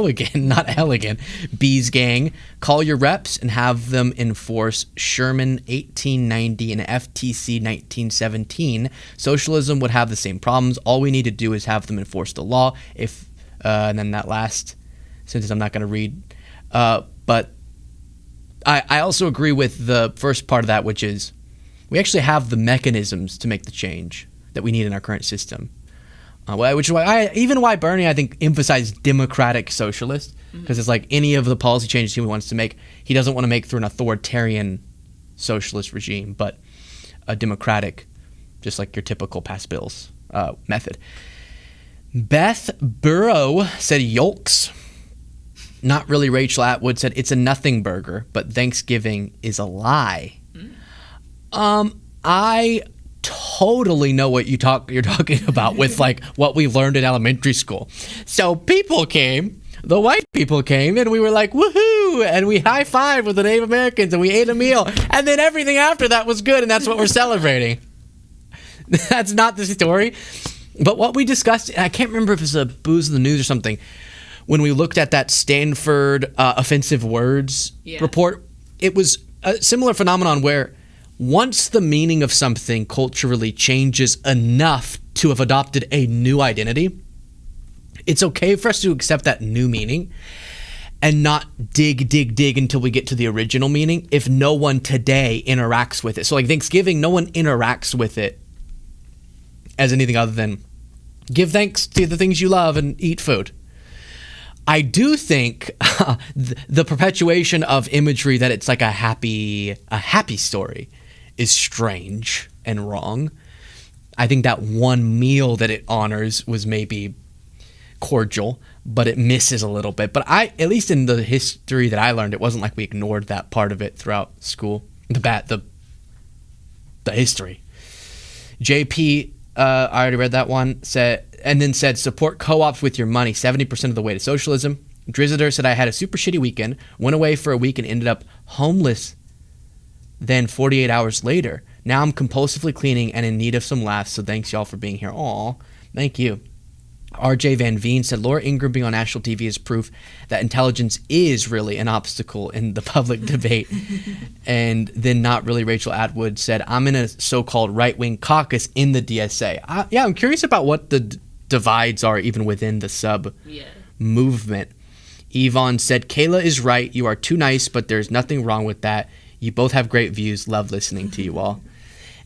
again, not hell again. Bees gang, call your reps and have them enforce Sherman 1890 and FTC 1917. Socialism would have the same problems. All we need to do is have them enforce the law. And then that last sentence I'm not going to read. But I also agree with the first part of that, which is we actually have the mechanisms to make the change that we need in our current system. Which is why Bernie, I think, emphasized democratic socialist, because it's like any of the policy changes he wants to make, he doesn't want to make through an authoritarian socialist regime, but a democratic, just like your typical pass bills method. Beth Burrow said, yolks. Not really. Rachel Atwood said it's a nothing burger, but Thanksgiving is a lie. I totally know what you're talking about with like what we learned in elementary school. So people came, the white people came, and we were like, woohoo, and we high-fived with the Native Americans, and we ate a meal, and then everything after that was good, and that's what we're celebrating. That's not the story. But what we discussed, I can't remember if it was a Booze in the News or something, when we looked at that Stanford offensive words report, it was a similar phenomenon where once the meaning of something culturally changes enough to have adopted a new identity, it's okay for us to accept that new meaning and not dig until we get to the original meaning if no one today interacts with it. So like Thanksgiving, no one interacts with it as anything other than give thanks to the things you love and eat food. I do think the perpetuation of imagery that it's like a happy story is strange and wrong. I think that one meal that it honors was maybe cordial, but it misses a little bit. But at least in the history that I learned, it wasn't like we ignored that part of it throughout school. The history. JP, I already read that one, said support co-ops with your money, 70% of the way to socialism. Drizzitor said, I had a super shitty weekend, went away for a week and ended up homeless then 48 hours later. Now I'm compulsively cleaning and in need of some laughs, so thanks y'all for being here. Aw, thank you. RJ Van Veen said, Laura Ingraham being on national TV is proof that intelligence is really an obstacle in the public debate. And then not really. Rachel Atwood said, I'm in a so-called right-wing caucus in the DSA. I'm curious about what the divides are even within the sub movement. Yvonne said, Kayla is right. You are too nice, but there's nothing wrong with that. You both have great views. Love listening to you all.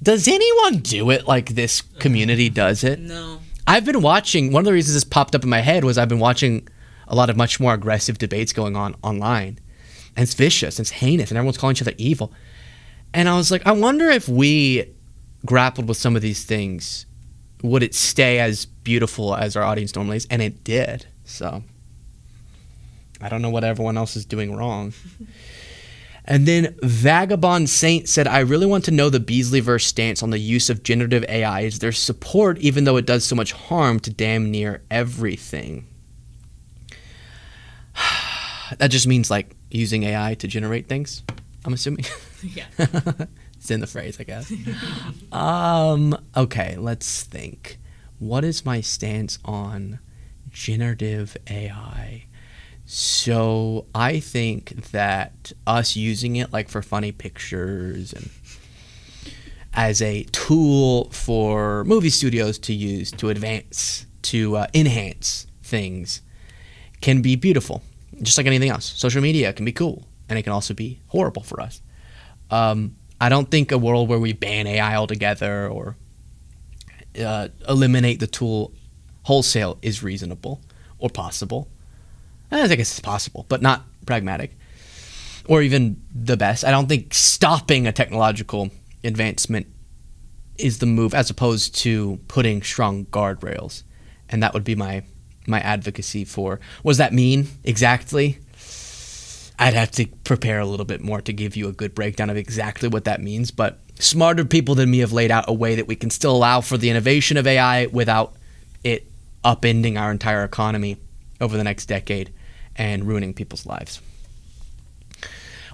Does anyone do it like this community does it? No. I've been watching, one of the reasons this popped up in my head was I've been watching a lot of much more aggressive debates going on online. And it's vicious, it's heinous, and everyone's calling each other evil. And I was like, I wonder if we grappled with some of these things, would it stay as beautiful as our audience normally is? And it did. So I don't know what everyone else is doing wrong. And then Vagabond Saint said, I really want to know the Beasleyverse stance on the use of generative AI. Is there support even though it does so much harm to damn near everything? That just means like using AI to generate things, I'm assuming. Yeah. It's in the phrase, I guess. Okay, let's think. What is my stance on generative AI? So I think that us using it like for funny pictures and as a tool for movie studios to use to advance, to enhance things can be beautiful, just like anything else. Social media can be cool, and it can also be horrible for us. I don't think a world where we ban AI altogether or eliminate the tool wholesale is reasonable or possible. I think it's possible, but not pragmatic or even the best. I don't think stopping a technological advancement is the move as opposed to putting strong guardrails. And that would be my advocacy for. What does that mean exactly? I'd have to prepare a little bit more to give you a good breakdown of exactly what that means. But smarter people than me have laid out a way that we can still allow for the innovation of AI without it upending our entire economy over the next decade and ruining people's lives.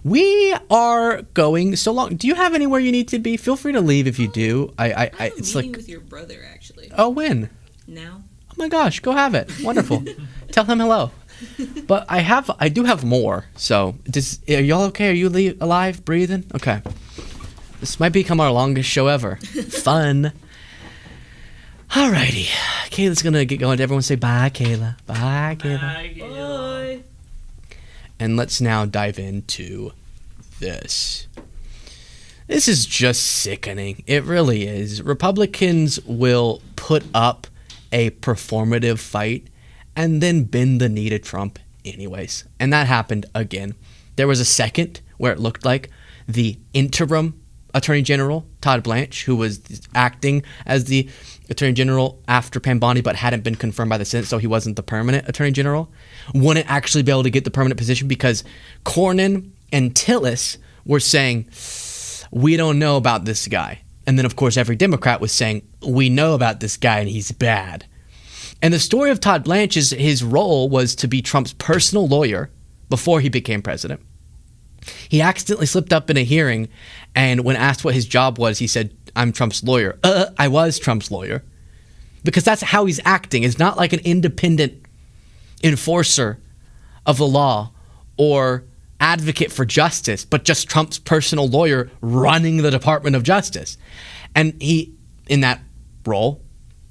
We are going so long. Do you have anywhere you need to be? Feel free to leave if you do. It's like with your brother actually. Oh, when? Now. Oh my gosh, go have it. Wonderful. Tell him hello. But I do have more. So, are y'all okay? Are you alive, breathing? Okay. This might become our longest show ever. Fun. Alrighty. Kayla's gonna get going. Everyone say bye, Kayla. Bye, Kayla. Bye, Kayla. Bye. And let's now dive into this. This is just sickening. It really is. Republicans will put up a performative fight and then bend the knee to Trump anyways. And that happened again. There was a second where it looked like the interim Attorney General, Todd Blanche, who was acting as the Attorney General after Pam Bondi but hadn't been confirmed by the Senate, so he wasn't the permanent Attorney General, wouldn't actually be able to get the permanent position because Cornyn and Tillis were saying, we don't know about this guy. And then, of course, every Democrat was saying, we know about this guy and he's bad. And the story of Todd Blanche is his role was to be Trump's personal lawyer before he became president. He accidentally slipped up in a hearing, and when asked what his job was, he said, I'm Trump's lawyer. I was Trump's lawyer. Because that's how he's acting. It's not like an independent enforcer of the law or advocate for justice, but just Trump's personal lawyer running the Department of Justice. And he, in that role,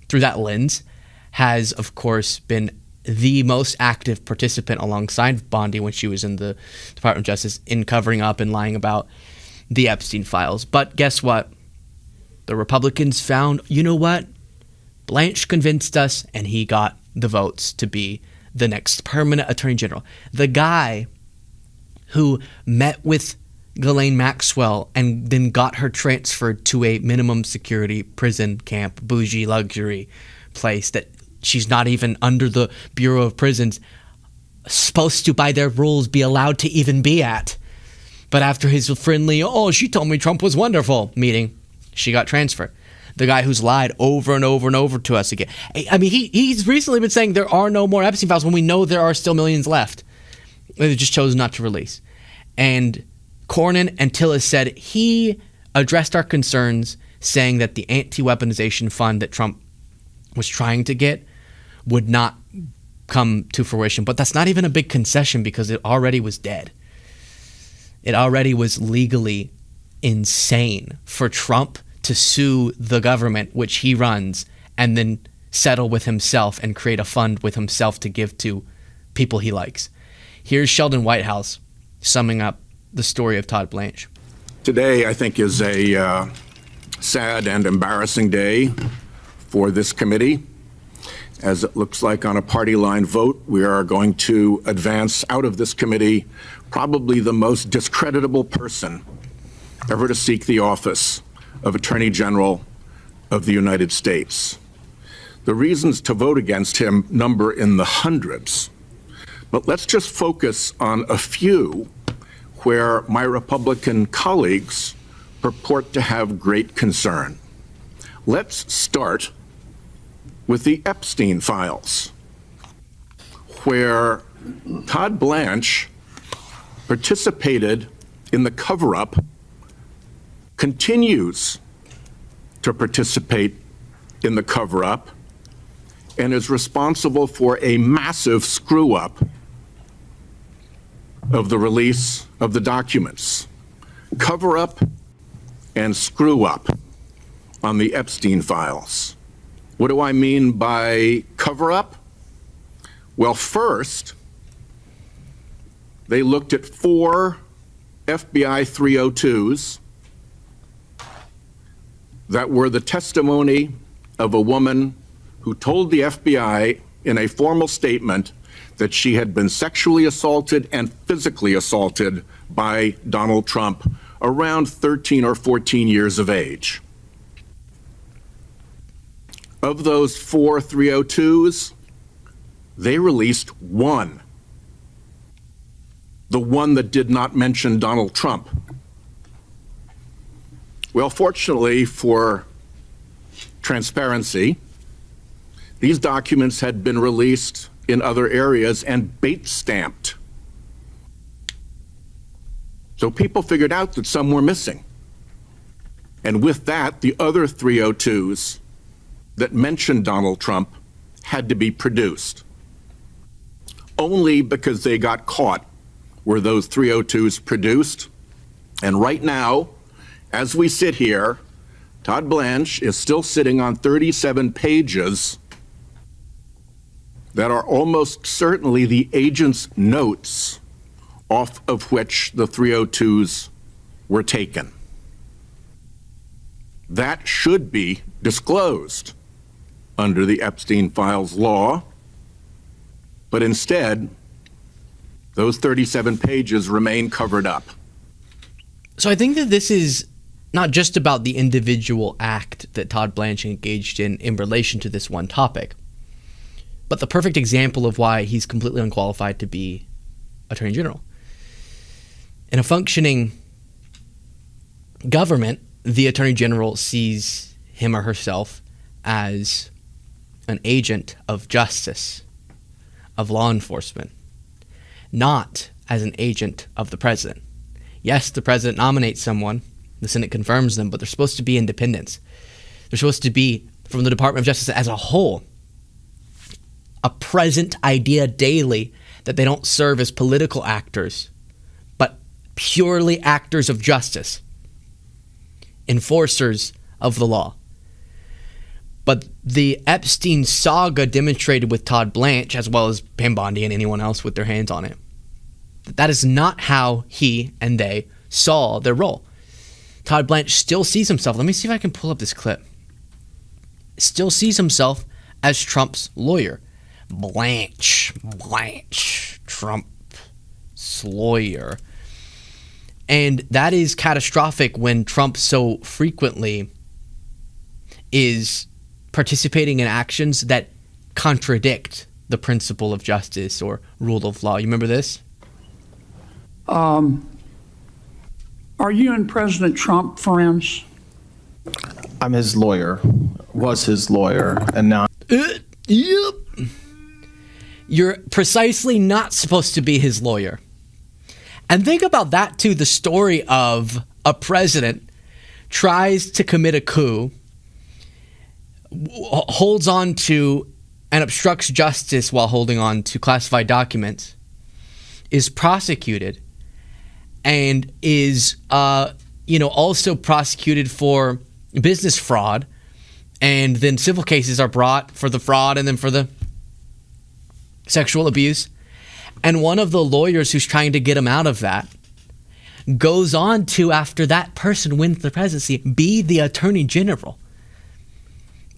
through that lens, has, of course, been the most active participant alongside Bondi when she was in the Department of Justice in covering up and lying about the Epstein files. But guess what? The Republicans found, you know what? Blanche convinced us, and he got the votes to be the next permanent Attorney General. The guy who met with Ghislaine Maxwell and then got her transferred to a minimum security prison camp, bougie luxury place that she's not even under the Bureau of Prisons, supposed to, by their rules, be allowed to even be at. But after his friendly, she told me Trump was wonderful meeting, she got transferred. The guy who's lied over and over and over to us again. I mean, he's recently been saying there are no more Epstein files when we know there are still millions left. They just chose not to release. And Cornyn and Tillis said he addressed our concerns, saying that the anti-weaponization fund that Trump was trying to get would not come to fruition. But that's not even a big concession because it already was dead. It already was legally insane for Trump to sue the government, which he runs, and then settle with himself and create a fund with himself to give to people he likes. Here's Sheldon Whitehouse summing up the story of Todd Blanche. Today, I think, is a sad and embarrassing day for this committee. As it looks like on a party line vote, we are going to advance out of this committee probably the most discreditable person ever to seek the office of Attorney General of the United States. The reasons to vote against him number in the hundreds, but let's just focus on a few where my Republican colleagues purport to have great concern. Let's start with the Epstein files, where Todd Blanche participated in the cover-up, continues to participate in the cover-up, and is responsible for a massive screw-up of the release of the documents. Cover-up and screw-up on the Epstein files. What do I mean by cover-up? Well, first, they looked at 4 FBI 302s that were the testimony of a woman who told the FBI in a formal statement that she had been sexually assaulted and physically assaulted by Donald Trump around 13 or 14 years of age. Of those 4 302s, they released 1. The one that did not mention Donald Trump. Well, fortunately for transparency, these documents had been released in other areas and bait stamped. So people figured out that some were missing. And with that, the other 302s that mentioned Donald Trump had to be produced. Only because they got caught were those 302s produced. And right now, as we sit here, Todd Blanche is still sitting on 37 pages that are almost certainly the agent's notes off of which the 302s were taken. That should be disclosed under the Epstein Files law, but instead, those 37 pages remain covered up. So I think that this is not just about the individual act that Todd Blanche engaged in relation to this one topic, but the perfect example of why he's completely unqualified to be Attorney General. In a functioning government, the Attorney General sees him or herself as an agent of justice, of law enforcement, not as an agent of the president. Yes, the president nominates someone, the Senate confirms them, but they're supposed to be independents. They're supposed to be, from the Department of Justice as a whole, a present idea daily that they don't serve as political actors, but purely actors of justice, enforcers of the law. But the Epstein saga demonstrated with Todd Blanche, as well as Pam Bondi and anyone else with their hands on it, that is not how he and they saw their role. Todd Blanche still sees himself, let me see if I can pull up this clip, still sees himself as Trump's lawyer. Blanche, Trump's lawyer. And that is catastrophic when Trump so frequently is participating in actions that contradict the principle of justice or rule of law. You remember this? Are you and President Trump friends? I'm his lawyer, was his lawyer, and now. Yep. You're precisely not supposed to be his lawyer. And think about that too, the story of a president tries to commit a coup, holds on to and obstructs justice while holding on to classified documents, is prosecuted, and is also prosecuted for business fraud, and then civil cases are brought for the fraud and then for the sexual abuse. And one of the lawyers who's trying to get him out of that goes on to, after that person wins the presidency, be the Attorney General.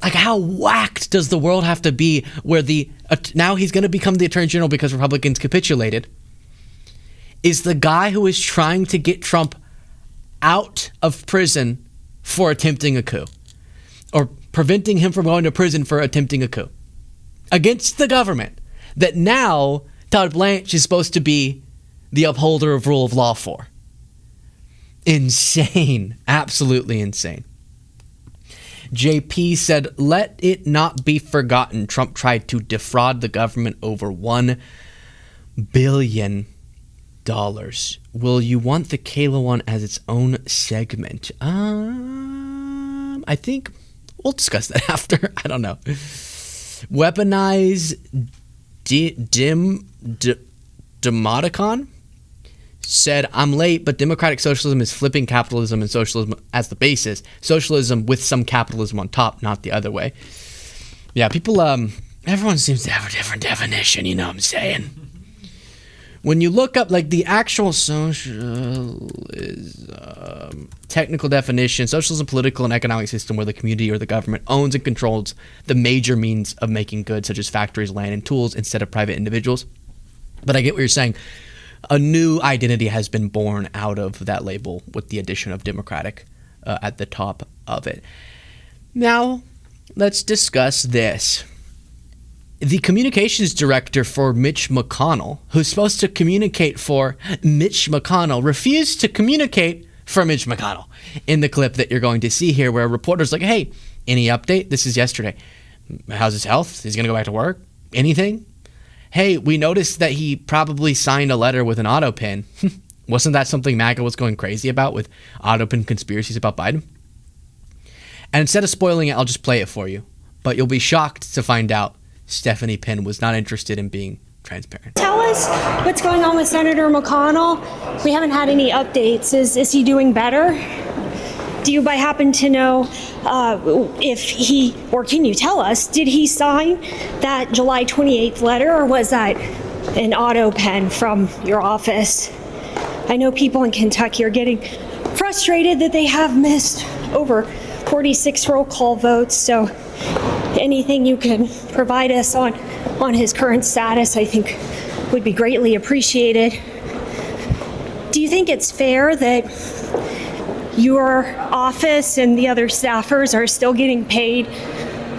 Like, how whacked does the world have to be where now he's going to become the Attorney General because Republicans capitulated, is the guy who is trying to get Trump out of prison for attempting a coup, or preventing him from going to prison for attempting a coup against the government that now Todd Blanche is supposed to be the upholder of rule of law for. Insane. Absolutely insane. JP said, let it not be forgotten, Trump tried to defraud the government over $1 billion. Will you want the Kayla one as its own segment? I think we'll discuss that after. I don't know. Weaponize Demoticon said, I'm late, but democratic socialism is flipping capitalism and socialism as the basis. Socialism with some capitalism on top, not the other way. Yeah, people, everyone seems to have a different definition, you know what I'm saying? When you look up, like, the actual socialism technical definition, socialism, political and economic system where the community or the government owns and controls the major means of making goods, such as factories, land, and tools, instead of private individuals. But I get what you're saying. A new identity has been born out of that label with the addition of democratic at the top of it. Now, let's discuss this. The communications director for Mitch McConnell, who's supposed to communicate for Mitch McConnell, refused to communicate for Mitch McConnell in the clip that you're going to see here, where a reporter's like, hey, any update? This is yesterday. How's his health? He's going to go back to work? Anything? Hey, we noticed that he probably signed a letter with an auto pen. Wasn't that something MAGA was going crazy about, with auto pen conspiracies about Biden? And instead of spoiling it, I'll just play it for you. But you'll be shocked to find out Stephanie Penn was not interested in being transparent. Tell us what's going on with Senator McConnell. We haven't had any updates. Is he doing better? Do you by happen to know if he, or can you tell us, did he sign that July 28th letter, or was that an auto pen from your office? I know people in Kentucky are getting frustrated that they have missed over 46 roll call votes, so anything you can provide us on his current status, I think, would be greatly appreciated. Do you think it's fair that your office and the other staffers are still getting paid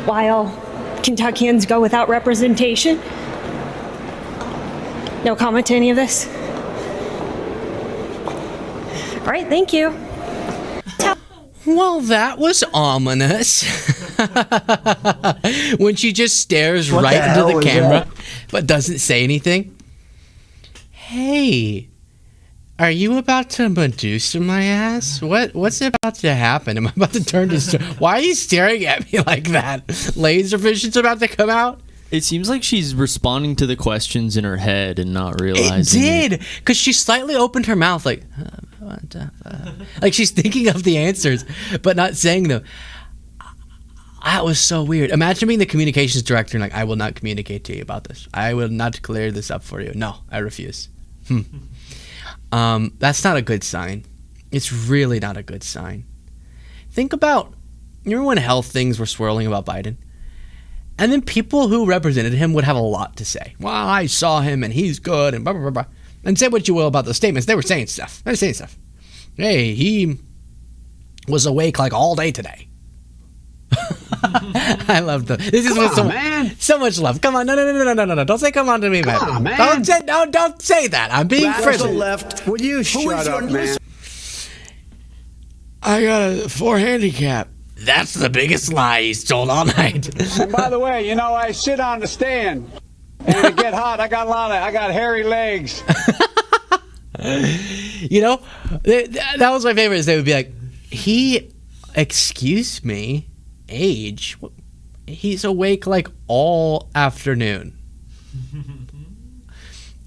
while Kentuckians go without representation? No comment to any of this? All right, thank you. Well, that was ominous. When she just stares right into the camera, but doesn't say anything. Hey, are you about to Medusa my ass? What's about to happen? Am I about to turn to... Why are you staring at me like that? Laser vision's about to come out? It seems like she's responding to the questions in her head and not realizing it. Did, because she slightly opened her mouth like she's thinking of the answers, but not saying them. That was so weird. Imagine being the communications director and like, I will not communicate to you about this. I will not clear this up for you. No, I refuse. That's not a good sign. It's really not a good sign. Think about, you remember when health things were swirling about Biden? And then people who represented him would have a lot to say. Well, I saw him and he's good and blah, blah, blah, blah. And say what you will about those statements. They were saying stuff. Hey, he was awake like all day today. I love the. This is so much love. Come on, no. Don't say come on to me, man. Come on, man. Don't say that. I'm being friendly. Left. Would you shut up, man? I got a 4 handicap. That's the biggest lie he's told all night. And by the way, I sit on the stand, and to get hot, I got hairy legs. That was my favorite. Is they would be like, excuse me, age. He's awake like all afternoon.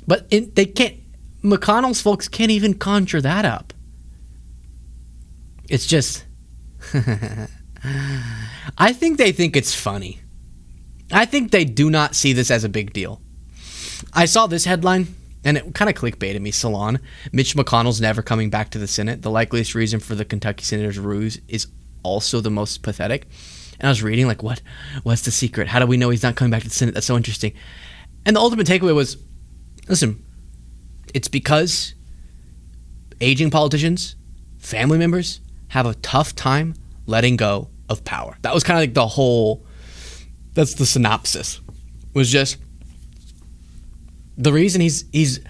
But they can't. McConnell's folks can't even conjure that up. It's just. I think they think it's funny. I think they do not see this as a big deal. I saw this headline, and it kind of clickbaited me. Salon. Mitch McConnell's never coming back to the Senate. The likeliest reason for the Kentucky Senator's ruse is also the most pathetic. And I was reading, like, what's the secret? How do we know he's not coming back to the Senate? That's so interesting. And the ultimate takeaway was, listen, it's because aging politicians, family members, have a tough time letting go of power. That was kind of like that's the synopsis. Was just the reason he's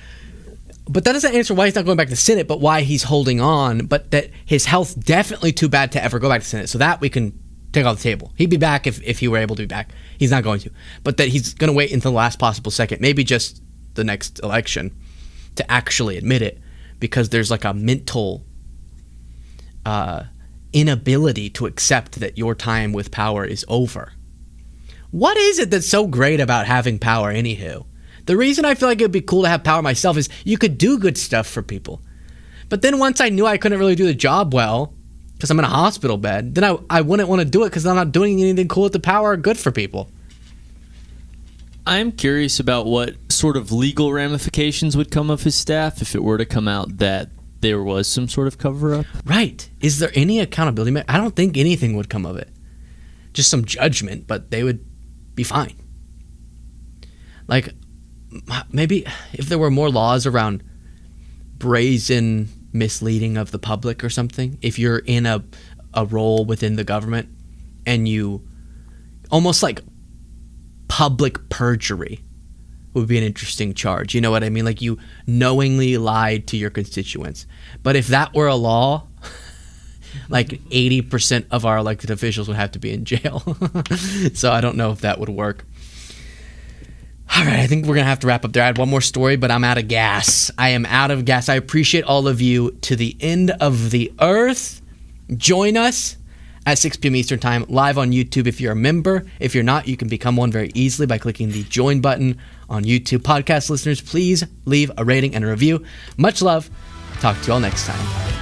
but that doesn't answer why he's not going back to the Senate, but why he's holding on, but that his health definitely too bad to ever go back to the Senate. So that we can take off the table. He'd be back if he were able to be back. He's not going to. But that he's going to wait until the last possible second, maybe just the next election, to actually admit it, because there's like a mental inability to accept that your time with power is over. What is it that's so great about having power, anywho? The reason I feel like it would be cool to have power myself is you could do good stuff for people. But then once I knew I couldn't really do the job well, because I'm in a hospital bed, then I wouldn't want to do it because I'm not doing anything cool with the power or good for people. I'm curious about what sort of legal ramifications would come of his staff if it were to come out that there was some sort of cover-up. Right. Is there any accountability? I don't think anything would come of it. Just some judgment, but they would be fine. Like, maybe if there were more laws around brazen misleading of the public or something, if you're in a role within the government and you almost like public perjury would be an interesting charge. You know what I mean? Like you knowingly lied to your constituents. But if that were a law, like 80% of our elected officials would have to be in jail. So I don't know if that would work. All right, I think we're going to have to wrap up there. I had one more story, but I'm out of gas. I am out of gas. I appreciate all of you to the end of the earth. Join us at 6 p.m. Eastern Time, live on YouTube if you're a member. If you're not, you can become one very easily by clicking the join button on YouTube. Podcast listeners, please leave a rating and a review. Much love. Talk to you all next time.